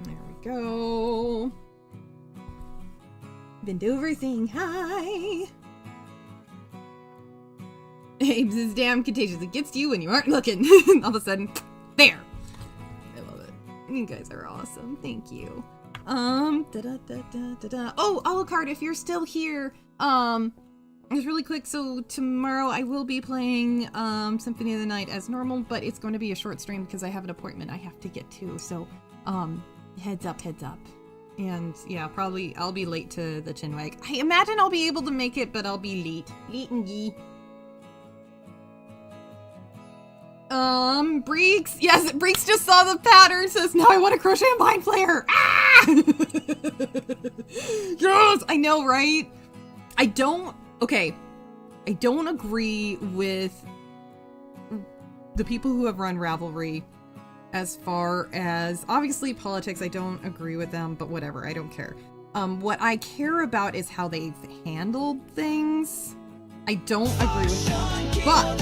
There we go. Bend over saying hi. Ames is damn contagious. It gets to you when you aren't looking. All of a sudden, there. I love it. You guys are awesome. Thank you. Oh, Alucard, if you're still here, just really quick, so tomorrow I will be playing Symphony of the Night as normal, but it's going to be a short stream because I have an appointment I have to get to, so heads up. And yeah, probably I'll be late to the Chinwag. I imagine I'll be able to make it, but I'll be late. Breeks, yes, Breeks just saw the pattern, says, now I want to crochet a blind player. Ah! Yes, I know, right? I don't agree with the people who have run Ravelry as far as, obviously politics, I don't agree with them, but whatever, I don't care. What I care about is how they've handled things. I don't agree with them, but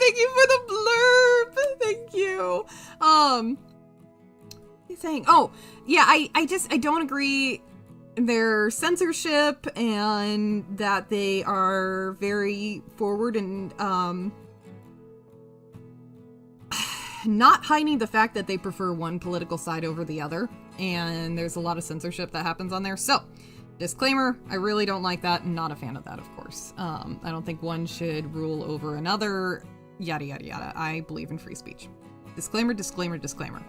thank you for the blurb. Thank you. He's saying, oh, yeah, I don't agree. Their censorship and that they are very forward and, not hiding the fact that they prefer one political side over the other. And there's a lot of censorship that happens on there. So, disclaimer, I really don't like that. Not a fan of that, of course. I don't think one should rule over another. Yada, yada, yada. I believe in free speech. Disclaimer, disclaimer, disclaimer.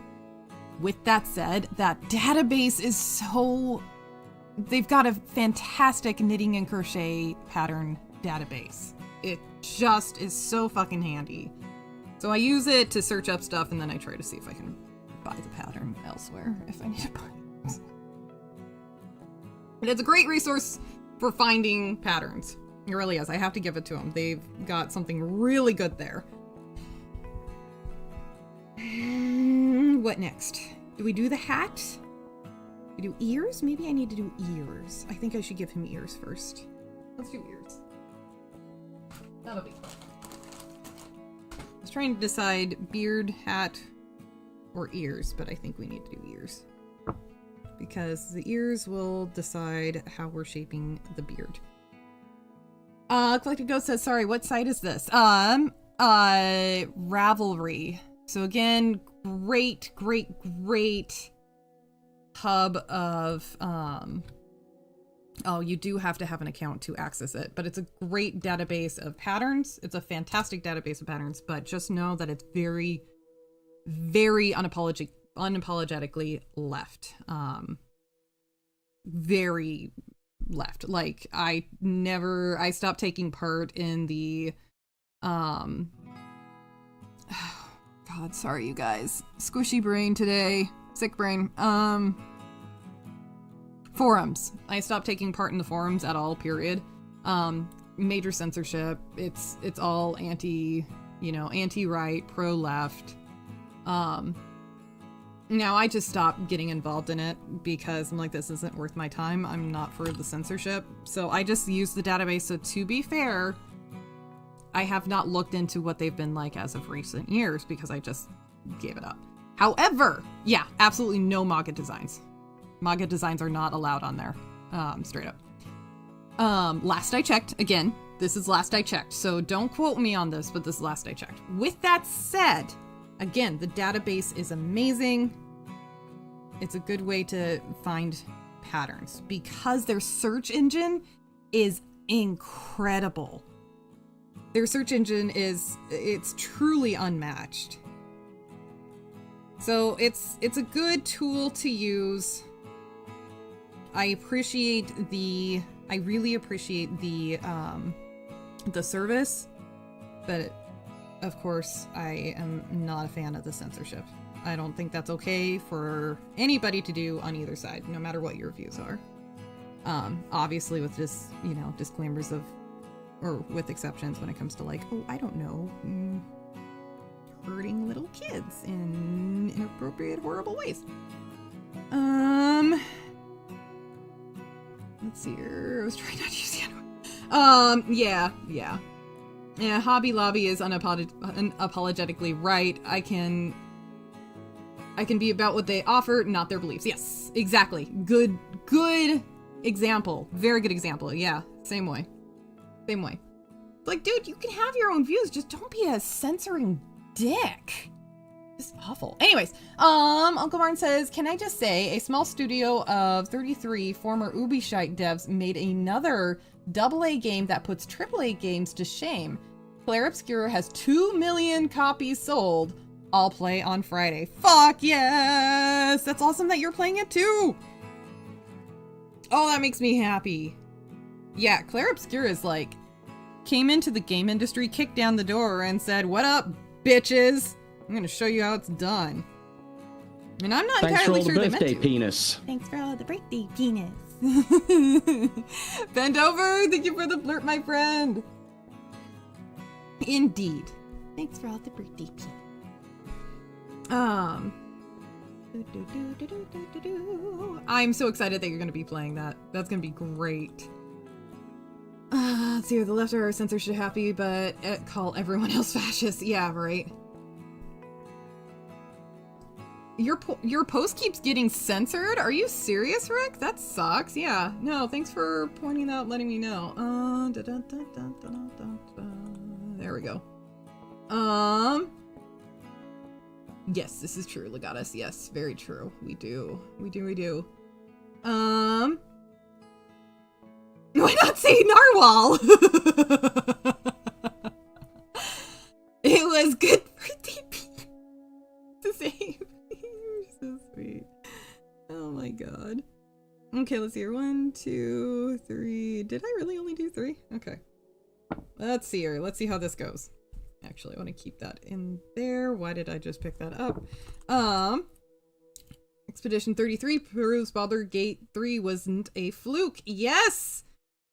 With that said, that database is so... They've got a fantastic knitting and crochet pattern database. It just is so fucking handy. So I use it to search up stuff and then I try to see if I can buy the pattern elsewhere if I need to buy it. But it's a great resource for finding patterns. It really is. I have to give it to them. They've got something really good there. What next? Do we do the hat? We do ears? Maybe I need to do ears. I think I should give him ears first. Let's do ears. That'll be fun. I was trying to decide beard, hat, or ears, but I think we need to do ears. Because the ears will decide how we're shaping the beard. Collected Ghost says, sorry, what site is this? Ravelry. So again, great hub of, oh, you do have to have an account to access it, but it's a great database of patterns. It's a fantastic database of patterns, but just know that it's very, very unapologetically left. Very left. Like, I stopped taking part in the, God, sorry you guys. Squishy brain today. Sick brain. Forums. I stopped taking part in the forums at all, period. Major censorship. It's all anti-right, pro-left. Now I just stopped getting involved in it because I'm like, this isn't worth my time. I'm not for the censorship. So I just use the database. So to be fair, I have not looked into what they've been like as of recent years because I just gave it up. However, yeah, absolutely no manga designs. Manga designs are not allowed on there, straight up. Last I checked, again, this is last I checked, so don't quote me on this, but this is last I checked. With that said, again, the database is amazing. It's a good way to find patterns because their search engine is incredible. Their search engine it's truly unmatched. So it's a good tool to use. I really appreciate the service, but of course I am not a fan of the censorship. I don't think that's okay for anybody to do on either side, no matter what your views are. Obviously with this, disclaimers or with exceptions when it comes to like, oh, I don't know, hurting little kids in inappropriate, horrible ways. Let's see here. I was trying not to use the N-word. Yeah. Hobby Lobby is unapologetically right. I can be about what they offer, not their beliefs. Yes, exactly. Good example. Very good example. Yeah, same way. Like, dude, you can have your own views. Just don't be a censoring dick. Just awful. Anyways, Uncle Martin says, can I just say, a small studio of 33 former Ubisoft devs made another AA game that puts AAA games to shame. Claire Obscura has 2 million copies sold. I'll play on Friday. Fuck yes! That's awesome that you're playing it too! Oh, that makes me happy. Yeah, Claire Obscura is like, came into the game industry, kicked down the door, and said, what up, bitches? I'm gonna show you how it's done. And I'm not entirely sure they meant to. Thanks for all the birthday penis. Thanks for all the birthday penis. Bend over! Thank you for the blurt, my friend! Indeed. Thanks for all the birthday penis. I'm so excited that you're gonna be playing that. That's gonna be great. Let's see here. The left are censorship happy, but call everyone else fascist. Yeah, right. Your post keeps getting censored? Are you serious, Rick? That sucks. Yeah. No, thanks for pointing out, letting me know. There we go. Yes, this is true, Legatus. Yes, very true. We do. Why not say narwhal? It was good birthday to say. You're so sweet. Oh my god. Okay, let's see here. 1, 2, 3. Did I really only do 3? Okay. Let's see here. Let's see how this goes. Actually, I want to keep that in there. Why did I just pick that up? Expedition 33 proves Baldur's Gate 3 wasn't a fluke. Yes!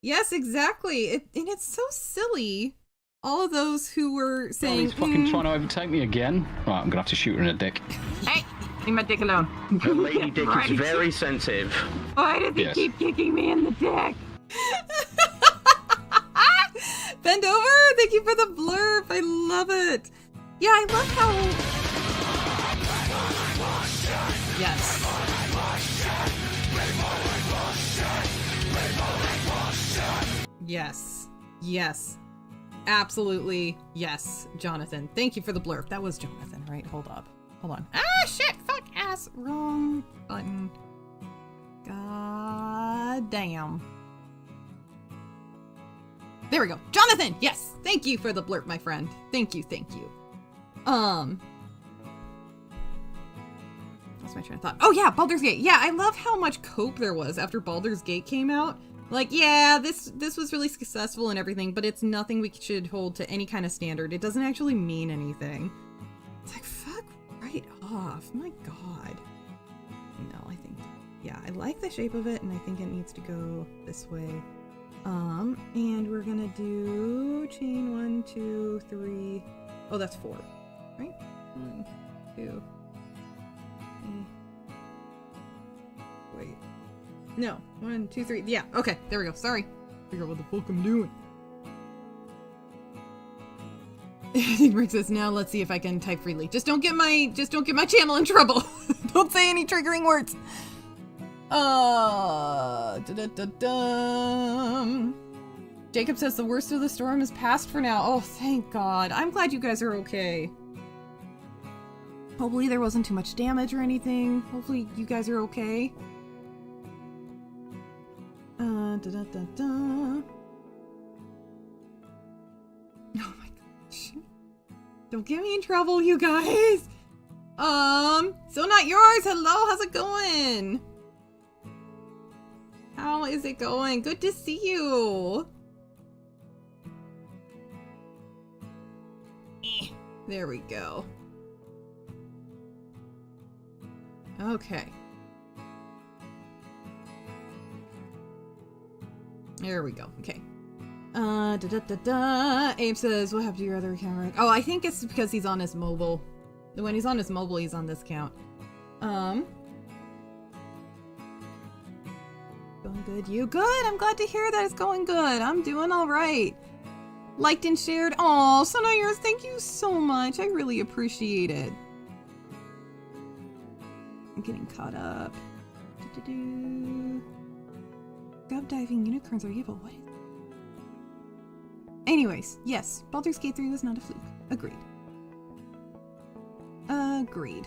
Yes, exactly. And it's so silly. All of those who were saying, he's fucking trying to overtake me again. Right, I'm gonna have to shoot her in the dick. Hey, leave my dick alone. Her lady dick is very sensitive. Why did they keep kicking me in the dick? Bend over! Thank you for the blurb. I love it. Yeah, I love how... Yes. Yes. Yes. Absolutely. Yes. Jonathan. Thank you for the blurb. That was Jonathan, right? Hold up. Hold on. Ah, shit! Fuck ass. Wrong button. God damn. There we go. Jonathan! Yes! Thank you for the blurb, my friend. Thank you. What's my train of thought? Oh yeah, Baldur's Gate. Yeah, I love how much cope there was after Baldur's Gate came out. Like, yeah, this was really successful and everything, but it's nothing we should hold to any kind of standard. It doesn't actually mean anything. It's like, fuck right off. My god. No, I think... Yeah, I like the shape of it, and I think it needs to go this way. And we're gonna do chain 1, 2, 3. Oh, that's 4, right? 1, 2, 3. Wait. No, 1, 2, 3. Yeah, okay, there we go. Sorry. Figure out what the fuck I'm doing. Rick says, now let's see if I can type freely. Just don't get my channel in trouble. Don't say any triggering words. Jacob says the worst of the storm is past for now. Oh, thank God. I'm glad you guys are okay. Hopefully there wasn't too much damage or anything. Hopefully you guys are okay. much. Don't get me in trouble, you guys. So not yours. Hello, how's it going? How is it going? Good to see you. There we go. Okay. There we go. Okay. Abe says, what happened to your other account? Oh, I think it's because he's on his mobile. When he's on his mobile, he's on this account. Going good. You good? I'm glad to hear that it's going good. I'm doing all right. Liked and shared. Oh, so now yours. Thank you so much. I really appreciate it. I'm getting caught up. Gov diving unicorns are evil. What is... Anyways, yes, Baldur's Gate 3 was not a fluke. Agreed. Agreed.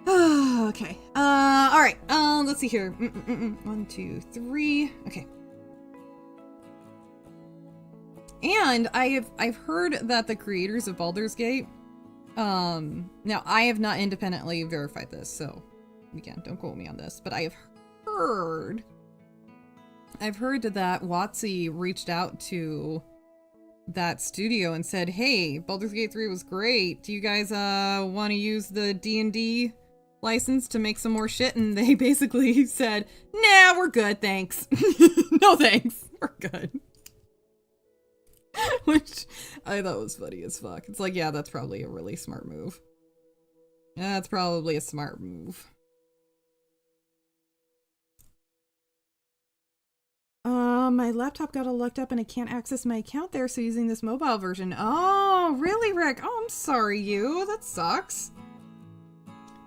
Okay. Alright. Let's see here. 1, 2, 3. Okay. And I've heard that the creators of Baldur's Gate, now I have not independently verified this, so again, don't quote me on this, but I have heard that WotC reached out to that studio and said, hey, Baldur's Gate 3 was great. Do you guys want to use the D&D license to make some more shit? And they basically said, nah, we're good, thanks. No thanks, we're good. Which I thought was funny as fuck. It's like, yeah, that's probably a really smart move. That's probably a smart move. My laptop got all locked up and I can't access my account there, so using this mobile version. Oh, really, Rick? Oh, I'm sorry, you. That sucks.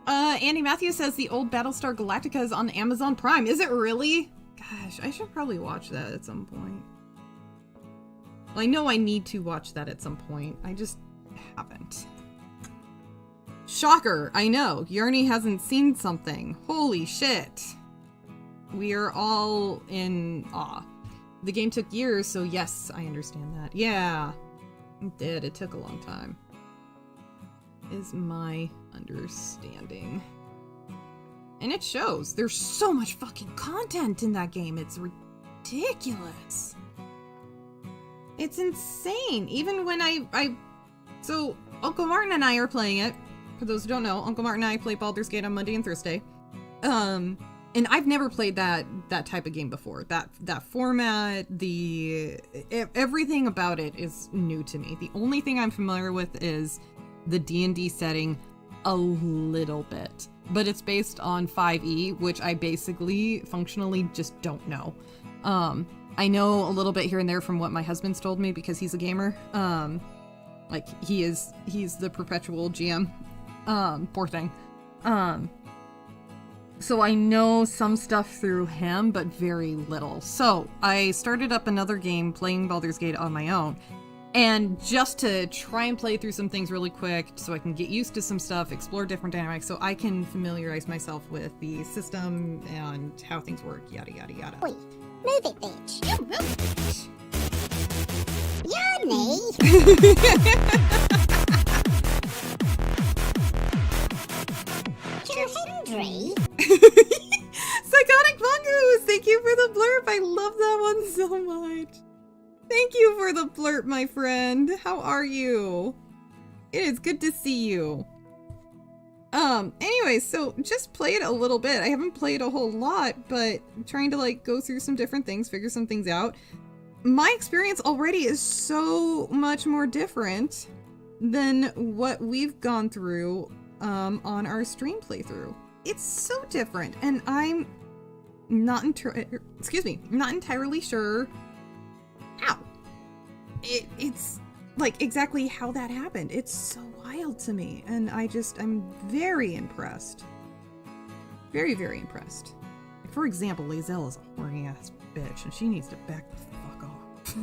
Andy Matthews says the old Battlestar Galactica is on Amazon Prime. Is it really? Gosh, I should probably watch that at some point. Well, I know I need to watch that at some point. I just haven't. Shocker, I know. Yarny hasn't seen something. Holy shit. We are all in awe. The game took years, so yes, I understand that. Yeah, it did. It took a long time. Is my understanding. And it shows. There's so much fucking content in that game. It's ridiculous. It's insane. Even when so Uncle Martin and I are playing it. For those who don't know, Uncle Martin and I play Baldur's Gate on Monday and Thursday. And I've never played that type of game before. That format, everything about it is new to me. The only thing I'm familiar with is the D&D setting a little bit. But it's based on 5e, which I basically functionally just don't know. I know a little bit here and there from what my husband's told me because he's a gamer. Like he's the perpetual GM. Poor thing. So I know some stuff through him, but very little. So I started up another game playing Baldur's Gate on my own. And just to try and play through some things really quick so I can get used to some stuff, explore different dynamics, so I can familiarize myself with the system and how things work, yada yada yada. Oi, move it, bitch. You move it, bitch. Henry. Psychotic Mongoose, thank you for the blurb. I love that one so much. Thank you for the blurb, my friend. How are you? It is good to see you. Anyway, so just played a little bit. I haven't played a whole lot, but I'm trying to like go through some different things, figure some things out. My experience already is so much more different than what we've gone through on our stream playthrough. It's so different, and I'm not entirely sure how. It's like exactly how that happened. It's so wild to me, and I'm very impressed. Very, very impressed. Like, for example, Lazelle is a horny ass bitch, and she needs to back the fuck off.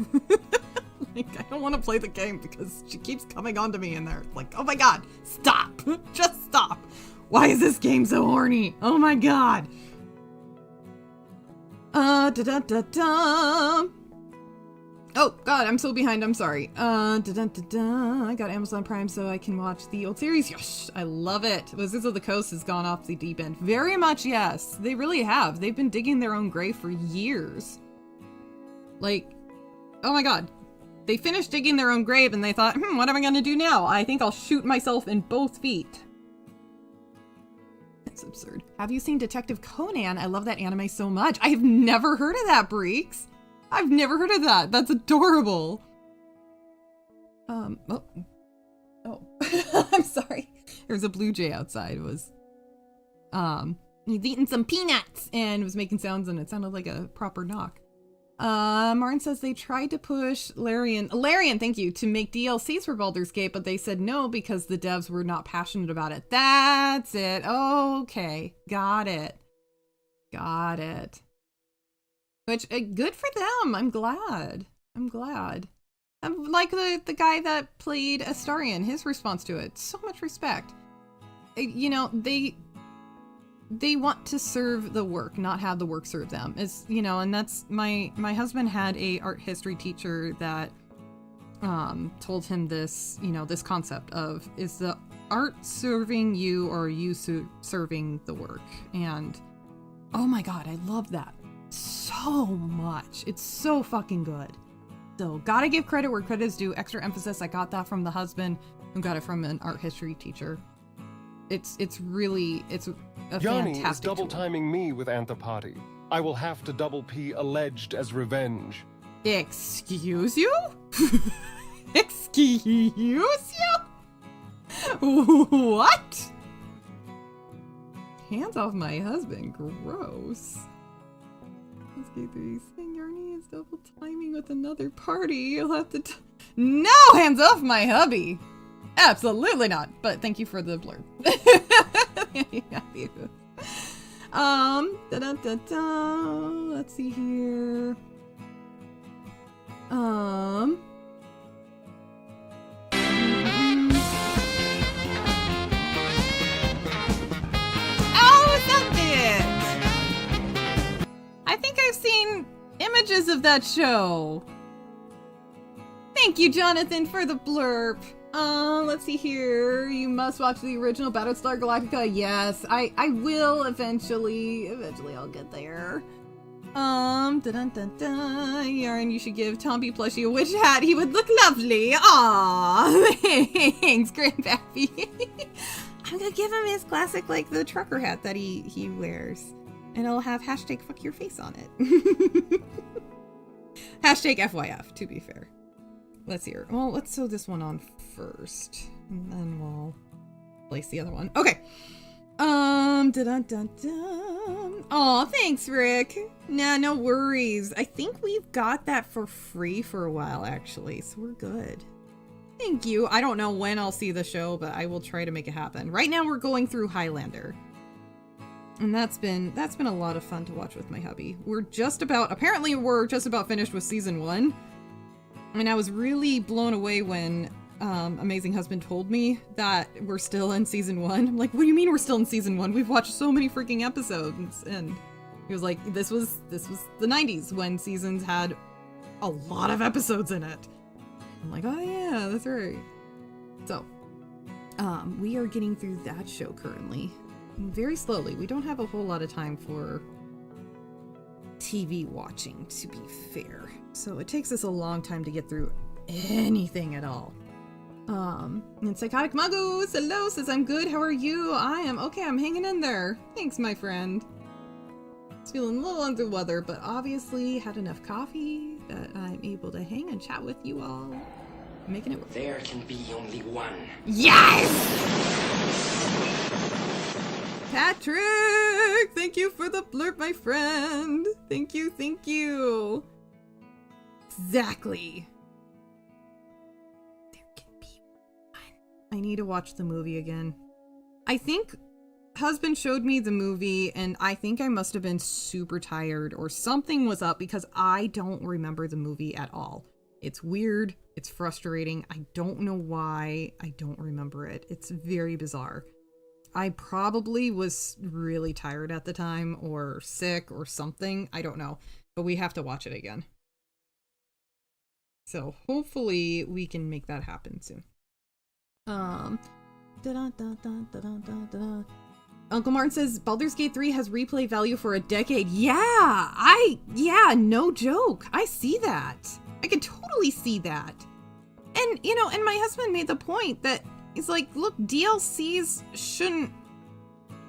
Like, I don't want to play the game because she keeps coming onto me in there. Like, oh my god, stop! Just stop! Why is this game so horny? Oh my god! Oh, God, I'm so behind. I'm sorry. I got Amazon Prime so I can watch the old series. Yes, I love it. Wizards of the Coast has gone off the deep end. Very much, yes. They really have. They've been digging their own grave for years. Like, oh my God. They finished digging their own grave and they thought, what am I going to do now? I think I'll shoot myself in both feet. That's absurd. Have you seen Detective Conan? I love that anime so much. I have never heard of that, Breeks. I've never heard of that. That's adorable. Oh. I'm sorry. There's a blue jay outside. It was, he's eating some peanuts and was making sounds and it sounded like a proper knock. Martin says they tried to push Larian, thank you, to make DLCs for Baldur's Gate, but they said no because the devs were not passionate about it. That's it. Okay. Got it. Which, good for them. I'm glad. I'm like the guy that played Astarion, his response to it. So much respect. You know, they want to serve the work, not have the work serve them. It's, you know, and that's my husband had a art history teacher that told him this, you know, this concept of, is the art serving you or are you serving the work? And oh my God, I love that so much. It's so fucking good. So gotta give credit where credit is due. Extra emphasis. I got that from the husband who got it from an art history teacher. It's a Yanni is fantastic double tool. timing me with Anthropati. I will have to double P alleged as revenge. Excuse you? Excuse you? What? Hands off my husband. Gross. Let's get through saying Yarny is double timing with another party. You'll have to no! Hands off my hubby! Absolutely not. But thank you for the blurb. Let's see here. Oh, is that it? I think I've seen images of that show. Thank you, Jonathan, for the blurb. Let's see here. You must watch the original Battlestar Galactica. Yes, I will eventually. Eventually I'll get there. Yarn, you should give Tombi Plushie a witch hat. He would look lovely. Aww. Thanks, Grandpappy. I'm gonna give him his classic, like, the trucker hat that he wears. And it'll have hashtag fuck your face on it. Hashtag FYF, to be fair. Let's see here. Well, let's sew this one on first. And then we'll place the other one. Okay. Aw, thanks, Rick. Nah, no worries. I think we've got that for free for a while, actually. So we're good. Thank you. I don't know when I'll see the show, but I will try to make it happen. Right now we're going through Highlander. And that's been a lot of fun to watch with my hubby. Apparently we're just about finished with season 1. And I was really blown away when Amazing Husband told me that we're still in season 1. I'm like, what do you mean we're still in season 1? We've watched so many freaking episodes. And he was like, this was the 90s when seasons had a lot of episodes in it. I'm like, oh yeah, that's right. So, we are getting through that show currently. Very slowly. We don't have a whole lot of time for TV watching, to be fair. So it takes us a long time to get through anything at all. And Psychotic Muggles, hello, says I'm good. How are you? I am okay. I'm hanging in there. Thanks, my friend. It's feeling a little under the weather, but obviously had enough coffee that I'm able to hang and chat with you all. Making it work. There can be only one. Yes! Patrick! Thank you for the blurb, my friend. Thank you, thank you. Exactly. There can be one. I need to watch the movie again. I think husband showed me the movie and I think I must have been super tired or something was up because I don't remember the movie at all. It's weird. It's frustrating. I don't know why I don't remember it. It's very bizarre. I probably was really tired at the time or sick or something. I don't know. But we have to watch it again. So hopefully we can make that happen soon. Uncle Martin says Baldur's Gate 3 has replay value for a decade. Yeah, no joke. I see that. I could totally see that. And, you know, and my husband made the point that he's like, look, DLCs shouldn't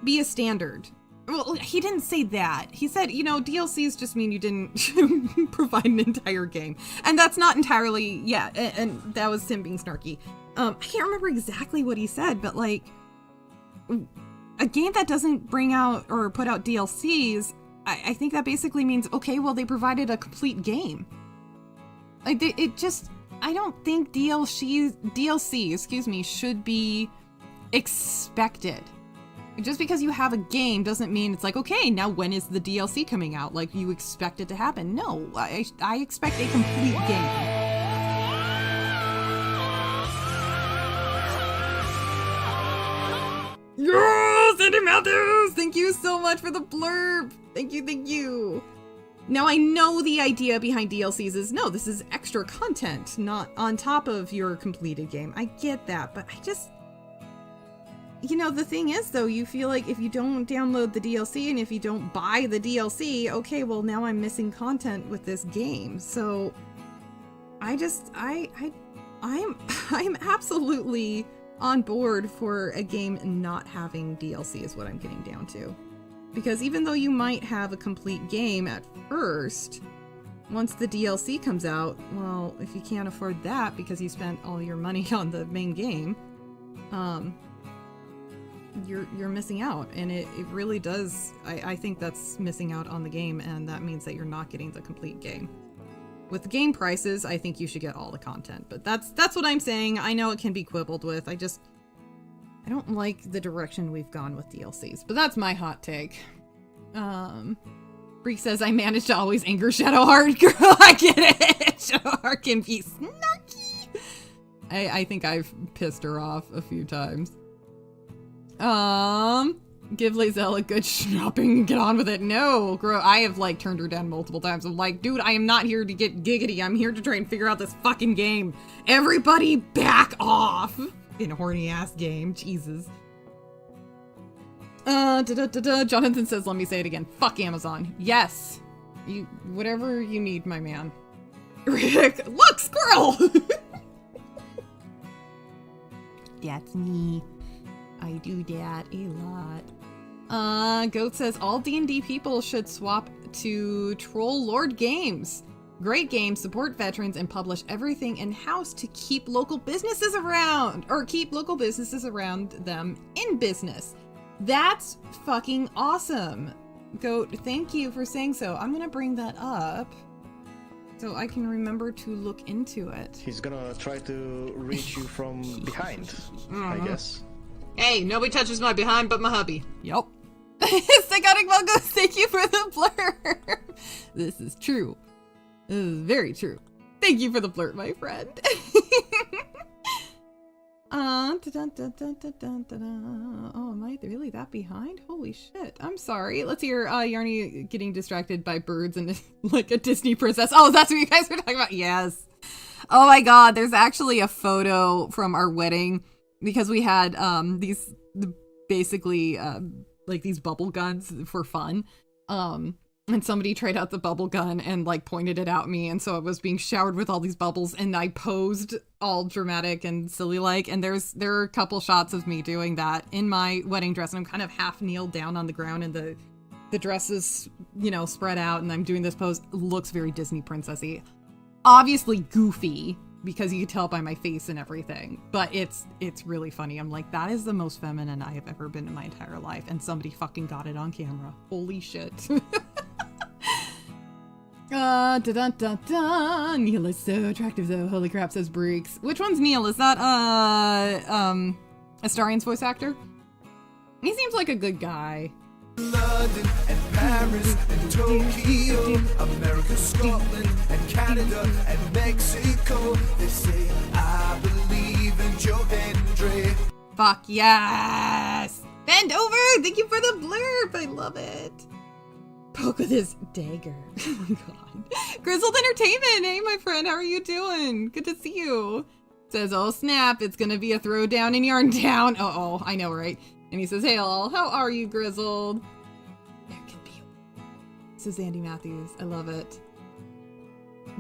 be a standard. Well, he didn't say that. He said, you know, DLCs just mean you didn't provide an entire game. And that's not entirely, yeah, and that was him being snarky. I can't remember exactly what he said, but like, a game that doesn't bring out or put out DLCs, I think that basically means, okay, well, they provided a complete game. Like, I don't think DLC, excuse me, should be expected. Just because you have a game doesn't mean it's like, okay, now when is the DLC coming out? Like, you expect it to happen. No, I expect a complete game. Yes, Andy Matthews! Thank you so much for the blurb! Thank you. Now, I know the idea behind DLCs is, no, this is extra content, not on top of your completed game. I get that, but I just... You know, the thing is, though, you feel like if you don't download the DLC and if you don't buy the DLC, okay, well, now I'm missing content with this game. So, I'm absolutely on board for a game not having DLC is what I'm getting down to. Because even though you might have a complete game at first, once the DLC comes out, well, if you can't afford that because you spent all your money on the main game, you're missing out. And it really does, I think that's missing out on the game, and that means that you're not getting the complete game. With the game prices, I think you should get all the content, but that's what I'm saying. I know it can be quibbled with. I don't like the direction we've gone with DLCs, but that's my hot take. Freak says, I managed to always anger Shadowheart. Girl, I get it. Shadowheart can be snarky. I think I've pissed her off a few times. Give Lazelle a good shopping and get on with it. No, girl, I have like turned her down multiple times. I'm like, dude, I am not here to get giggity. I'm here to try and figure out this fucking game. Everybody back off. In a horny ass game. Jesus. Jonathan says, let me say it again. Fuck Amazon. Yes. Whatever you need, my man. Rick, look, squirrel! That's me. I do that a lot. Goat says, all D&D people should swap to Troll Lord Games. Great games, support veterans, and publish everything in-house to keep local businesses around, or keep local businesses around them in business. That's fucking awesome. Goat, thank you for saying so. I'm gonna bring that up so I can remember to look into it. He's gonna try to reach you from behind, I guess. Hey, nobody touches my behind but my hubby. Yup. Psychotic Mongo, thank you for the blurb. This is true. This is very true. Thank you for the blurb, my friend. Oh, am I really that behind? Holy shit. I'm sorry. Let's hear Yarny getting distracted by birds and like a Disney princess. Oh, that's what you guys were talking about? Yes. Oh my god, there's actually a photo from our wedding because we had these basically like these bubble guns for fun. And somebody tried out the bubble gun and like pointed it at me, and so I was being showered with all these bubbles, and I posed all dramatic and silly like, and there are a couple shots of me doing that in my wedding dress, and I'm kind of half kneeled down on the ground, and the dress is, you know, spread out, and I'm doing this pose. It looks very Disney princessy. Obviously goofy, because you can tell by my face and everything, but it's really funny. I'm like, that is the most feminine I have ever been in my entire life, and somebody fucking got it on camera. Holy shit. Neil is so attractive though. Holy crap, says Breeks. Which one's Neil? Is that Astarian's voice actor? He seems like a good guy. London and Paris and Tokyo, America, Scotland and Canada and Mexico. They say I believe in Joe Hendry. Fuck yes! Bend over! Thank you for the blurb! I love it. poke with his dagger. Oh my god. Grizzled Entertainment, hey my friend, how are you doing? Good to see you. Says, oh snap, it's gonna be a throwdown in Yarn Town. Uh-oh, I know, right? And he says, hey all, how are you, Grizzled? There can be. This is Andy Matthews, I love it.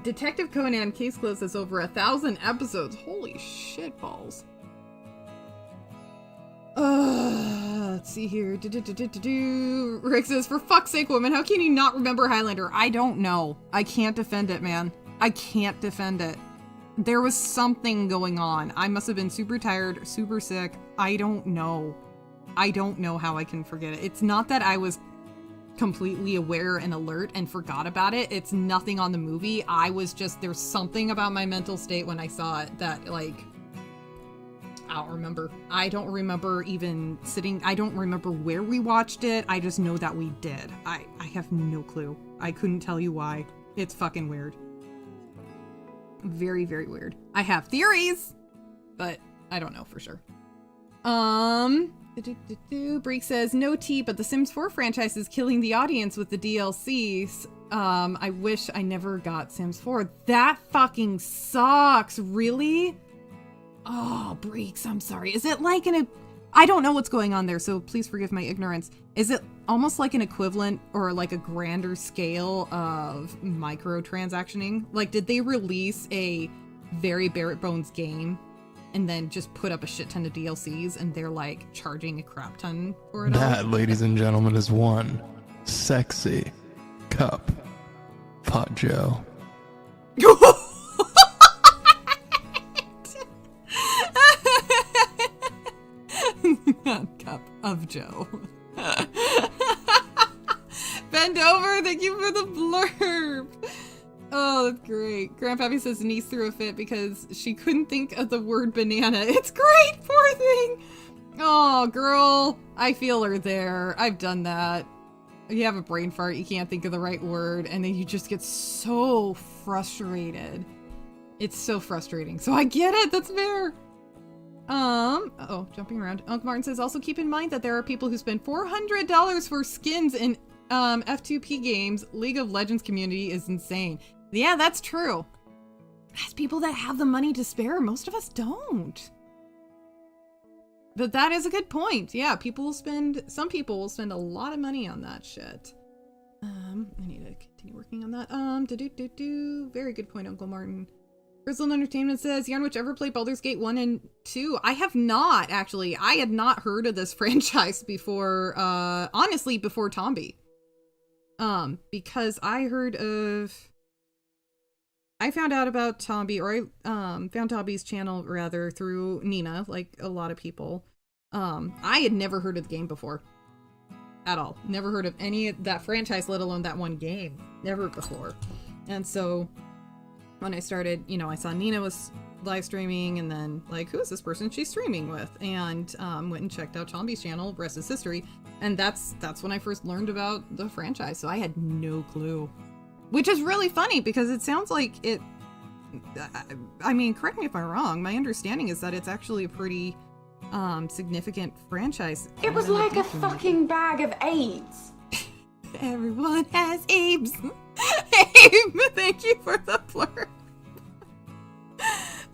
Detective Conan, case closed, has over 1,000 episodes. Holy shit balls. Let's see here. Rick says, for fuck's sake, woman, how can you not remember Highlander? I don't know. I can't defend it, man. I can't defend it. There was something going on. I must have been super tired, super sick. I don't know. I don't know how I can forget it. It's not that I was completely aware and alert and forgot about it. It's nothing on the movie. I was just, there's something about my mental state when I saw it that, like, I don't remember. I don't remember even sitting, I don't remember where we watched it. I just know that we did. I have no clue. I couldn't tell you why. It's fucking weird. Very, very weird. I have theories, but I don't know for sure. Breek says, no tea, but the Sims 4 franchise is killing the audience with the DLCs. I wish I never got Sims 4. That fucking sucks. Really? Oh, Breeks, I'm sorry. Is it like I don't know what's going on there, so please forgive my ignorance. Is it almost like an equivalent or like a grander scale of microtransactioning? Like, did they release a very bare bones game and then just put up a shit ton of DLCs and they're like charging a crap ton for it? That, ladies and gentlemen, is one sexy cup pot Joe. Cup of Joe. Bend over, thank you for the blurb. Oh, that's great. Grandpappy says niece threw a fit because she couldn't think of the word banana. It's great, poor thing. Oh, girl, I feel her there. I've done that. You have a brain fart, you can't think of the right word, and then you just get so frustrated. It's so frustrating. So I get it, that's fair. Jumping around. Uncle Martin says, also keep in mind that there are people who spend $400 for skins in F2P games. League of Legends community is insane. Yeah, that's true. That's people that have the money to spare. Most of us don't. But that is a good point. Yeah, some people will spend a lot of money on that shit. I need to continue working on that. Very good point, Uncle Martin. Grizzled Entertainment says, Yarn, which ever played Baldur's Gate 1 and 2? I have not, actually. I had not heard of this franchise before, honestly, before Tombi. Because I found out about Tombi, or I found Tombi's channel, rather, through Nina, like a lot of people. I had never heard of the game before. At all. Never heard of any of that franchise, let alone that one game. Never before. And so when I started, I saw Nina was live streaming, and then like, who is this person she's streaming with? And went and checked out Tombi's channel, rest is history, and that's when I first learned about the franchise. So I had no clue, which is really funny because it sounds like it. I mean, correct me if I'm wrong. My understanding is that it's actually a pretty significant franchise. It was like a fucking bag of AIDS. Everyone has AIDS. Abe, thank you for the blurb.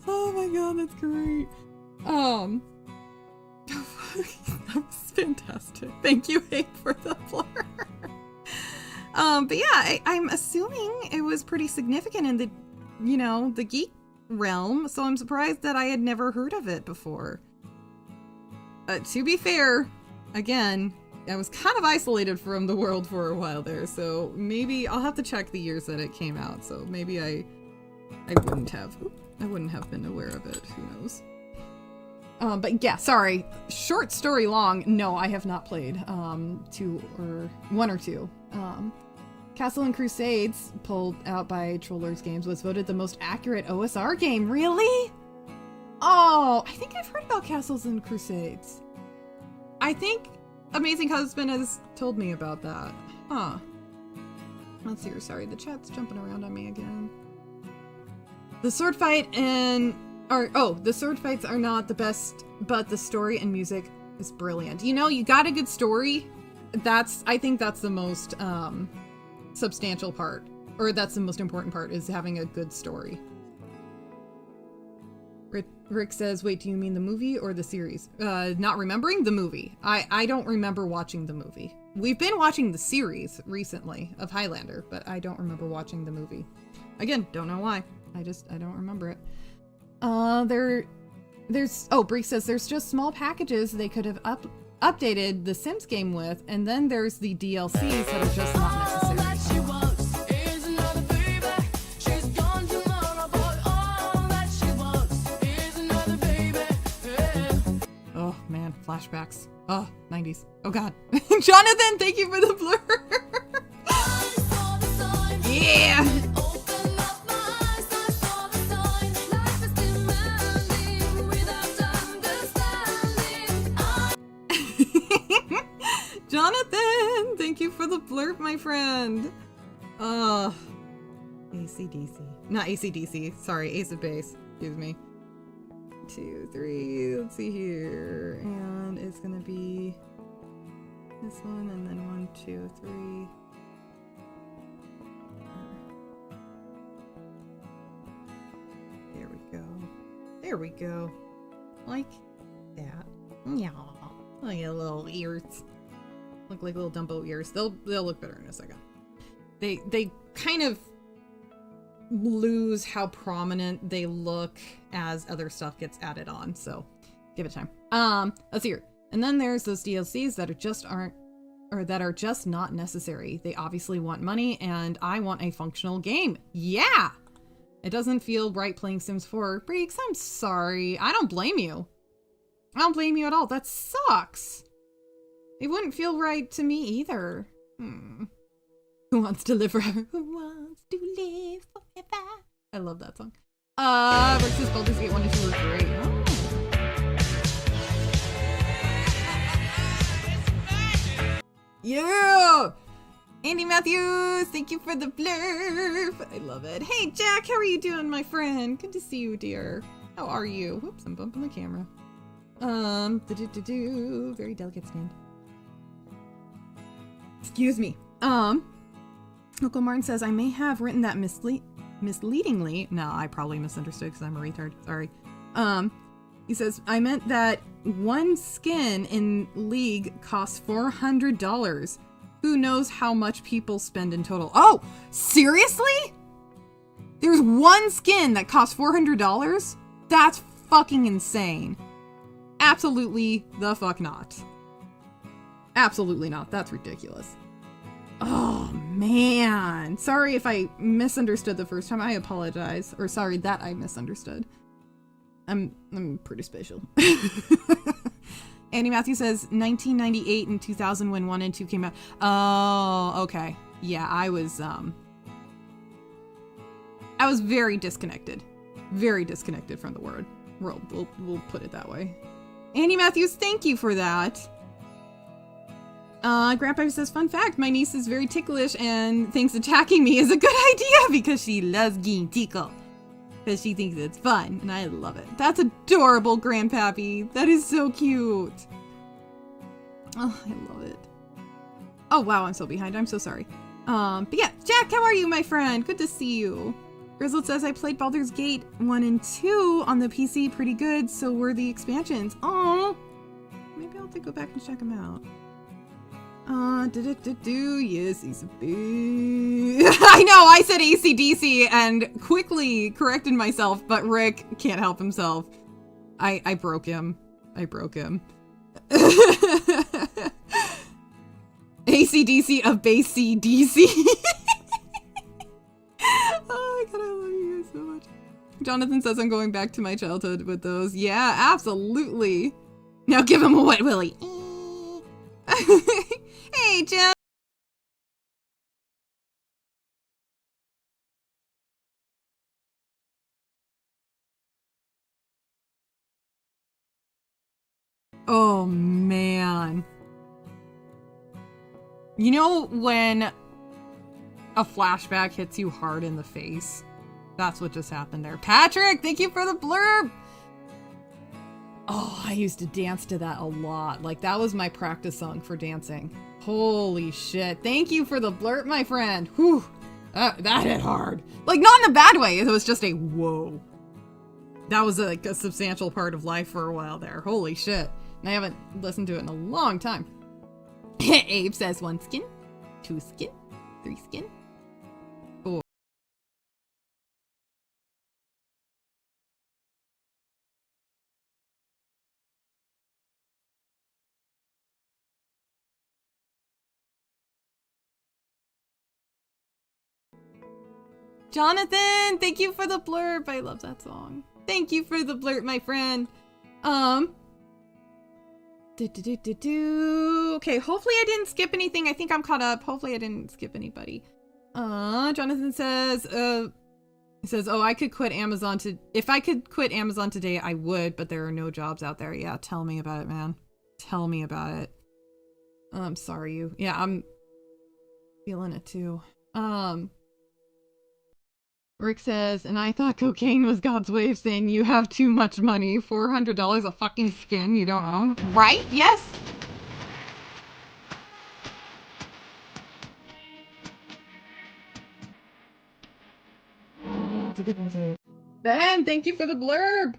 Oh my god, that's great. That was fantastic. Thank you, Abe, for the blurb. But yeah, I'm assuming it was pretty significant in the, the geek realm, so I'm surprised that I had never heard of it before. To be fair, again, I was kind of isolated from the world for a while there, so maybe I'll have to check the years that it came out, so maybe I wouldn't have been aware of it, who knows. But yeah, sorry, short story long, no, I have not played, 1 or 2. Castle and Crusades, pulled out by Trollers Games, was voted the most accurate OSR game. Really? Oh, I think I've heard about Castles and Crusades. I think Amazing Husband has told me about that. Huh. Let's see here. Sorry, the chat's jumping around on me again. The sword fight the sword fights are not the best, but the story and music is brilliant. You got a good story. I think that's the most substantial part, or that's the most important part, is having a good story. Rick says, wait, do you mean the movie or the series? Not remembering the movie. I don't remember watching the movie. We've been watching the series recently of Highlander, but I don't remember watching the movie. Again, don't know why. I don't remember it. Bree says there's just small packages they could have updated the Sims game with, and then there's the DLCs that are just not necessary. Oh man, flashbacks. Oh, 90s. Oh god. Jonathan, thank you for the blur. Yeah. Jonathan, thank you for the blurb, my friend. AC/DC. Not AC/DC. Sorry, Ace of Base. Excuse me. 2, 3. Let's see here. And it's gonna be this one, and then 1, 2, 3. There we go. There we go. Like that. Yeah. Like a little ears. Look like little Dumbo ears. They'll look better in a second. They kind of lose how prominent they look as other stuff gets added on, so give it time. Let's see here. And then there's those DLCs that are just not necessary. They obviously want money, and I want a functional game. Yeah! It doesn't feel right playing Sims 4. Breeks, I'm sorry. I don't blame you. I don't blame you at all. That sucks. It wouldn't feel right to me either. Who wants to live forever? Who wants to live forever? I love that song. Versus Baldur's Gate 1 and 2 were great. Yeah! Andy Matthews, thank you for the blurb. I love it. Hey, Jack, how are you doing, my friend? Good to see you, dear. How are you? Whoops, I'm bumping the camera. Very delicate stand. Excuse me. Uncle Martin says, I may have written that misleadingly. No, I probably misunderstood because I'm a retard. Sorry. He says, I meant that one skin in League costs $400. Who knows how much people spend in total? Oh, seriously? There's one skin that costs $400? That's fucking insane. Absolutely the fuck not. Absolutely not. That's ridiculous. Oh, man. Sorry if I misunderstood the first time. I apologize. Or sorry that I misunderstood. I'm pretty special. Andy Matthews says 1998 and 2000 when 1 and 2 came out. Oh, okay. Yeah, I was very disconnected. Very disconnected from the world. We'll put it that way. Andy Matthews, thank you for that. Grandpa says, fun fact, my niece is very ticklish and thinks attacking me is a good idea because she loves getting tickled. Because she thinks it's fun, and I love it. That's adorable, Grandpappy. That is so cute. Oh, I love it. Oh, wow, I'm so behind. I'm so sorry. But yeah, Jack, how are you, my friend? Good to see you. Grizzled says, I played Baldur's Gate 1 and 2 on the PC pretty good, so were the expansions. Aww. Maybe I'll have to go back and check them out. Yes, Ace of Base. I know, I said AC/DC and quickly corrected myself, but Rick can't help himself. I broke him. I broke him. AC/DC of Base C/DC. Oh my god, I love you guys so much. Jonathan says I'm going back to my childhood with those. Yeah, absolutely. Now give him a wet willy. Hey, Jim. Oh, man. You know when a flashback hits you hard in the face? That's what just happened there. Patrick, thank you for the blurb. Oh, I used to dance to that a lot. Like, that was my practice song for dancing. Holy shit. Thank you for the blurb, my friend. Whew. That hit hard. Like, not in a bad way. It was just a whoa. That was like a substantial part of life for a while there. Holy shit. And I haven't listened to it in a long time. Abe says 1 skin, 2 skin, 3 skin. Jonathan, thank you for the blurb. I love that song. Thank you for the blurb, my friend. Okay, hopefully I didn't skip anything. I think I'm caught up. Hopefully I didn't skip anybody. Jonathan says, he says, oh, I could quit Amazon if I could quit Amazon today, I would, but there are no jobs out there. Yeah, tell me about it, man. Tell me about it. I'm sorry you. Yeah, I'm feeling it too. Rick says, and I thought cocaine was God's way of saying you have too much money. $400 a fucking skin you don't own. Right? Yes. Ben, thank you for the blurb.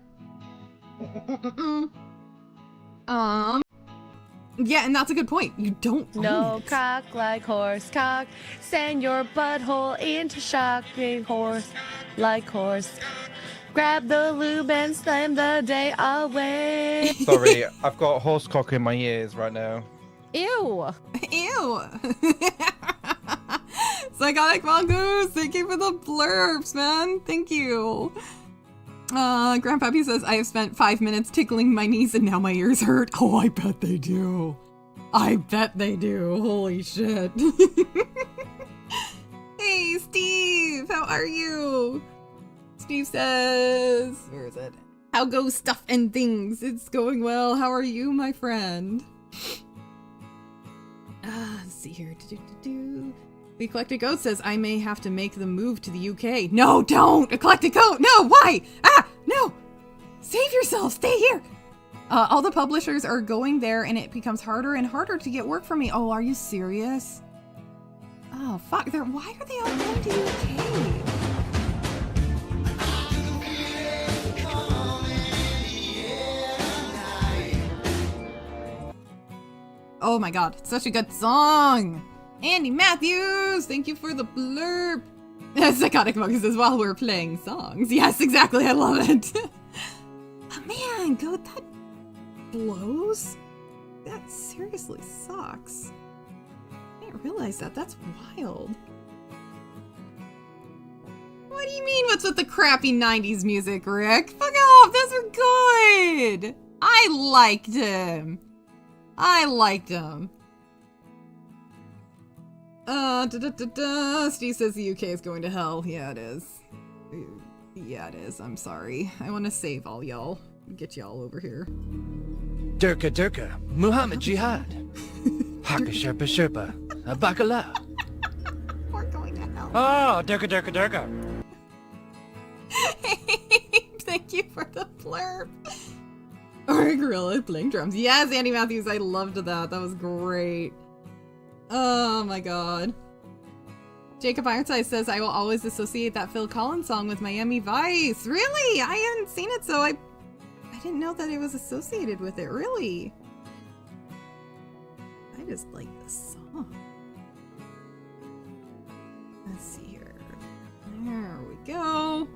Yeah, and that's a good point. You don't No cock like horse cock. Send your butthole into shock. Big horse like horse. Grab the lube and slam the day away. Sorry, I've got horse cock in my ears right now. Ew. Ew. Psychotic Mongoose, thank you for the blurbs, man. Thank you. Grandpappy says, I have spent 5 minutes tickling my knees and now my ears hurt. Oh, I bet they do. I bet they do. Holy shit. Hey, Steve, how are you? Steve says, where is it? How goes stuff and things? It's going well. How are you, my friend? Let's see here. The Eclectic Goat says, I may have to make the move to the UK. No, don't! Eclectic Goat! No, why? Ah, no! Save yourself! Stay here! All the publishers are going there and it becomes harder and harder to get work for me. Oh, are you serious? Oh, fuck. Why are they all going to the UK? Oh my god, it's such a good song! Andy Matthews, thank you for the blurb. Psychotic Monkey says, while we're playing songs. Yes, exactly, I love it. Oh man, Goat, that blows? That seriously sucks. I didn't realize that, that's wild. What do you mean, what's with the crappy 90s music, Rick? Fuck off, those are good! I liked him. I liked him. Steve says the UK is going to hell. Yeah, it is. Yeah, it is. I'm sorry. I want to save all y'all. Get y'all over here. Durka Durka, Muhammad Jihad. Haka Sherpa Sherpa, Bakala. We're going to hell. Oh, Durka Durka Durka. Thank you for the blurb. Or a gorilla playing drums. Yes, Andy Matthews, I loved that. That was great. Oh my god. Jacob Ironside says, I will always associate that Phil Collins song with Miami Vice. Really? I hadn't seen it, so I didn't know that it was associated with it. Really? I just like this song. Let's see here. There we go.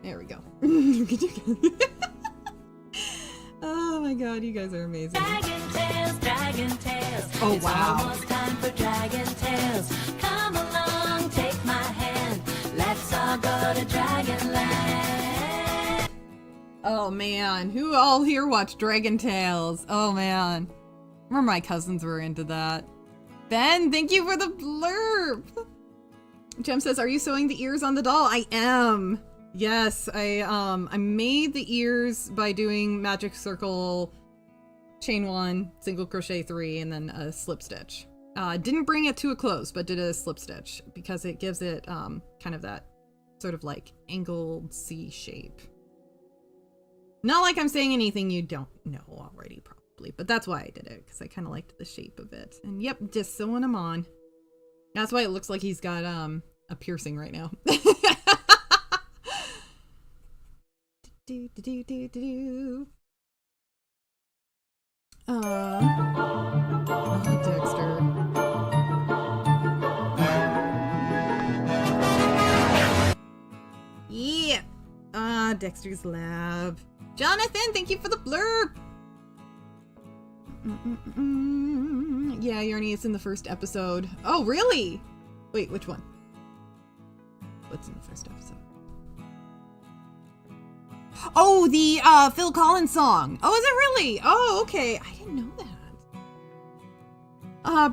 There we go. Oh my god, you guys are amazing. Dragon Tales, Dragon Tales. Oh It's wow. almost time for Dragon Tales. Come along, take my hand. Let's all go to Dragonland. Oh man, who all here watched Dragon Tales? Oh man. Remember my cousins were into that. Ben, thank you for the blurb. Jem says, are you sewing the ears on the doll? I am. Yes, I made the ears by doing magic circle, chain 1, single crochet 3, and then a slip stitch. Didn't bring it to a close, but did a slip stitch because it gives it kind of that sort of like angled C shape. Not like I'm saying anything you don't know already, probably. bleep, but that's why I did it, because I kind of liked the shape of it. And yep, just sewing him on. That's why it looks like he's got a piercing right now. Dexter. Yeah. Dexter's Lab. Jonathan, thank you for the blurb. Yeah, Yarny, it's in the first episode. Oh, really? Wait, which one? What's in the first episode? Oh, the Phil Collins song. Oh, is it really? Oh, okay. I didn't know that.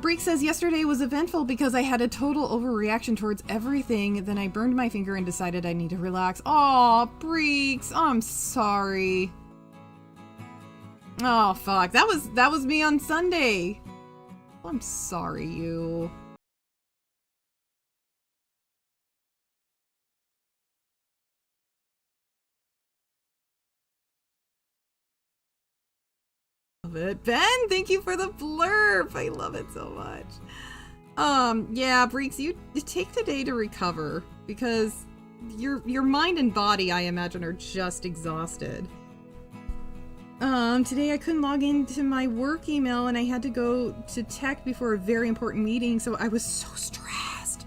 Breek says, yesterday was eventful because I had a total overreaction towards everything. Then I burned my finger and decided I need to relax. Aw, Breeks. Oh, I'm sorry. Oh, fuck. That was me on Sunday. Oh, I'm sorry, you. Love it. Ben, thank you for the blurb. I love it so much. Yeah, Breeks, you take today to recover because your mind and body, I imagine, are just exhausted. Today I couldn't log into my work email and I had to go to tech before a very important meeting, so I was so stressed.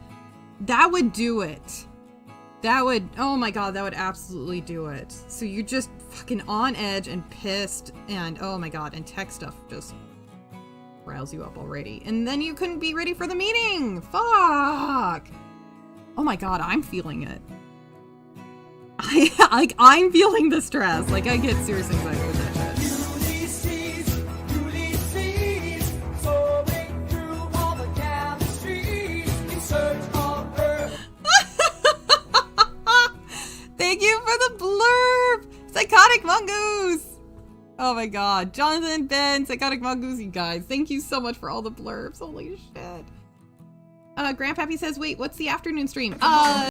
That would do it. That would, oh my god, that would absolutely do it. So you're just fucking on edge and pissed and oh my god, and tech stuff just riles you up already. And then you couldn't be ready for the meeting! Fuck! Oh my god, I'm feeling it. I'm feeling the stress. Like, I get serious anxiety with that shit. Thank you for the blurb! Psychotic Mongoose! Oh my god. Jonathan, Ben, Psychotic Mongoose, you guys. Thank you so much for all the blurbs. Holy shit. Grandpappy says, wait, what's the afternoon stream? I'm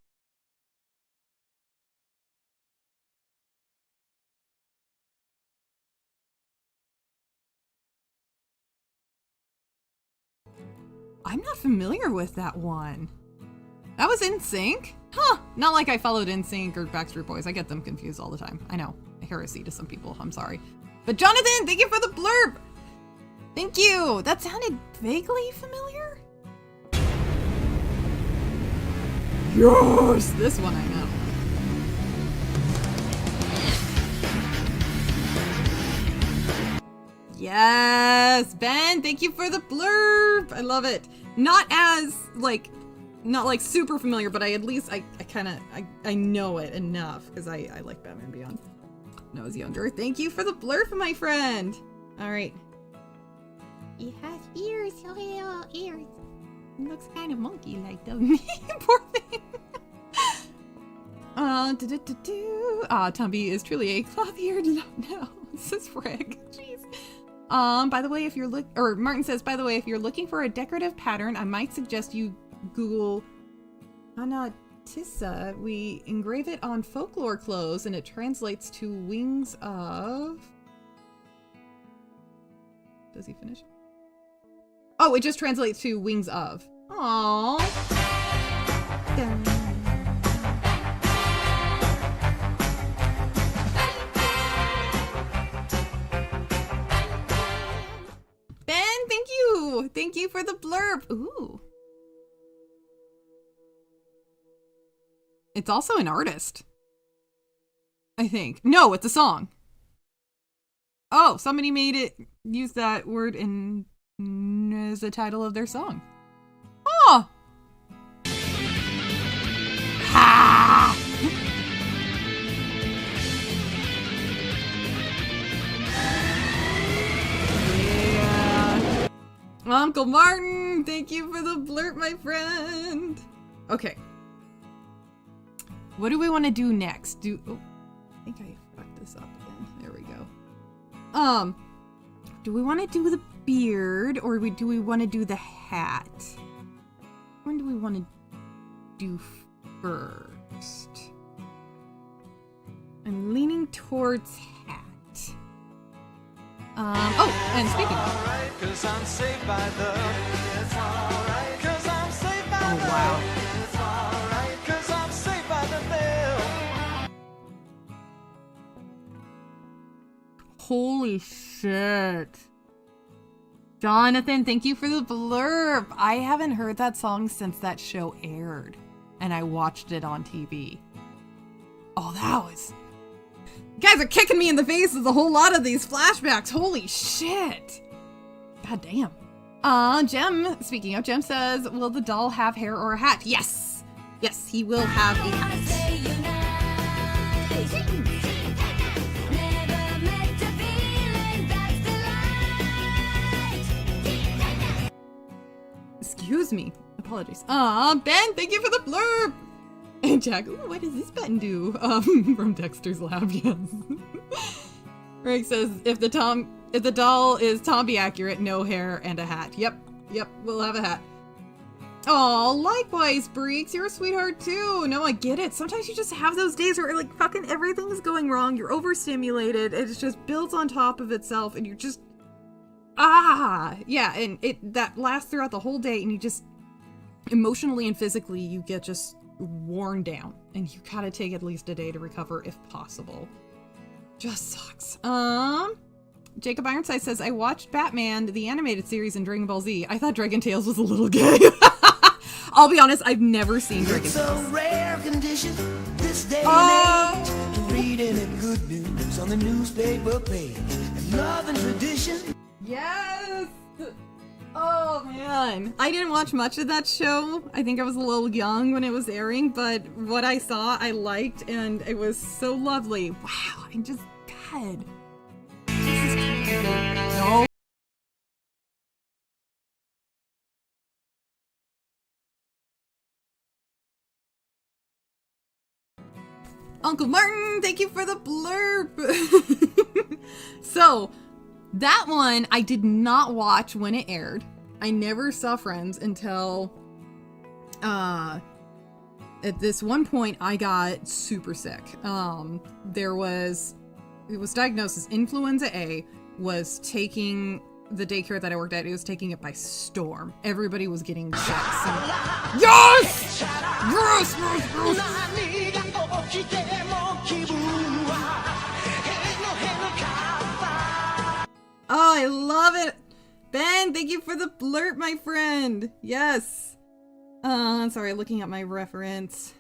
not familiar with that one. That was NSYNC? Huh. Not like I followed NSYNC or Backstreet Boys. I get them confused all the time. I know. A heresy to some people. I'm sorry. But Jonathan, thank you for the blurb! Thank you! That sounded vaguely familiar? Yes! This one I know. Yes! Ben, thank you for the blurb! I love it. Not like super familiar, but I know it enough because I like Batman Beyond when I was younger. Thank you for the blurb, my friend. All right. He has ears, little ears. He looks kind of monkey-like, doesn't he? Poor thing. Tombi is truly a cloth-eared. No, this is Rick. Jeez. By the way, if you're Martin says, by the way, if you're looking for a decorative pattern, I might suggest you Google Anatissa. We engrave it on folklore clothes and it translates to wings of... Does he finish? Oh, it just translates to wings of. Aww. Ben, thank you! Thank you for the blurb! Ooh. It's also an artist. I think. No, it's a song. Oh, somebody made it use that word in as the title of their song. Oh! Ha! Yeah. Uncle Martin, thank you for the blurb, my friend. Okay. What do we want to do next? I think I fucked this up again. There we go. Do we want to do the beard or do we want to do the hat? When do we want to do first? I'm leaning towards hat. Oh, and speaking of. Oh, wow. Holy shit. Jonathan, thank you for the blurb. I haven't heard that song since that show aired, and I watched it on TV. Oh, that was... You guys are kicking me in the face with a whole lot of these flashbacks. Holy shit. God damn. Jem, speaking of, Jem says, will the doll have hair or a hat? Yes. Yes, he will have a hat. Excuse me. Apologies. Ben, thank you for the blurb. And Jack, ooh, what does this button do? From Dexter's Lab, yes. Rick says, if the doll is Tombi accurate, no hair and a hat. Yep, we'll have a hat. Oh, likewise, Breeks, you're a sweetheart too. No, I get it. Sometimes you just have those days where like fucking everything's going wrong. You're overstimulated. It just builds on top of itself, and you're just yeah, and that lasts throughout the whole day, and you just emotionally and physically you get just worn down, and you gotta take at least a day to recover if possible. Just sucks. Jacob Ironside says, I watched Batman the animated series in Dragon Ball Z. I thought Dragon Tales was a little gay. I'll be honest, I've never seen Dragon Tales. It's a rare condition this day and age, reading it good news on the newspaper page, and love and tradition. Yes! Oh man, I didn't watch much of that show. I think I was a little young when it was airing, but what I saw I liked, and it was so lovely. Wow, I'm just God. No. Uncle Martin, thank you for the blurb. So, that one I did not watch when it aired. I never saw Friends until at this one point I got super sick. It was diagnosed as influenza A, was taking the daycare that I worked at, it was taking it by storm. Everybody was getting sick. So... Yes! Yes! Oh, I love it. Ben, thank you for the blurb, my friend. Yes. Sorry, looking at my reference.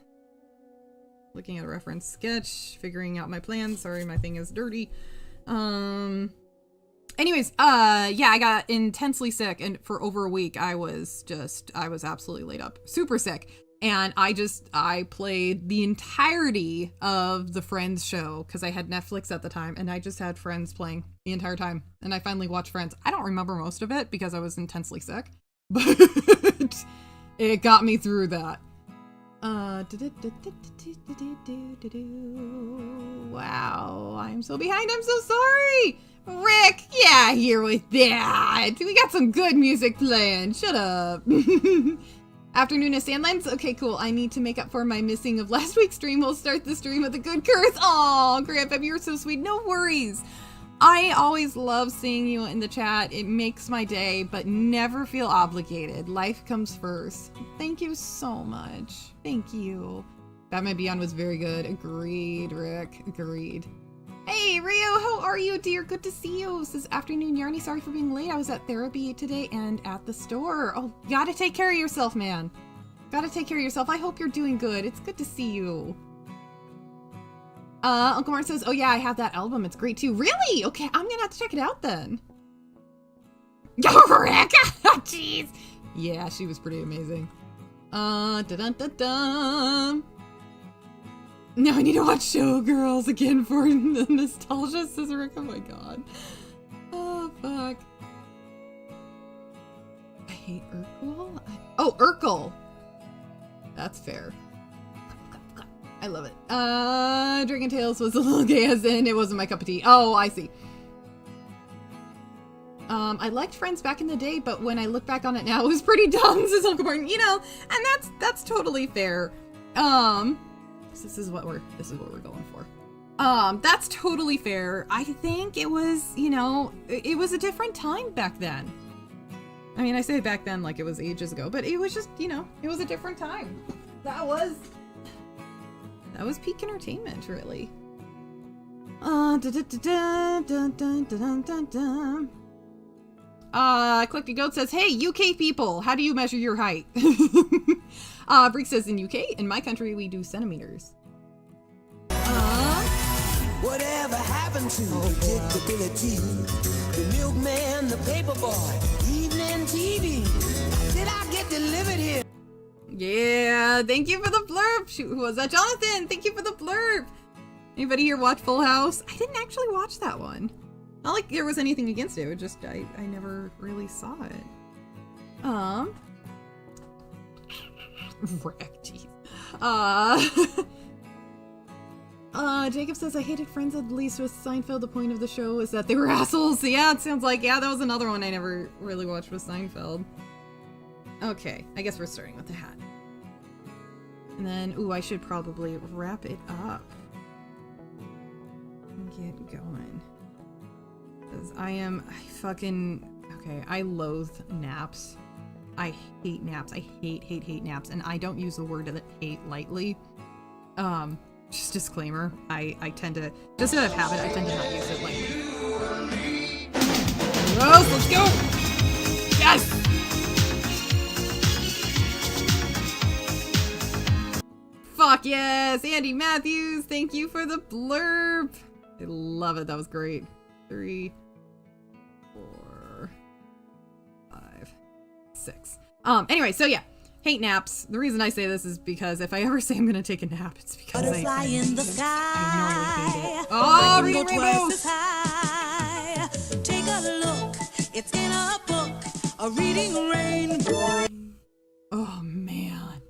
Looking at a reference sketch, figuring out my plan. Sorry, my thing is dirty. Anyways, yeah, I got intensely sick, and for over a week, I was absolutely laid up. Super sick. And I played the entirety of the Friends show, because I had Netflix at the time, and I just had Friends playing the entire time. And I finally watched Friends. I don't remember most of it, because I was intensely sick. But it got me through that. Wow, I'm so behind, I'm so sorry! Rick, yeah, here with that. We got some good music playing. Shut up. Afternoon of Sandlands? Okay, cool. I need to make up for my missing of last week's stream. We'll start the stream with a good curse. Aw, Grandpa, you're so sweet. No worries. I always love seeing you in the chat. It makes my day, but never feel obligated. Life comes first. Thank you so much. Thank you. Batman Beyond was very good. Agreed, Rick. Agreed. Hey, Rio, how are you, dear? Good to see you. This is Afternoon Yarny. Sorry for being late. I was at therapy today and at the store. Oh, gotta take care of yourself, man. Gotta take care of yourself. I hope you're doing good. It's good to see you. Uncle Mark says, oh yeah, I have that album. It's great too. Really? Okay, I'm gonna have to check it out then. Rick! Jeez. Yeah, she was pretty amazing. Dun-dun-dun-dun. Now I need to watch Showgirls again for the nostalgia, says Rick. Oh my god. Oh, fuck. I hate Urkel? Oh, Urkel! That's fair. I love it. Dragon Tales was a little gay as in it wasn't my cup of tea. Oh, I see. I liked Friends back in the day, but when I look back on it now, it was pretty dumb, says Uncle Martin. You know, and that's totally fair. This is what we're going for. That's totally fair. I think it was, you know, it was a different time back then. I mean, I say back then like it was ages ago, but it was just, you know, it was a different time. That was peak entertainment, really. Clicky Goat says, hey, UK people, how do you measure your height? Breek says, in UK, in my country, we do centimeters. Whatever happened to predictability? The milkman, the paperboy, evening TV. Did I get delivered here? Yeah, thank you for the blurb. Shoot, who was that? Jonathan, thank you for the blurb. Anybody here watch Full House? I didn't actually watch that one. Not like there was anything against it. It just, I never really saw it. Wreck teeth. Jacob says, I hated Friends at least with Seinfeld. The point of the show is that they were assholes. Yeah, it sounds like, yeah, that was another one I never really watched with Seinfeld. Okay, I guess we're starting with the hat. And then, ooh, I should probably wrap it up. Get going. Because I loathe naps. I hate naps. I hate naps. And I don't use the word hate lightly. Just disclaimer, I tend to, just out of habit, I tend to not use it lightly. Gross, let's go! Yes! Fuck yes! Andy Matthews, thank you for the blurb! I love it, that was great. 3, 4, 5, 6. Anyway, so yeah. Hate naps. The reason I say this is because if I ever say I'm gonna take a nap, it's because I normally hate it. Oh, reading rainbows! Take a look, it's in a book, a reading rainbow. Oh man.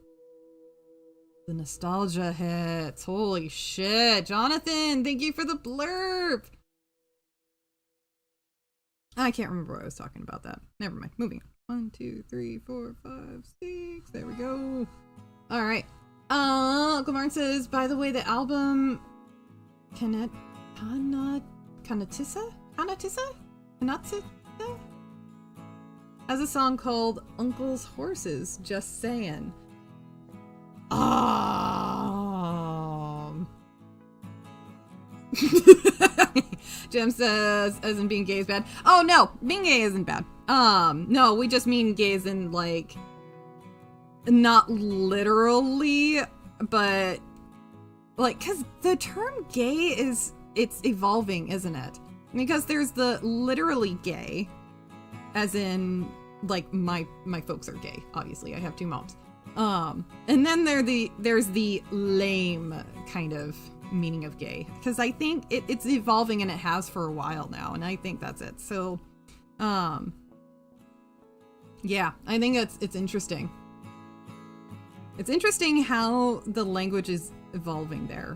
The nostalgia hits. Holy shit. Jonathan, thank you for the blurb. I can't remember what I was talking about that. Never mind. Moving on. 1, 2, 3, 4, 5, 6. There we go. All right. Uncle Martin says, by the way, the album Kanatissa has a song called Uncle's Horses. Just saying. Jim says, as in being gay is bad. Oh no, being gay isn't bad. No, we just mean gay as in like, not literally, but like, cause the term gay it's evolving, isn't it? Because there's the literally gay, as in like my folks are gay. Obviously, I have 2 moms. And then there's the lame kind of meaning of gay, because I think it's evolving and it has for a while now, and I think that's it. So yeah, I think it's interesting. It's interesting how the language is evolving there.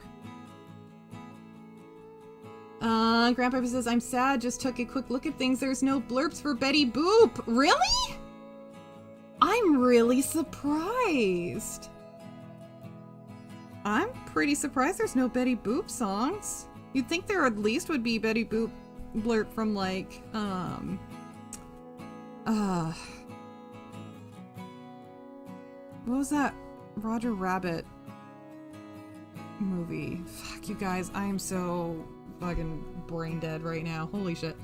Grandpa says, I'm sad, just took a quick look at things. There's no blurbs for Betty Boop. Really? I'm really surprised. I'm pretty surprised there's no Betty Boop songs. You'd think there at least would be Betty Boop blurb from like, what was that Roger Rabbit movie? Fuck you guys, I am so fucking brain dead right now. Holy shit.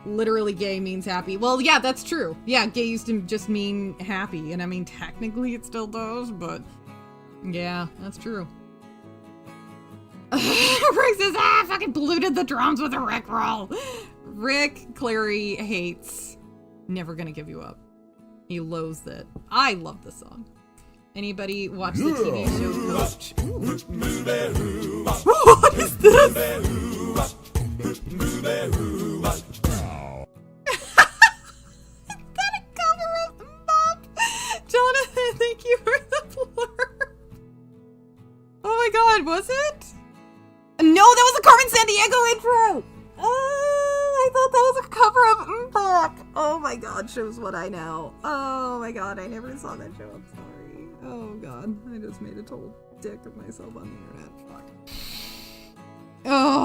Literally gay means happy. Well, yeah, that's true. Yeah, gay used to just mean happy, and I mean technically it still does, but yeah, that's true. Rick says, fucking polluted the drums with a Rickroll. Rick Clary hates Never Gonna Give You Up. He loathes it. I love the song. Anybody watch the TV show Ghost? What is this? Is that a cover of Mop? Jonathan, thank you for the blurb. Oh my god, was it? No, that was a Carmen Sandiego intro! Oh, I thought that was a cover of Mbop. Oh my god, shows what I know. Oh my god, I never saw that show. I'm sorry. Oh god, I just made a total dick of myself on the internet. Fuck. Oh,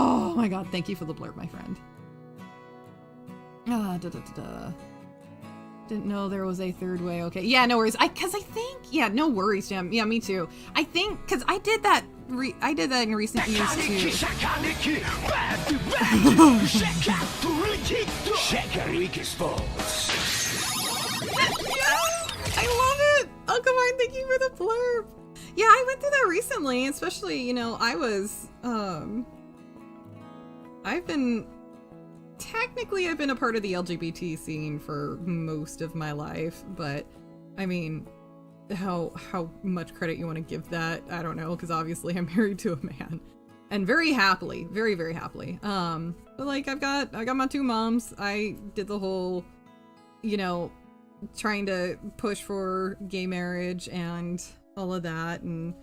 my god, thank you for the blurb, my friend. Didn't know there was a third way. Okay, yeah, no worries. Cause I think, yeah, no worries, Jim. Yeah, me too. I think, cause I did that in recent years too. I love it! Uncle Martin, thank you for the blurb! Yeah, I went through that recently, especially, you know, I've been a part of the LGBT scene for most of my life, but, I mean, how much credit you want to give that, I don't know, because obviously I'm married to a man. And very happily, very, very happily. But, like, I got my 2 moms. I did the whole, you know, trying to push for gay marriage and all of that, and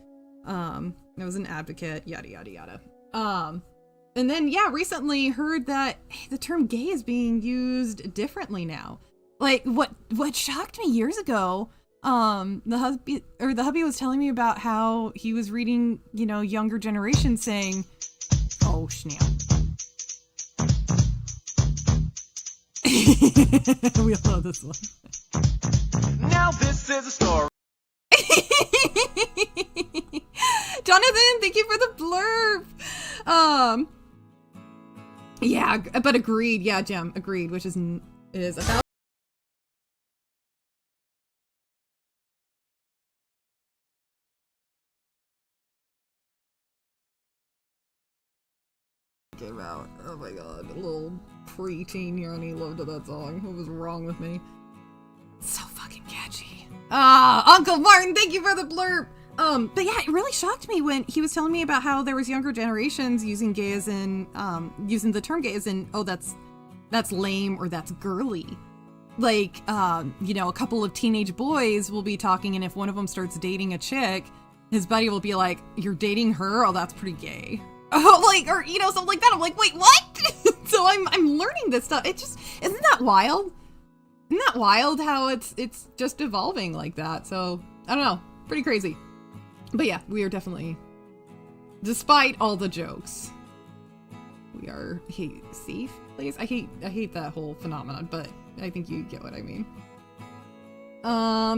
I was an advocate, yada yada yada. And then yeah, recently heard that the term gay is being used differently now. Like what shocked me years ago, the hubby was telling me about how he was reading, you know, younger generation saying, oh snap. We all know this one. Now this is a story. Jonathan, thank you for the blurb. Yeah, but agreed. Yeah, Jim, agreed, which is about came out. Oh my god, a little preteen here and he loved that song. What was wrong with me? It's so fucking catchy. Uncle Martin, thank you for the blurb. But yeah, it really shocked me when he was telling me about how there was younger generations using gay as in, using the term gay as in, oh, that's lame or that's girly. Like, you know, a couple of teenage boys will be talking, and if one of them starts dating a chick, his buddy will be like, you're dating her? Oh, that's pretty gay. Oh, like, or, you know, something like that. I'm like, wait, what? So I'm learning this stuff. It just, isn't that wild? Isn't that wild how it's just evolving like that? So, I don't know. Pretty crazy. But yeah, we are definitely, despite all the jokes, we are a safe place. I hate that whole phenomenon, but I think you get what I mean.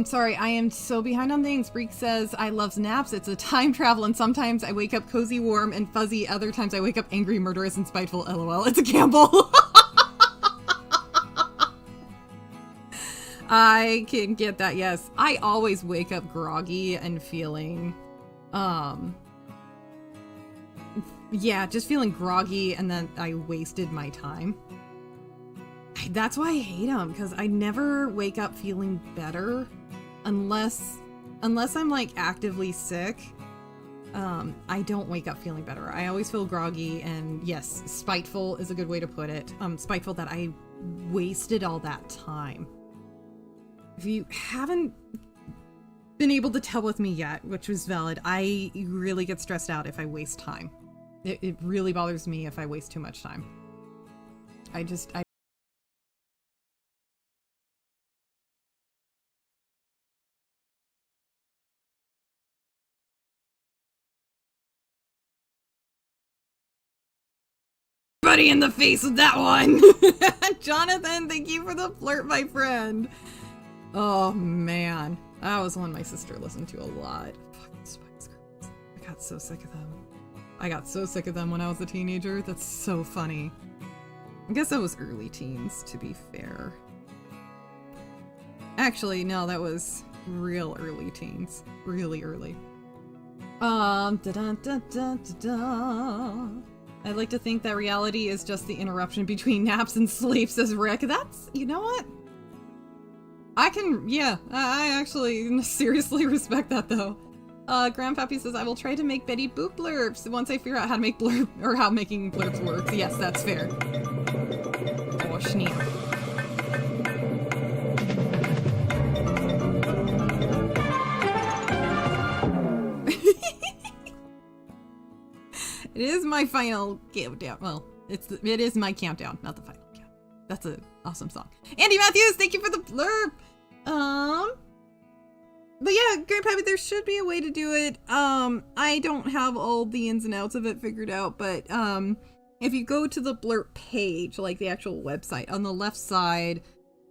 Sorry, I am so behind on things. Breek says, I love naps. It's a time travel, and sometimes I wake up cozy, warm, and fuzzy. Other times I wake up angry, murderous, and spiteful. LOL. It's a gamble. I can get that, yes. I always wake up groggy and feeling, yeah, just feeling groggy, and then I wasted my time. That's why I hate them, because I never wake up feeling better unless I'm like actively sick. I don't wake up feeling better. I always feel groggy, and yes, spiteful is a good way to put it. Spiteful that I wasted all that time. If you haven't been able to tell with me yet, which was valid, I really get stressed out if I waste time. It really bothers me if I waste too much time. Buddy in the face with that one. Jonathan, thank you for the flirt, my friend. Oh man, that was one my sister listened to a lot. Fucking Spice Girls. I got so sick of them. I got so sick of them when I was a teenager. That's so funny. I guess that was early teens, to be fair. Actually, no, that was real early teens. Really early. I'd like to think that reality is just the interruption between naps and sleep, says Rick. That's, you know what? I actually seriously respect that, though. Grandpappy says, I will try to make Betty Boop blurbs once I figure out how to make how making blurbs works. Yes, that's fair. Oh, snap. It is my final countdown. Well, it is my countdown, not the final countdown. That's an awesome song. Andy Matthews, thank you for the blurb. But yeah, Grandpappy, there should be a way to do it. I don't have all the ins and outs of it figured out, but if you go to the blurb page, like the actual website, on the left side,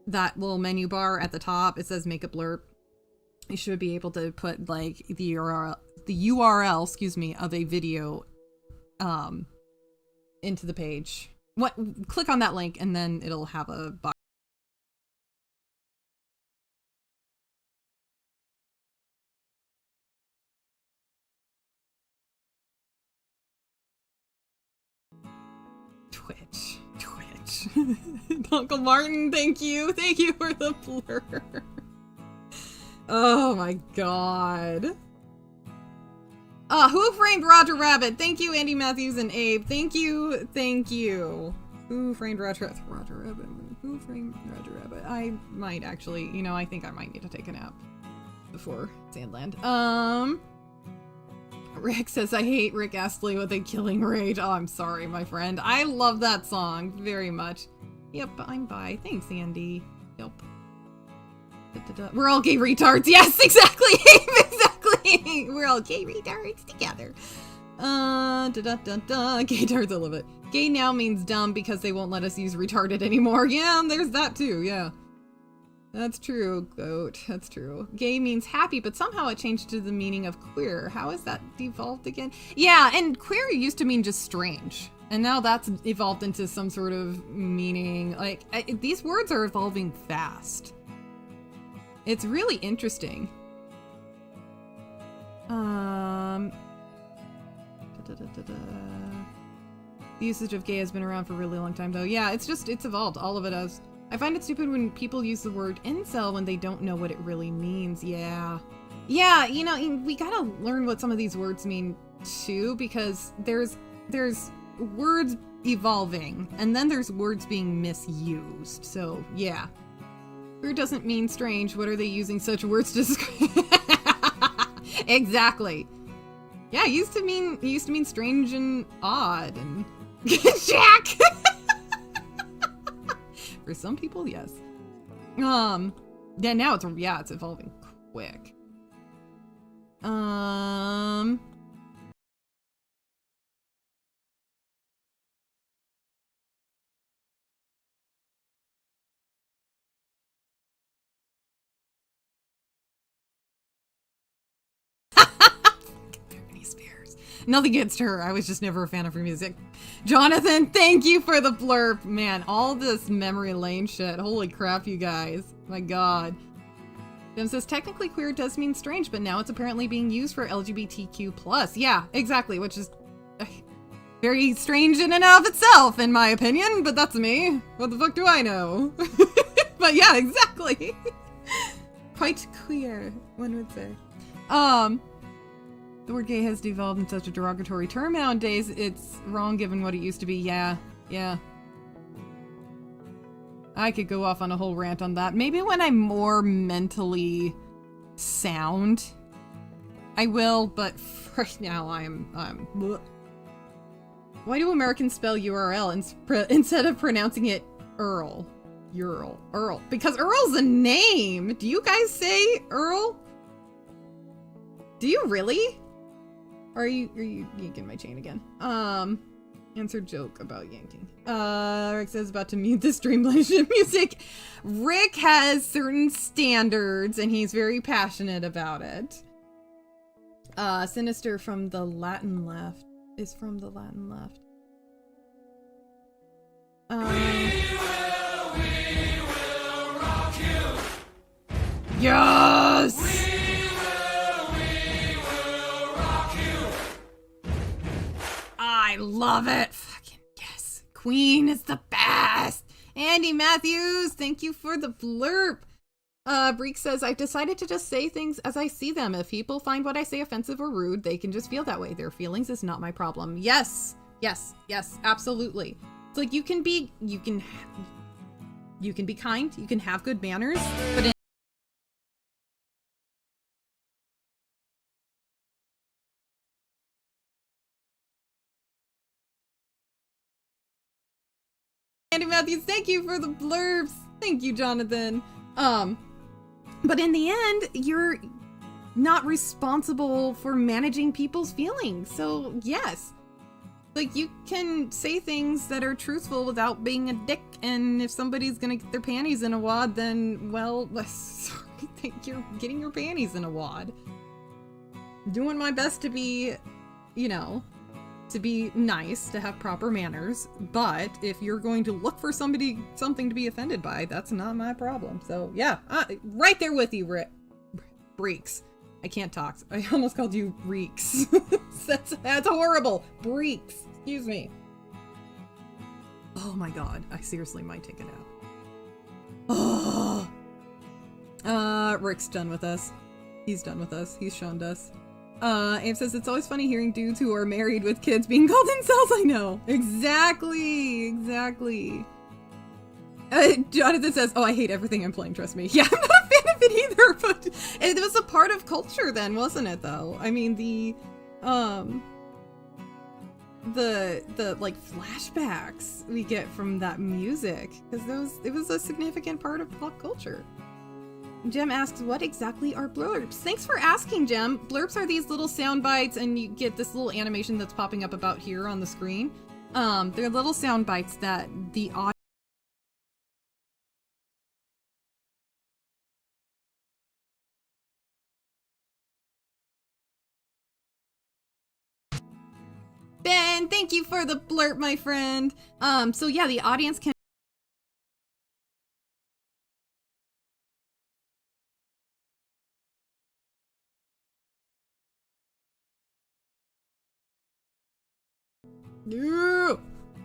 that little menu bar at the top, it says make a blurb. You should be able to put like the URL, excuse me, of a video into the page. Click on that link and then it'll have a box. Twitch. Uncle Martin, thank you for the blur. Oh my god. Who framed Roger Rabbit? Thank you, Andy Matthews and Abe. Thank you. Who framed Roger Rabbit? Who framed Roger Rabbit? I might actually, I think I might need to take a nap before Sandland. Rick says, I hate Rick Astley with a killing rage. Oh, I'm sorry, my friend. I love that song very much. Yep, I'm bi. Thanks, Andy. Yep. We're all gay retards. Yes, exactly. Exactly. We're all gay retards together. Gay tards, I love it. Gay now means dumb because they won't let us use retarded anymore. Yeah, there's that too. Yeah. That's true, Goat. That's true. Gay means happy, but somehow it changed to the meaning of queer. How is that devolved again? Yeah, and queer used to mean just strange. And now that's evolved into some sort of meaning. Like, these words are evolving fast. It's really interesting. The usage of gay has been around for a really long time, though. Yeah, it's evolved. All of it has. I find it stupid when people use the word incel when they don't know what it really means. Yeah. Yeah, we gotta learn what some of these words mean, too, because there's words evolving, and then there's words being misused. So, yeah. Queer doesn't mean strange. What are they using such words to describe? Exactly. Yeah, used to mean strange and odd and Jack. For some people, yes. Yeah, now it's evolving quick. Nothing against her. I was just never a fan of her music. Jonathan, thank you for the blurb. Man, all this memory lane shit. Holy crap, you guys. My god. Jim says, technically queer does mean strange, but now it's apparently being used for LGBTQ+. Yeah, exactly, which is very strange in and of itself, in my opinion, but that's me. What the fuck do I know? But yeah, exactly. Quite queer, one would say. The word gay has devolved in such a derogatory term nowadays, it's wrong given what it used to be. Yeah. I could go off on a whole rant on that. Maybe when I'm more mentally sound, I will, but right now I'm bleh. Why do Americans spell URL instead of pronouncing it Earl? Earl. Because Earl's a name! Do you guys say Earl? Do you really? Or are you yanking my chain again? Answer joke about yanking. Rick says about to mute the streamlation music. Rick has certain standards and he's very passionate about it. Sinister from the Latin left is from the Latin left. We will rock you. Yes! I love it. Fucking yes. Queen is the best. Andy Matthews, thank you for the blurb. Breek says, I've decided to just say things as I see them. If people find what I say offensive or rude, they can just feel that way. Their feelings is not my problem. Yes, absolutely. It's like you can be kind, you can have good manners, but Andy Matthews, thank you for the blurbs. Thank you, Jonathan. But in the end, you're not responsible for managing people's feelings. So, yes. Like, you can say things that are truthful without being a dick, and if somebody's gonna get their panties in a wad, then, well, sorry, think you're getting your panties in a wad. Doing my best to be, you know, to be nice, to have proper manners, but if you're going to look for something to be offended by, that's not my problem. So, yeah, right there with you, Breeks. I can't talk. I almost called you Reeks. That's horrible. Breeks. Excuse me. Oh my god. I seriously might take it out. Oh. Rick's done with us. He's done with us. He's shunned us. Abe says, it's always funny hearing dudes who are married with kids being called incels. I know. Exactly. Exactly. Jonathan says, oh, I hate everything I'm playing, trust me. Yeah, I'm not a fan of it either, but it was a part of culture then, wasn't it, though? I mean, the like, flashbacks we get from that music, because it was a significant part of pop culture. Jem asks, what exactly are blurbs? Thanks for asking, Jem. Blurbs are these little sound bites, and you get this little animation that's popping up about here on the screen. They're little sound bites that the audio Ben, thank you for the blurb, my friend. So yeah, the audience can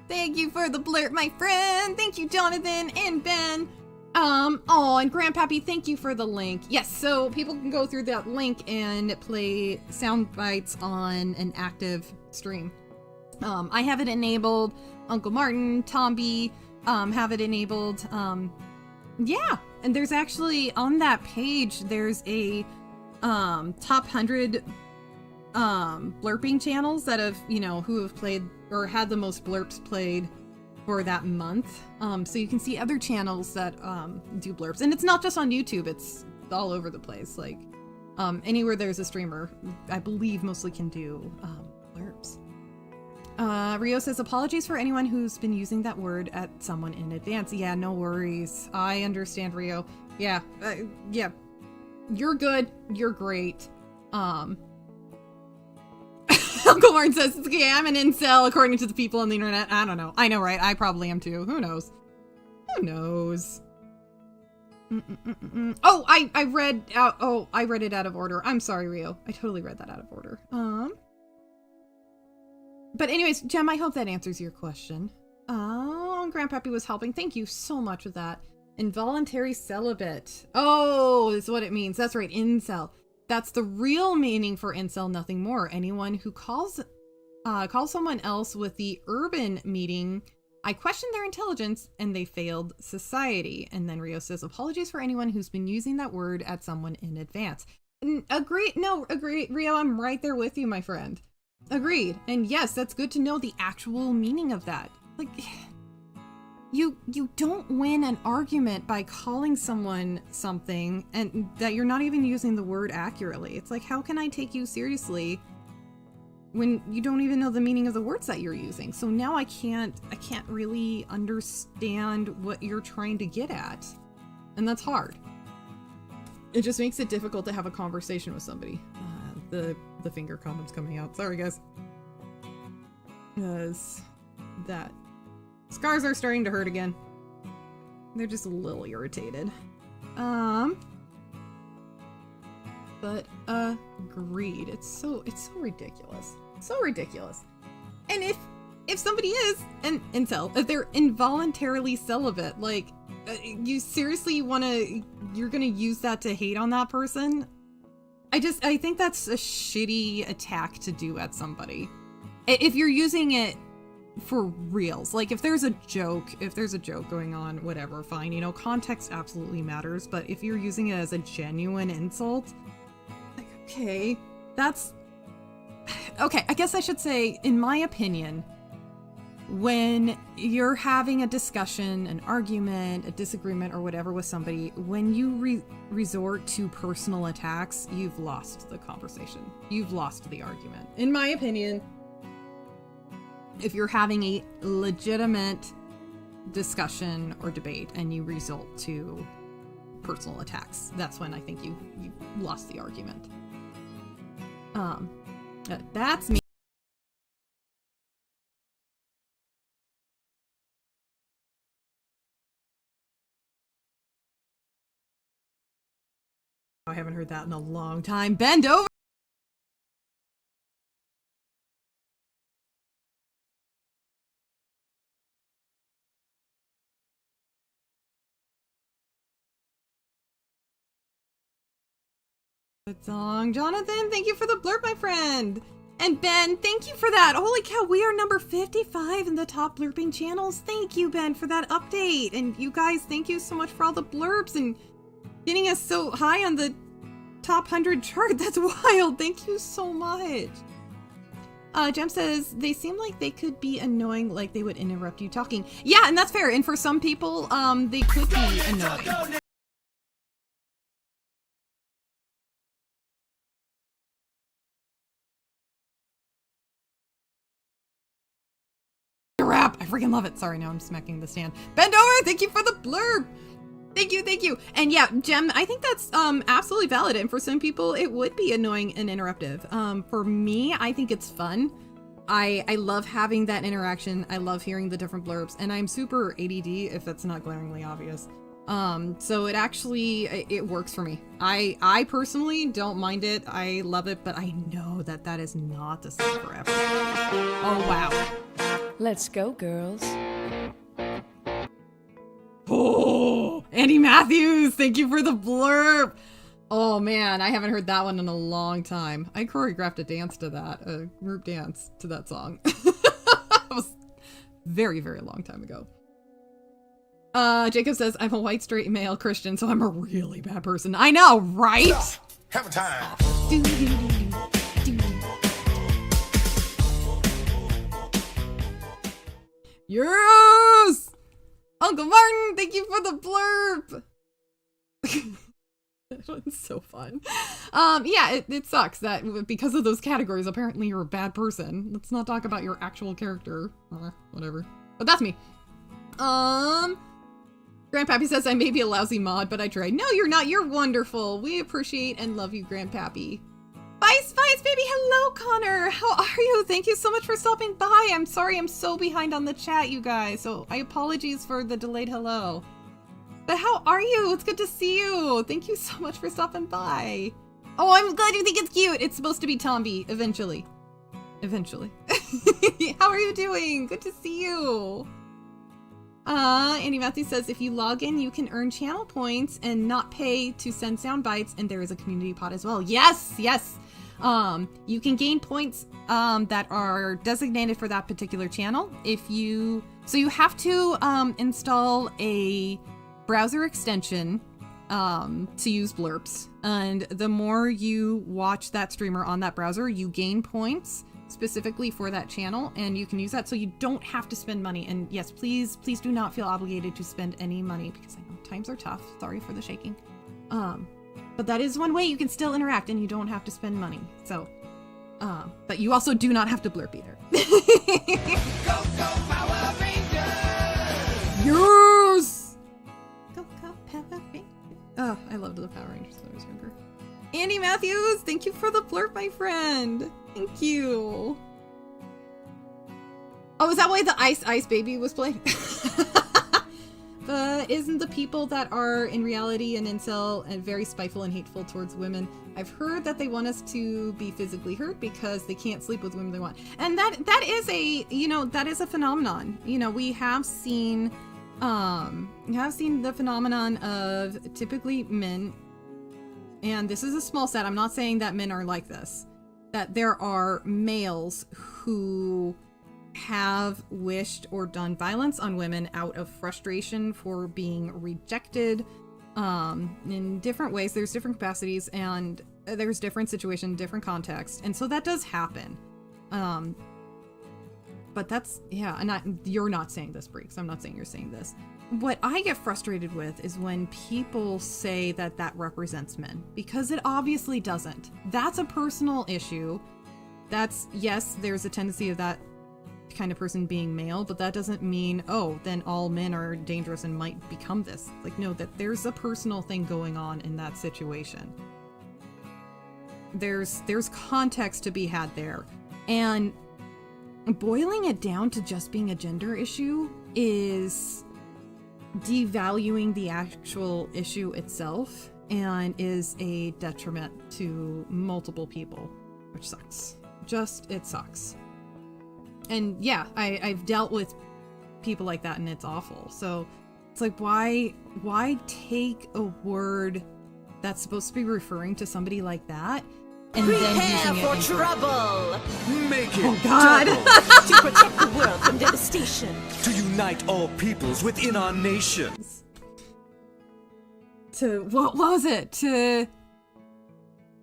Thank you for the blurb, my friend. Thank you, Jonathan and Ben. Oh, and Grandpappy, thank you for the link. Yes, so people can go through that link and play sound bites on an active stream. I have it enabled. Uncle Martin, Tombi, have it enabled. Yeah, and there's actually, on that page, there's a, top 100, blurping channels that have, you know, who have played, or had the most blurps played for that month. So you can see other channels that, do blurps. And it's not just on YouTube, it's all over the place. Like, anywhere there's a streamer, I believe mostly can do, blurps. Rio says, apologies for anyone who's been using that word at someone in advance. Yeah, no worries. I understand, Rio. Yeah, yeah. You're good. You're great. Uncle Martin says, it's okay, I'm an incel according to the people on the internet. I don't know. I know, right? I probably am too. Who knows? Who knows? Oh, I read out. Oh, I read it out of order. I'm sorry, Rio. I totally read that out of order. But anyways, Jem, I hope that answers your question. Oh, Grandpappy was helping. Thank you so much for that. Involuntary celibate. Oh, that's what it means. That's right, incel. That's the real meaning for incel, nothing more. Anyone who calls someone else with the urban meaning, I question their intelligence and they failed society. And then Rio says, apologies for anyone who's been using that word at someone in advance. Agree. No, agree. Rio, I'm right there with you, my friend. Agreed. And yes, that's good to know the actual meaning of that. Like, you don't win an argument by calling someone something and that you're not even using the word accurately. It's like, how can I take you seriously when you don't even know the meaning of the words that you're using? So now I can't really understand what you're trying to get at. And that's hard. It just makes it difficult to have a conversation with somebody. The finger comment's coming out. Sorry, guys. Because that scars are starting to hurt again. They're just a little irritated. But agreed. It's so ridiculous. So ridiculous. And if somebody is an incel, if they're involuntarily celibate, like, you seriously you're gonna use that to hate on that person? I think that's a shitty attack to do at somebody. If you're using it for reals, like if there's a joke going on, whatever, fine, you know, context absolutely matters, but if you're using it as a genuine insult, like, okay, that's... Okay, I guess I should say, in my opinion, when you're having a discussion, an argument, a disagreement, or whatever with somebody, when you resort to personal attacks, you've lost the conversation. You've lost the argument. In my opinion, if you're having a legitimate discussion or debate and you resort to personal attacks, that's when I think you lost the argument. That's me. I haven't heard that in a long time. Bend over. Good song. Jonathan, thank you for the blurb, my friend. And Ben, thank you for that. Holy cow, we are number 55 in the top blurping channels. Thank you, Ben, for that update. And you guys, thank you so much for all the blurbs and getting us so high on the top 100 chart. That's wild. Thank you so much. Jem says, they seem like they could be annoying, like they would interrupt you talking. Yeah, and that's fair. And for some people, they could be annoying. Rap. I freaking love it. Sorry, now I'm smacking the stand. Bend over. Thank you for the blurb. Thank you, thank you. And yeah, Jem, I think that's absolutely valid. And for some people, it would be annoying and interruptive. For me, I think it's fun. I love having that interaction. I love hearing the different blurbs. And I'm super ADD, if that's not glaringly obvious. So it actually, it works for me. I personally don't mind it. I love it, but I know that that is not the same for everyone. Oh, wow. Let's go, girls. Oh, Andy Matthews, thank you for the blurb. Oh man, I haven't heard that one in a long time. I choreographed a dance to that, a group dance to that song. It was very, very long time ago. Jacob says, I'm a white straight male Christian, so I'm a really bad person. I know, right? Have a time. Yes! Uncle Martin, thank you for the blurb. That one's so fun. Yeah, it sucks that because of those categories, apparently you're a bad person. Let's not talk about your actual character. Whatever. But that's me. Grandpappy says I may be a lousy mod, but I tried. No, you're not. You're wonderful. We appreciate and love you, Grandpappy. Vice, baby. Hello, Connor. How are you? Thank you so much for stopping by. I'm sorry I'm so behind on the chat, you guys. So I apologize for the delayed hello. But how are you? It's good to see you. Thank you so much for stopping by. Oh, I'm glad you think it's cute. It's supposed to be Tombi eventually. Eventually. How are you doing? Good to see you. Andy Matthews says, if you log in, you can earn channel points and not pay to send sound bites, and there is a community pod as well. Yes, yes. You can gain points that are designated for that particular channel. So you have to install a browser extension to use blurbs, and the more you watch that streamer on that browser, you gain points specifically for that channel, and you can use that so you don't have to spend money. And yes, please do not feel obligated to spend any money, because I know times are tough. Sorry for the shaking. But that is one way you can still interact and you don't have to spend money. So but you also do not have to blurb either. Go, go, Power Rangers! Yes! Go, go, Power Rangers. Oh, I loved the Power Rangers when I was younger. Andy Matthews, thank you for the blurb, my friend. Thank you. Oh, is that why the Ice Baby was played? But isn't the people that are in reality and incel and very spiteful and hateful towards women, I've heard that they want us to be physically hurt because they can't sleep with women they want. And that is a phenomenon. We have seen the phenomenon of typically men, and this is a small set, I'm not saying that men are like this, that there are males who have wished or done violence on women out of frustration for being rejected in different ways. There's different capacities and there's different situation, different context, and so that does happen. But that's, yeah, and you're not saying this, Breeks. I'm not saying you're saying this. What I get frustrated with is when people say that that represents men, because it obviously doesn't. That's a personal issue. That's, yes, there's a tendency of that kind of person being male, but that doesn't mean, oh, then all men are dangerous and might become this. Like, no, that there's a personal thing going on in that situation. There's context to be had there. And boiling it down to just being a gender issue is devaluing the actual issue itself and is a detriment to multiple people, which sucks. It sucks. And yeah, I've dealt with people like that and it's awful. So it's like, why take a word that's supposed to be referring to somebody like that and then using it for trouble. Make it Oh God. To protect the world from devastation. to unite all peoples within our nation. To what was it? To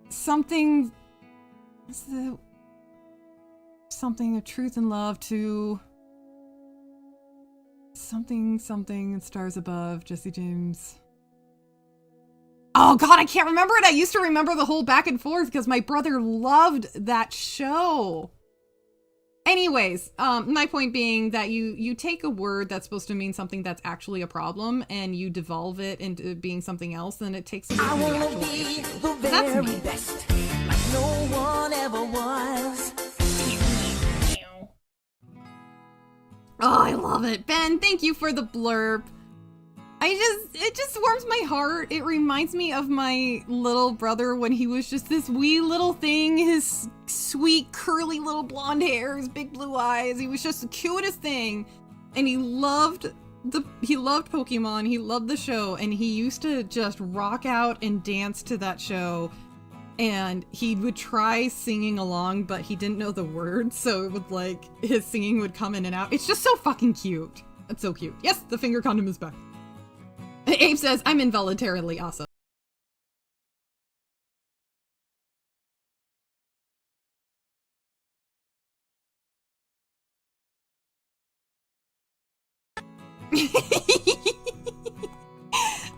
something. What's the something of truth and love to something and stars above. Jesse James. Oh God, I can't remember it. I used to remember the whole back and forth because my brother loved that show. Anyways, my point being that you take a word that's supposed to mean something that's actually a problem and you devolve it into being something else, then it takes away from the actual issue. The That's very me. best, like no one ever was. Oh, I love it. Ben, thank you for the blurb. It just warms my heart. It reminds me of my little brother when he was just this wee little thing, his sweet curly little blonde hair, his big blue eyes. He was just the cutest thing. And he loved Pokemon. He loved the show and he used to just rock out and dance to that show. And he would try singing along, but he didn't know the words, so it would like his singing would come in and out. It's just so fucking cute. It's so cute. Yes, the finger condom is back. Abe says, I'm involuntarily awesome.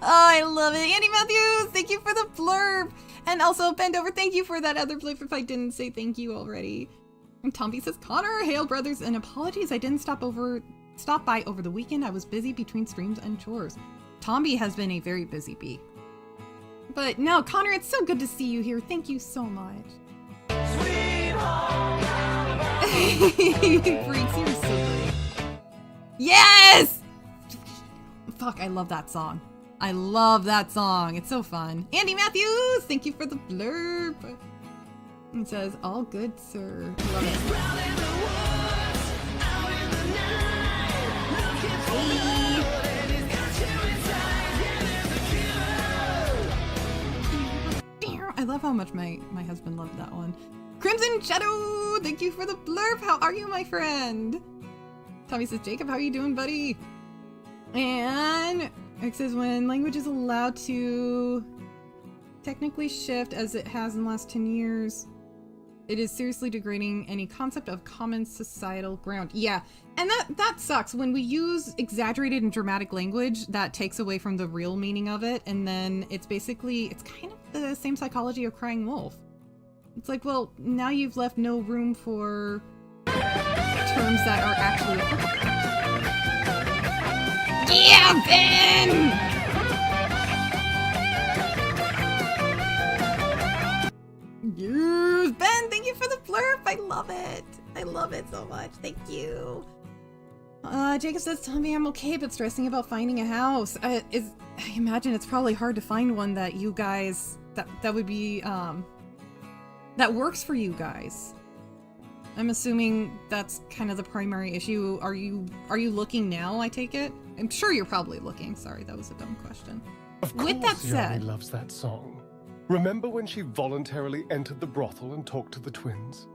Oh, I love it. Andy Matthews, thank you for the blurb. And also, Bend Over, thank you for that other blurb if I didn't say thank you already. And Tombi says, Connor, hail brothers, and apologies I didn't stop by over the weekend. I was busy between streams and chores. Tombi has been a very busy bee. But no, Connor, it's so good to see you here. Thank you so much. Freaks, you're so great. Yes! Fuck, I love that song. I love that song. It's so fun. Andy Matthews, thank you for the blurb. It says, all good, sir. Love it. I love how much my husband loved that one. Crimson Shadow, thank you for the blurb. How are you, my friend? Tommy says, Jacob, how are you doing, buddy? And it says, when language is allowed to technically shift as it has in the last 10 years, it is seriously degrading any concept of common societal ground. Yeah, and that sucks. When we use exaggerated and dramatic language, that takes away from the real meaning of it, and then it's kind of the same psychology of crying wolf. It's like, well, now you've left no room for terms that are actually applicable. Yeah, Ben! Yes, Ben, thank you for the blurb. I love it. I love it so much. Thank you. Jacob says, Tommy, I'm okay, but stressing about finding a house. I imagine it's probably hard to find one that you guys, that would be, that works for you guys. I'm assuming that's kind of the primary issue. Are you looking now, I take it? I'm sure you're probably looking. Sorry, that was a dumb question. Of course, With that said, Yanni loves that song. Remember when she voluntarily entered the brothel and talked to the twins?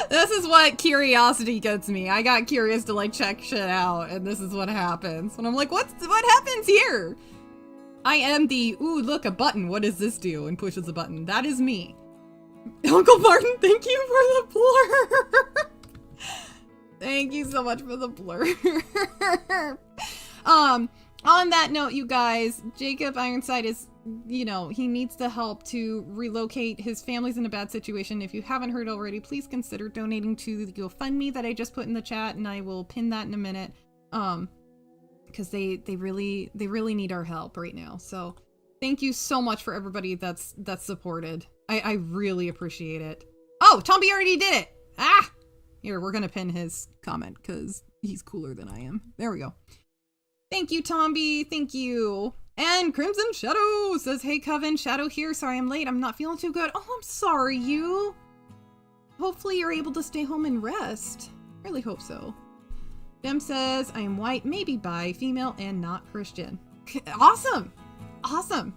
This is what curiosity gets me. I got curious to like check shit out, and this is what happens. And I'm like, what happens here? I am the, ooh, look, a button. What does this do? And pushes a button. That is me. Uncle Martin, thank you for the blurb. Thank you so much for the blurb. On that note, you guys, Jacob Ironside is you know, he needs the help to relocate. His family's in a bad situation. If you haven't heard already, please consider donating to the GoFundMe that I just put in the chat, and I will pin that in a minute. Because they really need our help right now. So thank you so much for everybody that's supported. I really appreciate it. Oh, Tombi already did it. Ah, here, we're gonna pin his comment because he's cooler than I am. There we go. Thank you, Tombi. Thank you. And Crimson Shadow says, hey, Coven, Shadow here. Sorry I'm late. I'm not feeling too good. Oh, I'm sorry, you. Hopefully you're able to stay home and rest. Really hope so. Dem says, I am white, maybe bi, female, and not Christian. Awesome. Awesome.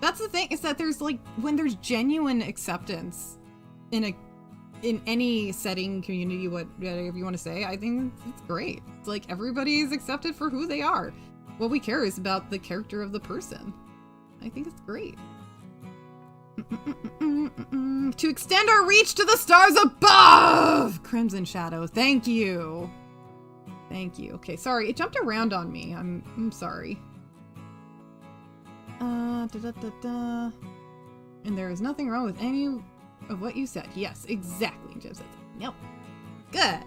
That's the thing, is that there's like, when there's genuine acceptance in any setting, community, whatever you want to say, I think it's great. It's like everybody's accepted for who they are. What we care is about the character of the person. I think it's great. To extend our reach to the stars above! Crimson Shadow, thank you. Thank you. Okay, sorry, it jumped around on me. I'm sorry. And there is nothing wrong with any of what you said. Yes, exactly, Jim said. Nope. Good.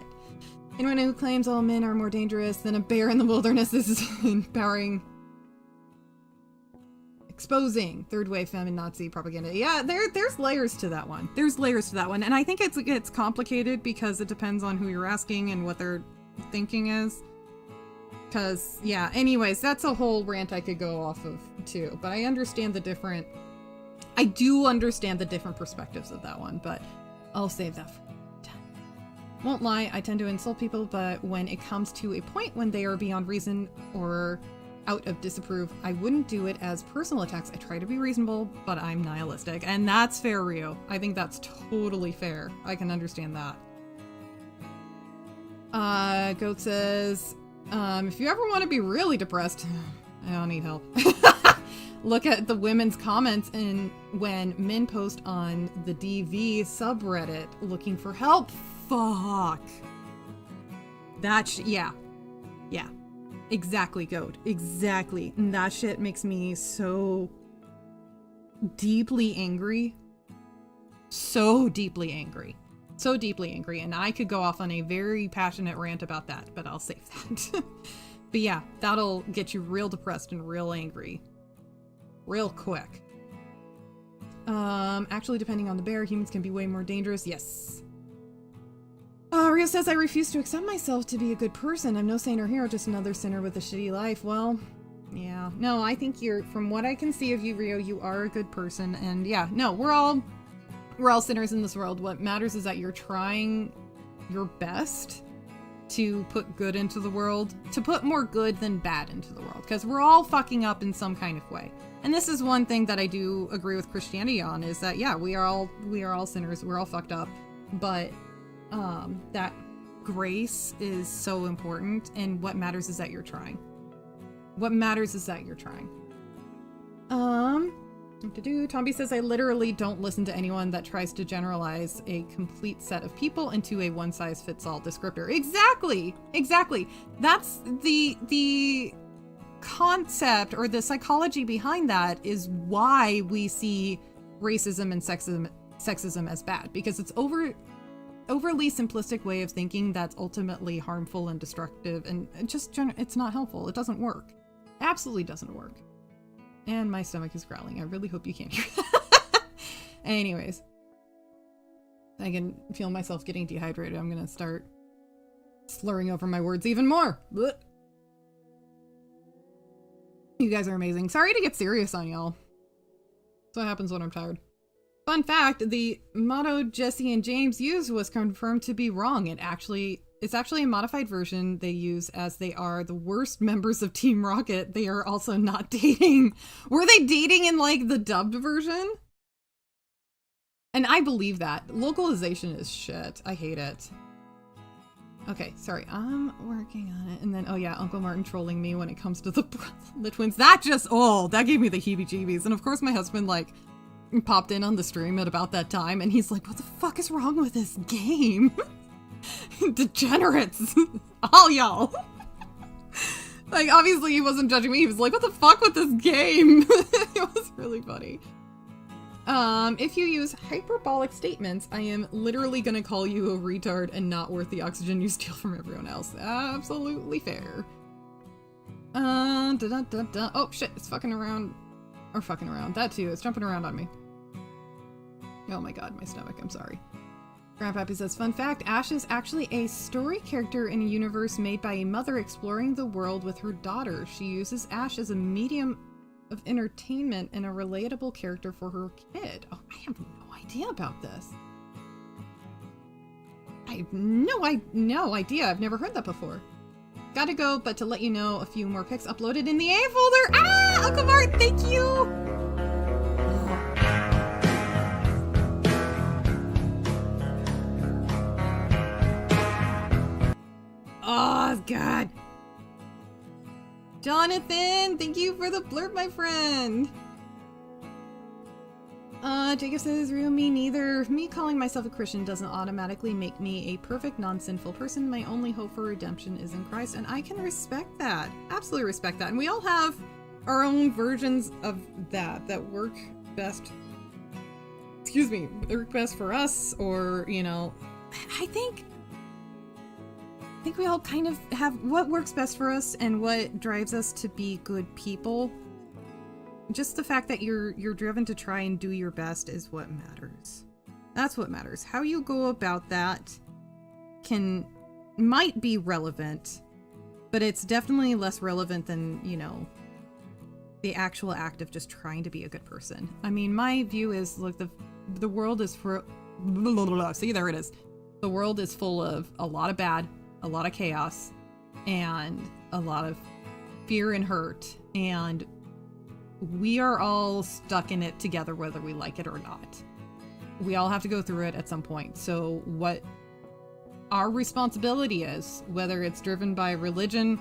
Anyone who claims all men are more dangerous than a bear in the wilderness is empowering. Exposing third wave feminazi propaganda. Yeah, there's layers to that one. There's layers to that one. And I think it's complicated because it depends on who you're asking and what their thinking is. Because, yeah, anyways, that's a whole rant I could go off of too. But I understand I do understand the different perspectives of that one, but I'll save that for time. Won't lie, I tend to insult people, but when it comes to a point when they are beyond reason or out of disapprove, I wouldn't do it as personal attacks. I try to be reasonable, but I'm nihilistic. And that's fair, Rio. I think that's totally fair. I can understand that. Goat says, if you ever want to be really depressed, I don't need help. Look at the women's comments when men post on the DV subreddit looking for help. Fuck. Yeah. Yeah. Exactly, Goat. Exactly. And that shit makes me so deeply angry. So deeply angry. So deeply angry. And I could go off on a very passionate rant about that, but I'll save that. But yeah, that'll get you real depressed and real angry. Real quick. Actually, depending on the bear, humans can be way more dangerous. Yes. Rio says, I refuse to accept myself to be a good person. I'm no saint or hero, just another sinner with a shitty life. Well, yeah. No, I think from what I can see of you, Rio, you are a good person. And yeah, no, we're all sinners in this world. What matters is that you're trying your best to put good into the world, to put more good than bad into the world, because we're all fucking up in some kind of way. And this is one thing that I do agree with Christianity on, is that yeah, we are all sinners, we're all fucked up, but that grace is so important, and what matters is that you're trying. What matters is that you're trying. Tombi says, I literally don't listen to anyone that tries to generalize a complete set of people into a one-size-fits-all descriptor. Exactly! Exactly. That's the concept, or the psychology behind that, is why we see racism and sexism as bad, because it's overly simplistic way of thinking that's ultimately harmful and destructive, and it's not helpful. It doesn't work. Absolutely doesn't work. And my stomach is growling. I really hope you can't hear that. Anyways. I can feel myself getting dehydrated. I'm gonna start slurring over my words even more. Blech. You guys are amazing. Sorry to get serious on y'all. That's what happens when I'm tired. Fun fact, the motto Jesse and James used was confirmed to be wrong. It's actually a modified version they use, as they are the worst members of Team Rocket. They are also not dating. Were they dating in like the dubbed version? And I believe that. Localization is shit. I hate it. Okay, sorry. I'm working on it. And then, oh yeah, Uncle Martin trolling me when it comes to the twins. That gave me the heebie-jeebies. And of course my husband like popped in on the stream at about that time, and he's like, what the fuck is wrong with this game? Degenerates. All y'all. Like, obviously he wasn't judging me. He was like, what the fuck with this game? It was really funny. If you use hyperbolic statements, I am literally gonna call you a retard and not worth the oxygen you steal from everyone else. Absolutely fair. Oh shit, it's fucking around. Or fucking around. That too, it's jumping around on me. Oh my god, my stomach, I'm sorry. Grandpappy says, fun fact, Ash is actually a story character in a universe made by a mother exploring the world with her daughter. She uses Ash as a medium of entertainment and a relatable character for her kid. Oh, I have no idea about this. I have no idea. I've never heard that before. Gotta go, but to let you know, a few more pics uploaded in the A folder. Ah, Uncle Mart, thank you! Oh, God. Jonathan, thank you for the blurb, my friend. Jacob says, real me neither. Me calling myself a Christian doesn't automatically make me a perfect, non-sinful person. My only hope for redemption is in Christ, and I can respect that. Absolutely respect that. And we all have our own versions of that work best. Excuse me, work best for us, or, you know, I think we all kind of have what works best for us and what drives us to be good people. Just the fact that you're driven to try and do your best is what matters. That's what matters. How you go about that might be relevant, but it's definitely less relevant than, you know, the actual act of just trying to be a good person. I mean, my view is, look, the world is see, there it is. The world is full of a lot of bad, a lot of chaos, and a lot of fear and hurt, and we are all stuck in it together whether we like it or not. We all have to go through it at some point. So what our responsibility is, whether it's driven by religion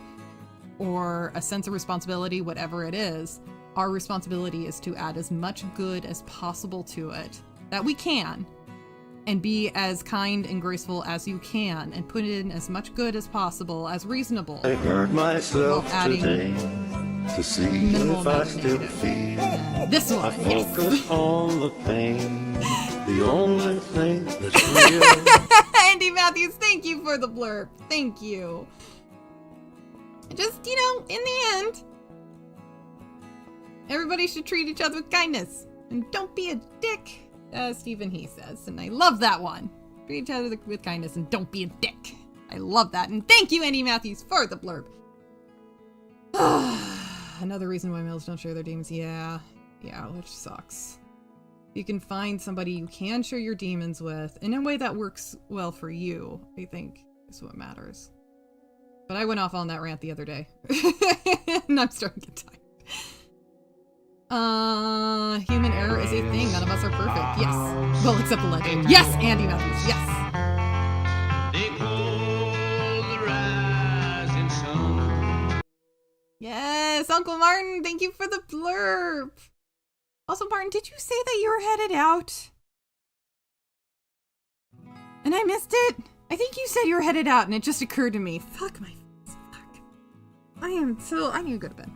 or a sense of responsibility, whatever it is, our responsibility is to add as much good as possible to it that we can, and be as kind and graceful as you can, and put in as much good as possible, as reasonable. I hurt myself today to see if I still feel. This one, I focus on the pain, the only thing that's real. Andy Matthews, thank you for the blurb. Thank you. Just, you know, in the end, everybody should treat each other with kindness. And don't be a dick, as Stephen He says. And I love that one. Treat each other with kindness and don't be a dick. I love that. And thank you, Andy Matthews, for the blurb. Another reason why males don't share their demons. Yeah, which sucks. You can find somebody you can share your demons with in a way that works well for you, I think, is what matters. But I went off on that rant the other day. And I'm starting to get tired. Human error is a thing. None of us are perfect. Yes. Well, except the legend. Yes, Andy Matthews. Yes. Yes, Uncle Martin, thank you for the blurb. Also, Martin, did you say that you were headed out? And I missed it? I think you said you were headed out and it just occurred to me. Fuck my face. Fuck. I need to go to bed.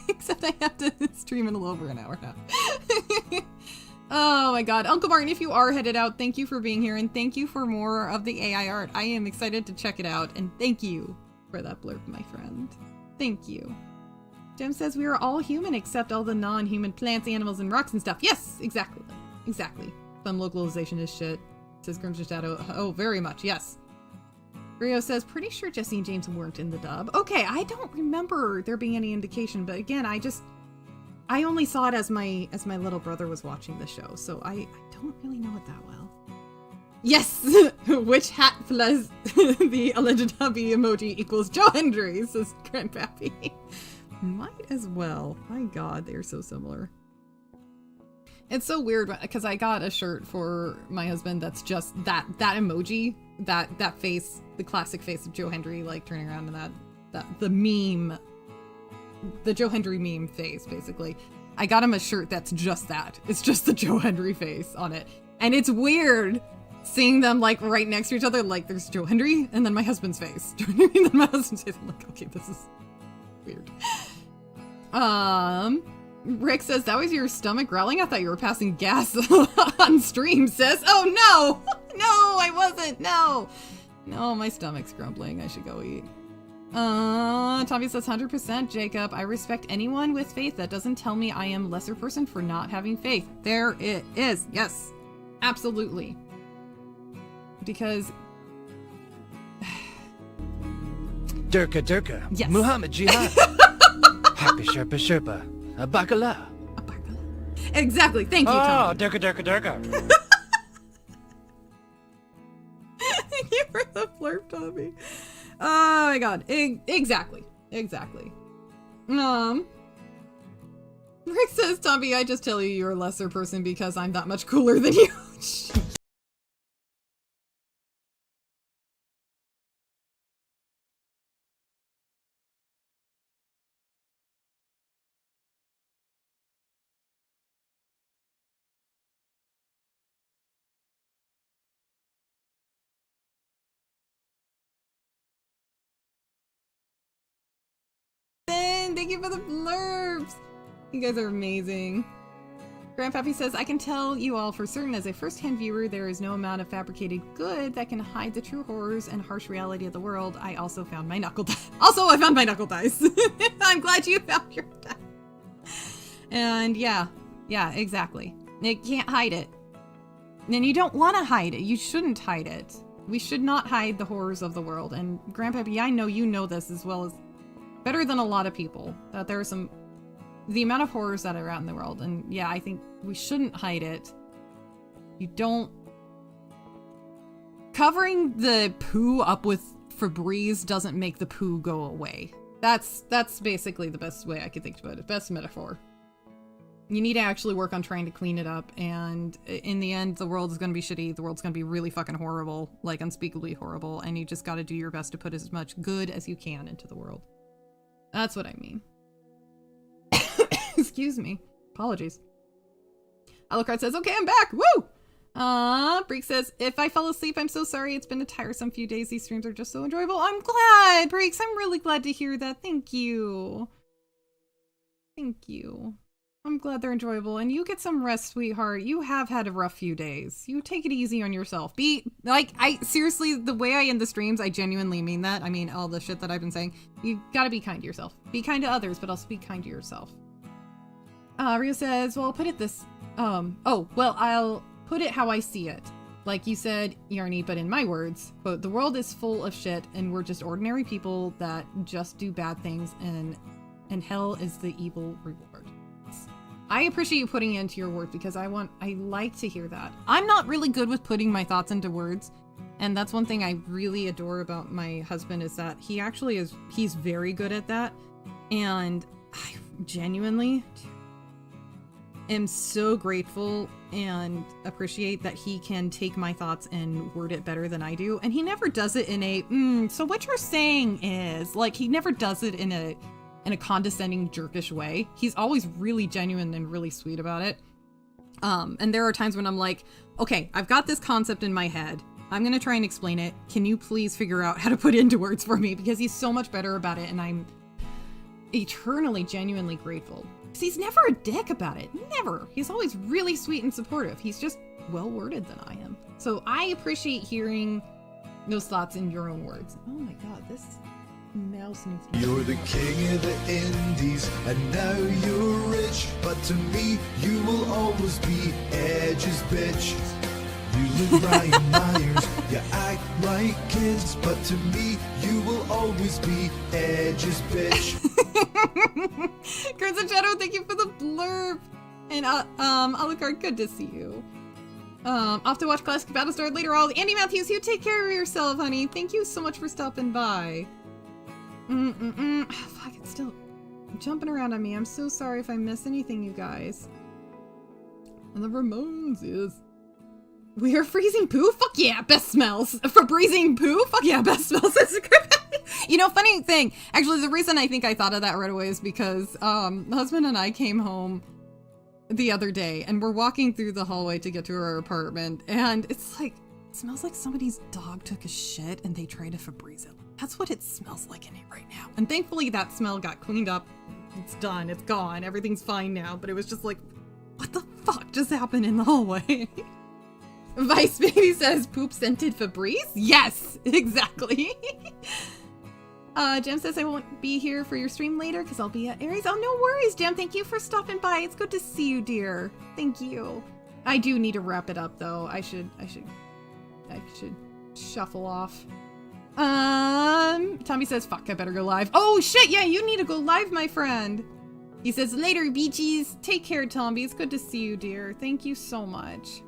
Except I have to stream in a little over an hour now. Oh my god. Uncle Martin, if you are headed out, thank you for being here and thank you for more of the AI art. I am excited to check it out and thank you for that blurb, my friend. Thank you. Jem says we are all human except all the non-human plants, animals, and rocks and stuff. Yes, exactly. Exactly. Some localization is shit. Says Grim's Shadow. Oh, very much. Yes. Rio says, pretty sure Jesse and James weren't in the dub. Okay, I don't remember there being any indication, but again, I only saw it as my little brother was watching the show, so I don't really know it that well. Yes! Which hat plus the alleged hubby emoji equals Joe Hendry, says Grandpappy. Might as well. My god, they're so similar. It's so weird because I got a shirt for my husband that's just that emoji, that face, the classic face of Joe Hendry, like turning around and the meme, the Joe Hendry meme face, basically. I got him a shirt that's just that. It's just the Joe Hendry face on it. And it's weird seeing them like right next to each other, like there's Joe Hendry and then my husband's face. Joe Hendry and then my husband's face. I'm like, okay, weird. Rick says, that was your stomach growling? I thought you were passing gas on stream, sis. Oh, no. No, I wasn't. No. No, my stomach's grumbling. I should go eat. Tombi says 100% Jacob. I respect anyone with faith that doesn't tell me I am lesser person for not having faith. There it is. Yes, absolutely. Because Durka. Yes. Muhammad Jihad. Haka Sherpa Sherpa. Bakala. Exactly. Thank you, Tombi. Oh, Durka. Thank you for the blurb, Tombi. Oh my god. Exactly. Rick says, Tombi, I just tell you you're a lesser person because I'm that much cooler than you. Thank you for the blurbs. You guys are amazing. Grandpappy says, I can tell you all for certain as a first-hand viewer, there is no amount of fabricated good that can hide the true horrors and harsh reality of the world. I also found my knuckle dice. I found my knuckle dice. I'm glad you found your dice. And yeah, exactly. You can't hide it. And you don't want to hide it. You shouldn't hide it. We should not hide the horrors of the world. And Grandpappy, I know you know this as well as better than a lot of people, that there are the amount of horrors that are out in the world, and yeah, I think we shouldn't hide it. Covering the poo up with Febreze doesn't make the poo go away. That's basically the best way I could think about it. Best metaphor. You need to actually work on trying to clean it up, and in the end, the world is going to be shitty. The world's going to be really fucking horrible, like unspeakably horrible, and you just got to do your best to put as much good as you can into the world. That's what I mean. Excuse me. Apologies. Alucard says, okay, I'm back. Woo! Breek says, if I fell asleep, I'm so sorry. It's been a tiresome few days. These streams are just so enjoyable. I'm glad, Breeks. I'm really glad to hear that. Thank you. I'm glad they're enjoyable. And you get some rest, sweetheart. You have had a rough few days. You take it easy on yourself. Seriously, the way I end the streams, I genuinely mean that. I mean, all the shit that I've been saying. You gotta be kind to yourself. Be kind to others, but also be kind to yourself. Rio says, well, I'll put it I'll put it how I see it. Like you said, Yarny, but in my words, quote, the world is full of shit and we're just ordinary people that just do bad things and hell is the evil reward. I appreciate you putting it into your words because I like to hear that. I'm not really good with putting my thoughts into words. And that's one thing I really adore about my husband is that he actually he's very good at that. And I genuinely am so grateful and appreciate that he can take my thoughts and word it better than I do. And he never does it in a, so what you're saying is, like, he never does it in a condescending, jerkish way. He's always really genuine and really sweet about it. And there are times when I'm like, okay, I've got this concept in my head. I'm going to try and explain it. Can you please figure out how to put it into words for me? Because he's so much better about it. And I'm eternally, genuinely grateful. Because he's never a dick about it. Never. He's always really sweet and supportive. He's just well-worded than I am. So I appreciate hearing those thoughts in your own words. Oh my God, this mouse needs to... You're the king of the indies, and now you're rich. But to me, you will always be Edge's bitch. You live Ryan Myers, you act like kids. But to me, you will always be Edge's bitch. Crimson Shadow, thank you for the blurb. And Alucard, good to see you. Off to watch Classic Battlestar later on. Andy Matthews, you take care of yourself, honey. Thank you so much for stopping by. Oh, fuck, it's still jumping around on me. I'm so sorry if I miss anything, you guys. And the Ramones is... We are freezing poo? Fuck yeah, best smells. For breezing poo? Fuck yeah, best smells. You know, funny thing. Actually, the reason I think I thought of that right away is because my husband and I came home the other day and we're walking through the hallway to get to our apartment and it's like, it smells like somebody's dog took a shit and they tried to Febreze it. That's what it smells like in it right now. And thankfully that smell got cleaned up. It's done. It's gone. Everything's fine now. But it was just like, what the fuck just happened in the hallway? Vice Baby says, poop scented Febreze? Yes, exactly. Jem says, I won't be here for your stream later because I'll be at Aries. Oh, no worries, Jem. Thank you for stopping by. It's good to see you, dear. Thank you. I do need to wrap it up, though. I should shuffle off. Tommy says, fuck, I better go live. Oh, shit, yeah, you need to go live, my friend. He says, later, beachies. Take care, Tombi. It's good to see you, dear. Thank you so much.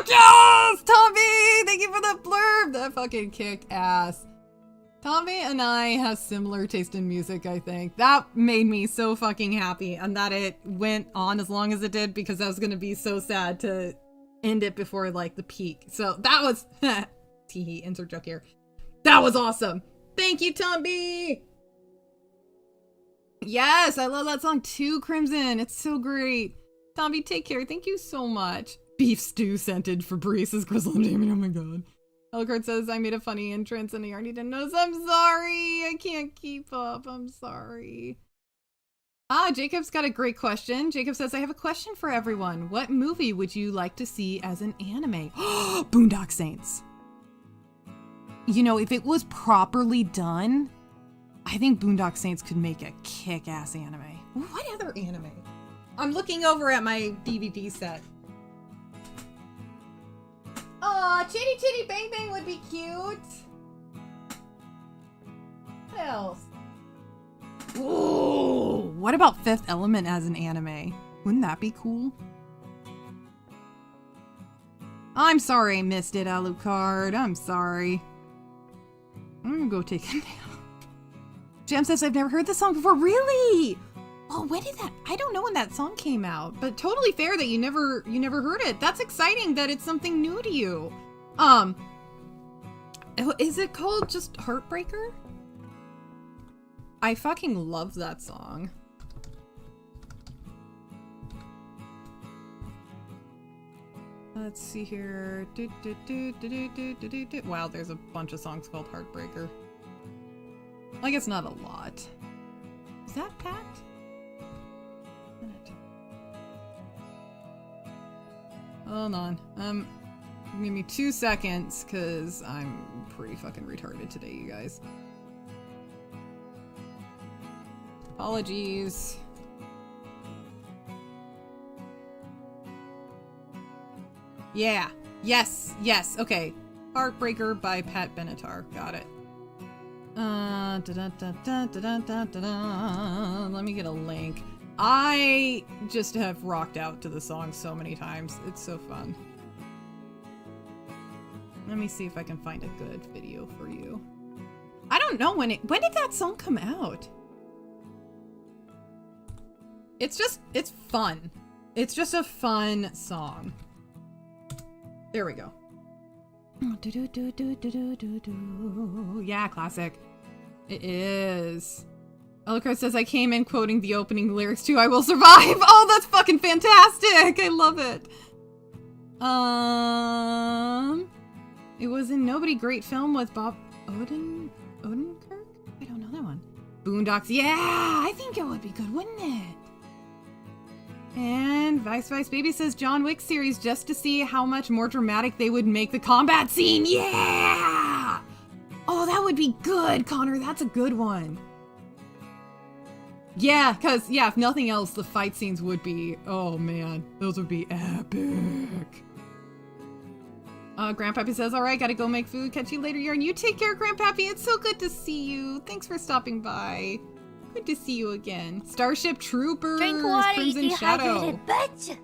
Yes! Tombi! Thank you for the blurb! That fucking kicked ass. Tombi and I have similar taste in music, I think. That made me so fucking happy, and that it went on as long as it did because I was gonna be so sad to end it before, like, the peak. So that was... Teehee, insert joke here. That was awesome! Thank you, Tombi! Yes, I love that song too, Crimson. It's so great. Tombi, take care. Thank you so much. Beef stew scented Febreze is Grizzle and Damien. Oh my god. Elkart says, I made a funny entrance and he already didn't notice. I'm sorry. I can't keep up. I'm sorry. Jacob's got a great question. Jacob says, I have a question for everyone. What movie would you like to see as an anime? Boondock Saints. You know, if it was properly done, I think Boondock Saints could make a kick-ass anime. What other anime? I'm looking over at my DVD set. Aw, Chitty Chitty Bang Bang would be cute. What else? Ooh, what about Fifth Element as an anime? Wouldn't that be cool? I'm sorry I missed it, Alucard. I'm sorry. I'm gonna go take a nap. Jem says, I've never heard this song before. Really? Oh, when did that? I don't know when that song came out, but totally fair that you never heard it. That's exciting that it's something new to you. Is it called just Heartbreaker? I fucking love that song. Let's see here. Wow, there's a bunch of songs called Heartbreaker. I guess not a lot. Is that Pat? Hold on. Give me 2 seconds, because I'm pretty fucking retarded today, you guys. Apologies. Yeah. Yes. Yes. Okay. Heartbreaker by Pat Benatar. Got it. Let me get a link. I just have rocked out to the song so many times. It's so fun. Let me see if I can find a good video for you. I don't know when did that song come out? It's fun. It's just a fun song. There we go. Yeah, classic. It is. Ellicott says, I came in quoting the opening lyrics to I Will Survive. Oh, that's fucking fantastic. I love it. It was in Nobody Great Film with Bob Odenkirk? I don't know that one. Boondocks. Yeah, I think it would be good, wouldn't it? And Vice Baby says John Wick series just to see how much more dramatic they would make the combat scene. Yeah! Oh, that would be good, Connor. That's a good one. Yeah, because, yeah, if nothing else, the fight scenes would be, oh man, those would be epic. Grandpappy says, all right, gotta go make food. Catch you later, Yarn. You take care, Grandpappy. It's so good to see you. Thanks for stopping by. Good to see you again. Starship Troopers. Drink water, Crimson you Shadow. dehydrated bitch.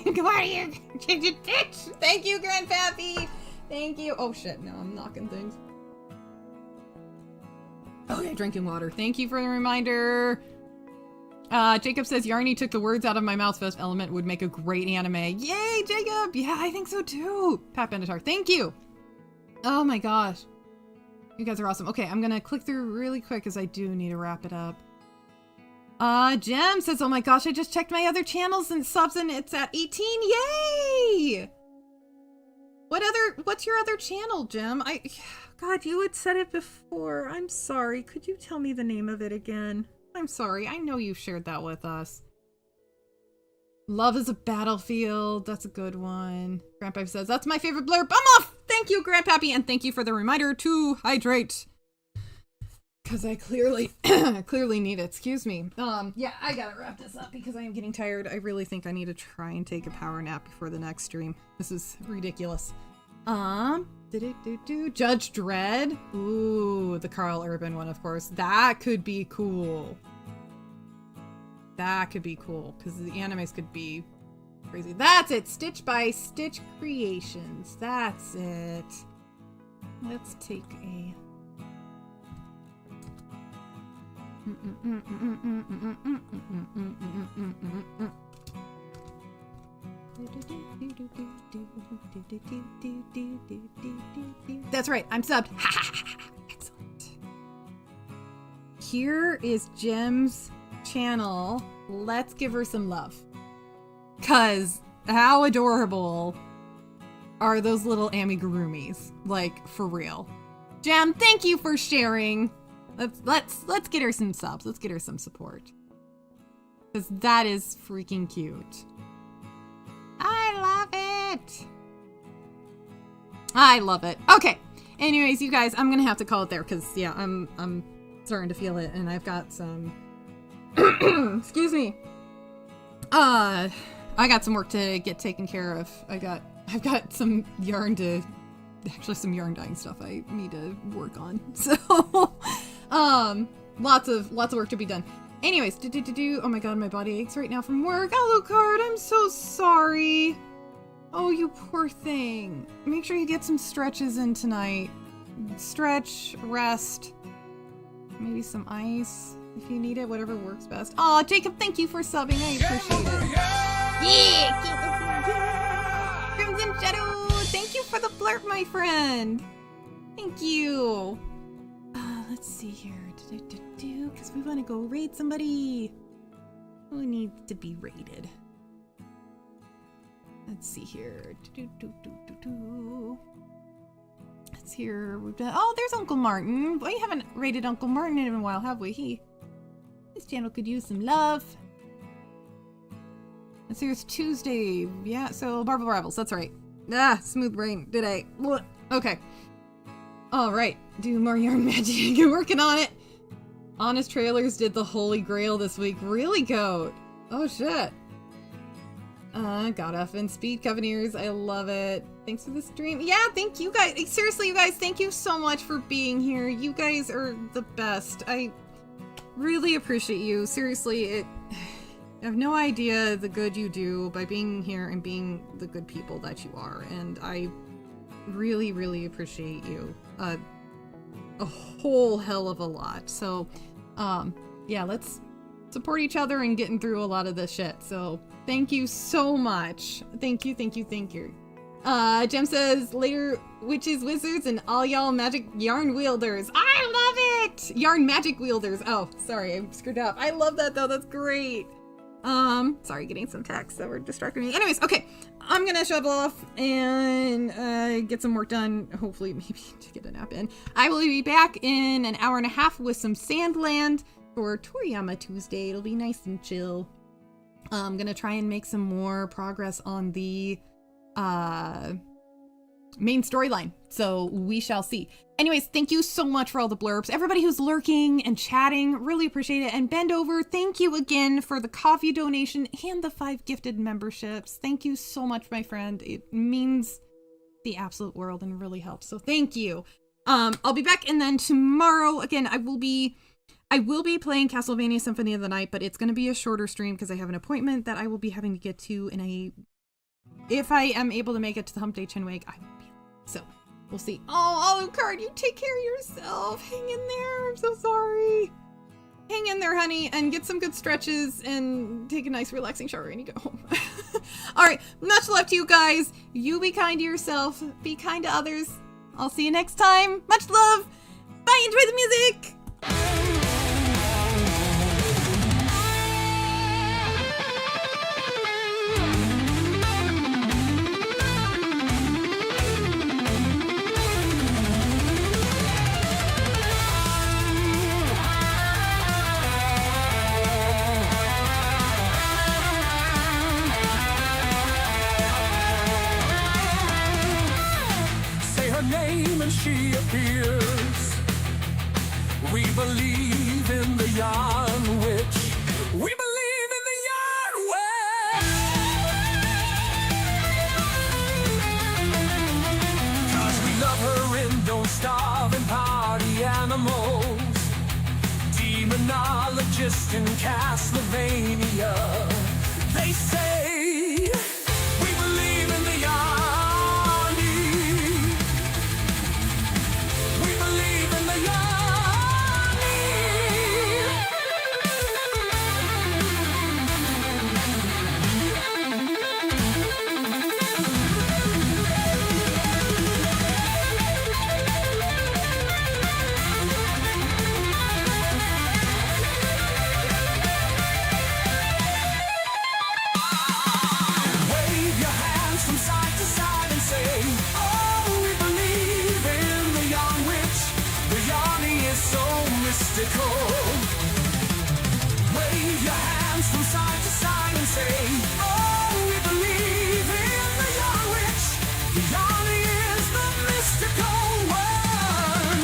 Drink water, you dehydrated bitch. Thank you, Grandpappy. Thank you. Oh shit, no, I'm knocking things. Okay, drinking water. Thank you for the reminder. Jacob says, Yarny took the words out of my mouth. Fest element would make a great anime. Yay, Jacob! Yeah, I think so too. Pat Benatar, thank you. Oh my gosh. You guys are awesome. Okay, I'm gonna click through really quick because I do need to wrap it up. Jem says, oh my gosh, I just checked my other channels and subs and it's at 18. Yay! What's your other channel, Jem? God, you had said it before. I'm sorry. Could you tell me the name of it again? I'm sorry. I know you shared that with us. Love is a Battlefield. That's a good one. Grandpappy says, that's my favorite blurb. I'm off! Thank you, Grandpappy, and thank you for the reminder to hydrate. Because I clearly need it. Excuse me. Yeah, I gotta wrap this up because I am getting tired. I really think I need to try and take a power nap before the next stream. This is ridiculous. Judge Dredd. Ooh, the Carl Urban one, of course. That could be cool. That could be cool because the animes could be crazy. That's it. Stitch by Stitch Creations. That's it. Let's take a... That's right, I'm subbed. Excellent. Here is Jem's channel. Let's give her some love. Cause how adorable are those little amigurumis? Like, for real. Jem, thank you for sharing. Let's get her some subs. Let's get her some support. Because that is freaking cute. I love it. I love it. Okay. Anyways, you guys, I'm gonna have to call it there because yeah, I'm starting to feel it, and I've got some. Excuse me. I got some work to get taken care of. I've got some yarn to. Actually, some yarn dyeing stuff I need to work on. So, lots of work to be done. Anyways, oh my god, my body aches right now from work. Alucard, I'm so sorry. Oh, you poor thing. Make sure you get some stretches in tonight. Stretch, rest, maybe some ice if you need it, whatever works best. Aw, Jacob, thank you for subbing. I appreciate it. Yeah! Crimson Shadow, thank you for the blurb, my friend. Thank you. Let's see here. Because we want to go raid somebody who needs to be raided. Let's see here. Let's hear. Oh, there's Uncle Martin. We haven't raided Uncle Martin in a while, have we? This channel could use some love. Let's see, it's Tuesday. Yeah, so Marvel Rivals. That's right. Ah, smooth brain today. Okay. All right. Do more yarn magic. You're working on it. Honest Trailers did the Holy Grail this week. Really, Goat? Oh, shit. Got off in Speed Coveneers. I love it. Thanks for the stream. Yeah, thank you guys. Seriously, you guys, thank you so much for being here. You guys are the best. I really appreciate you. Seriously, I have no idea the good you do by being here and being the good people that you are. And I really, really appreciate you. A whole hell of a lot. So, yeah, let's support each other and getting through a lot of this shit. So, thank you so much. Thank you. Jem says, later witches, wizards, and all y'all magic yarn wielders. I love it! Yarn magic wielders. Oh, sorry, I screwed up. I love that, though. That's great. Sorry, getting some texts that were distracting me. Anyways, okay. I'm gonna shovel off and get some work done. Hopefully, maybe to get a nap in. I will be back in an hour and a half with some Sandland for Toriyama Tuesday. It'll be nice and chill. I'm gonna try and make some more progress on the main storyline. So we shall see. Anyways, thank you so much for all the blurbs. Everybody who's lurking and chatting, really appreciate it. And Bend Over, thank you again for the coffee donation and the 5 gifted memberships. Thank you so much, my friend. It means the absolute world and really helps. So thank you. I'll be back, and then tomorrow, again, I will be playing Castlevania Symphony of the Night, but it's going to be a shorter stream because I have an appointment that I will be having to get to if I am able to make it to the Hump Day Chinwag, I will be. So, we'll see. Oh, Alucard, you take care of yourself. Hang in there. I'm so sorry. hang in there, honey, and get some good stretches and take a nice relaxing shower when you go home. All right, much love to you guys. You be kind to yourself. Be kind to others. I'll see you next time. Much love. Bye. Enjoy the music. Name and she appears. We believe in the yarn witch. We believe in the yarn witch. 'Cause we love her and don't starve and party animals. Demonologist in Castlevania. They say we believe in the yarn. Wave your hands from side to side and say, oh, we believe in the yarn witch. The yarny is the mystical one.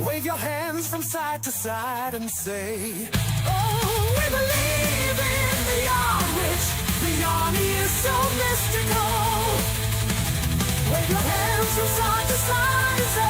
Wave your hands from side to side and say, oh, we believe in the yarn witch. The yarny is so mystical. Wave your hands from side to side and say,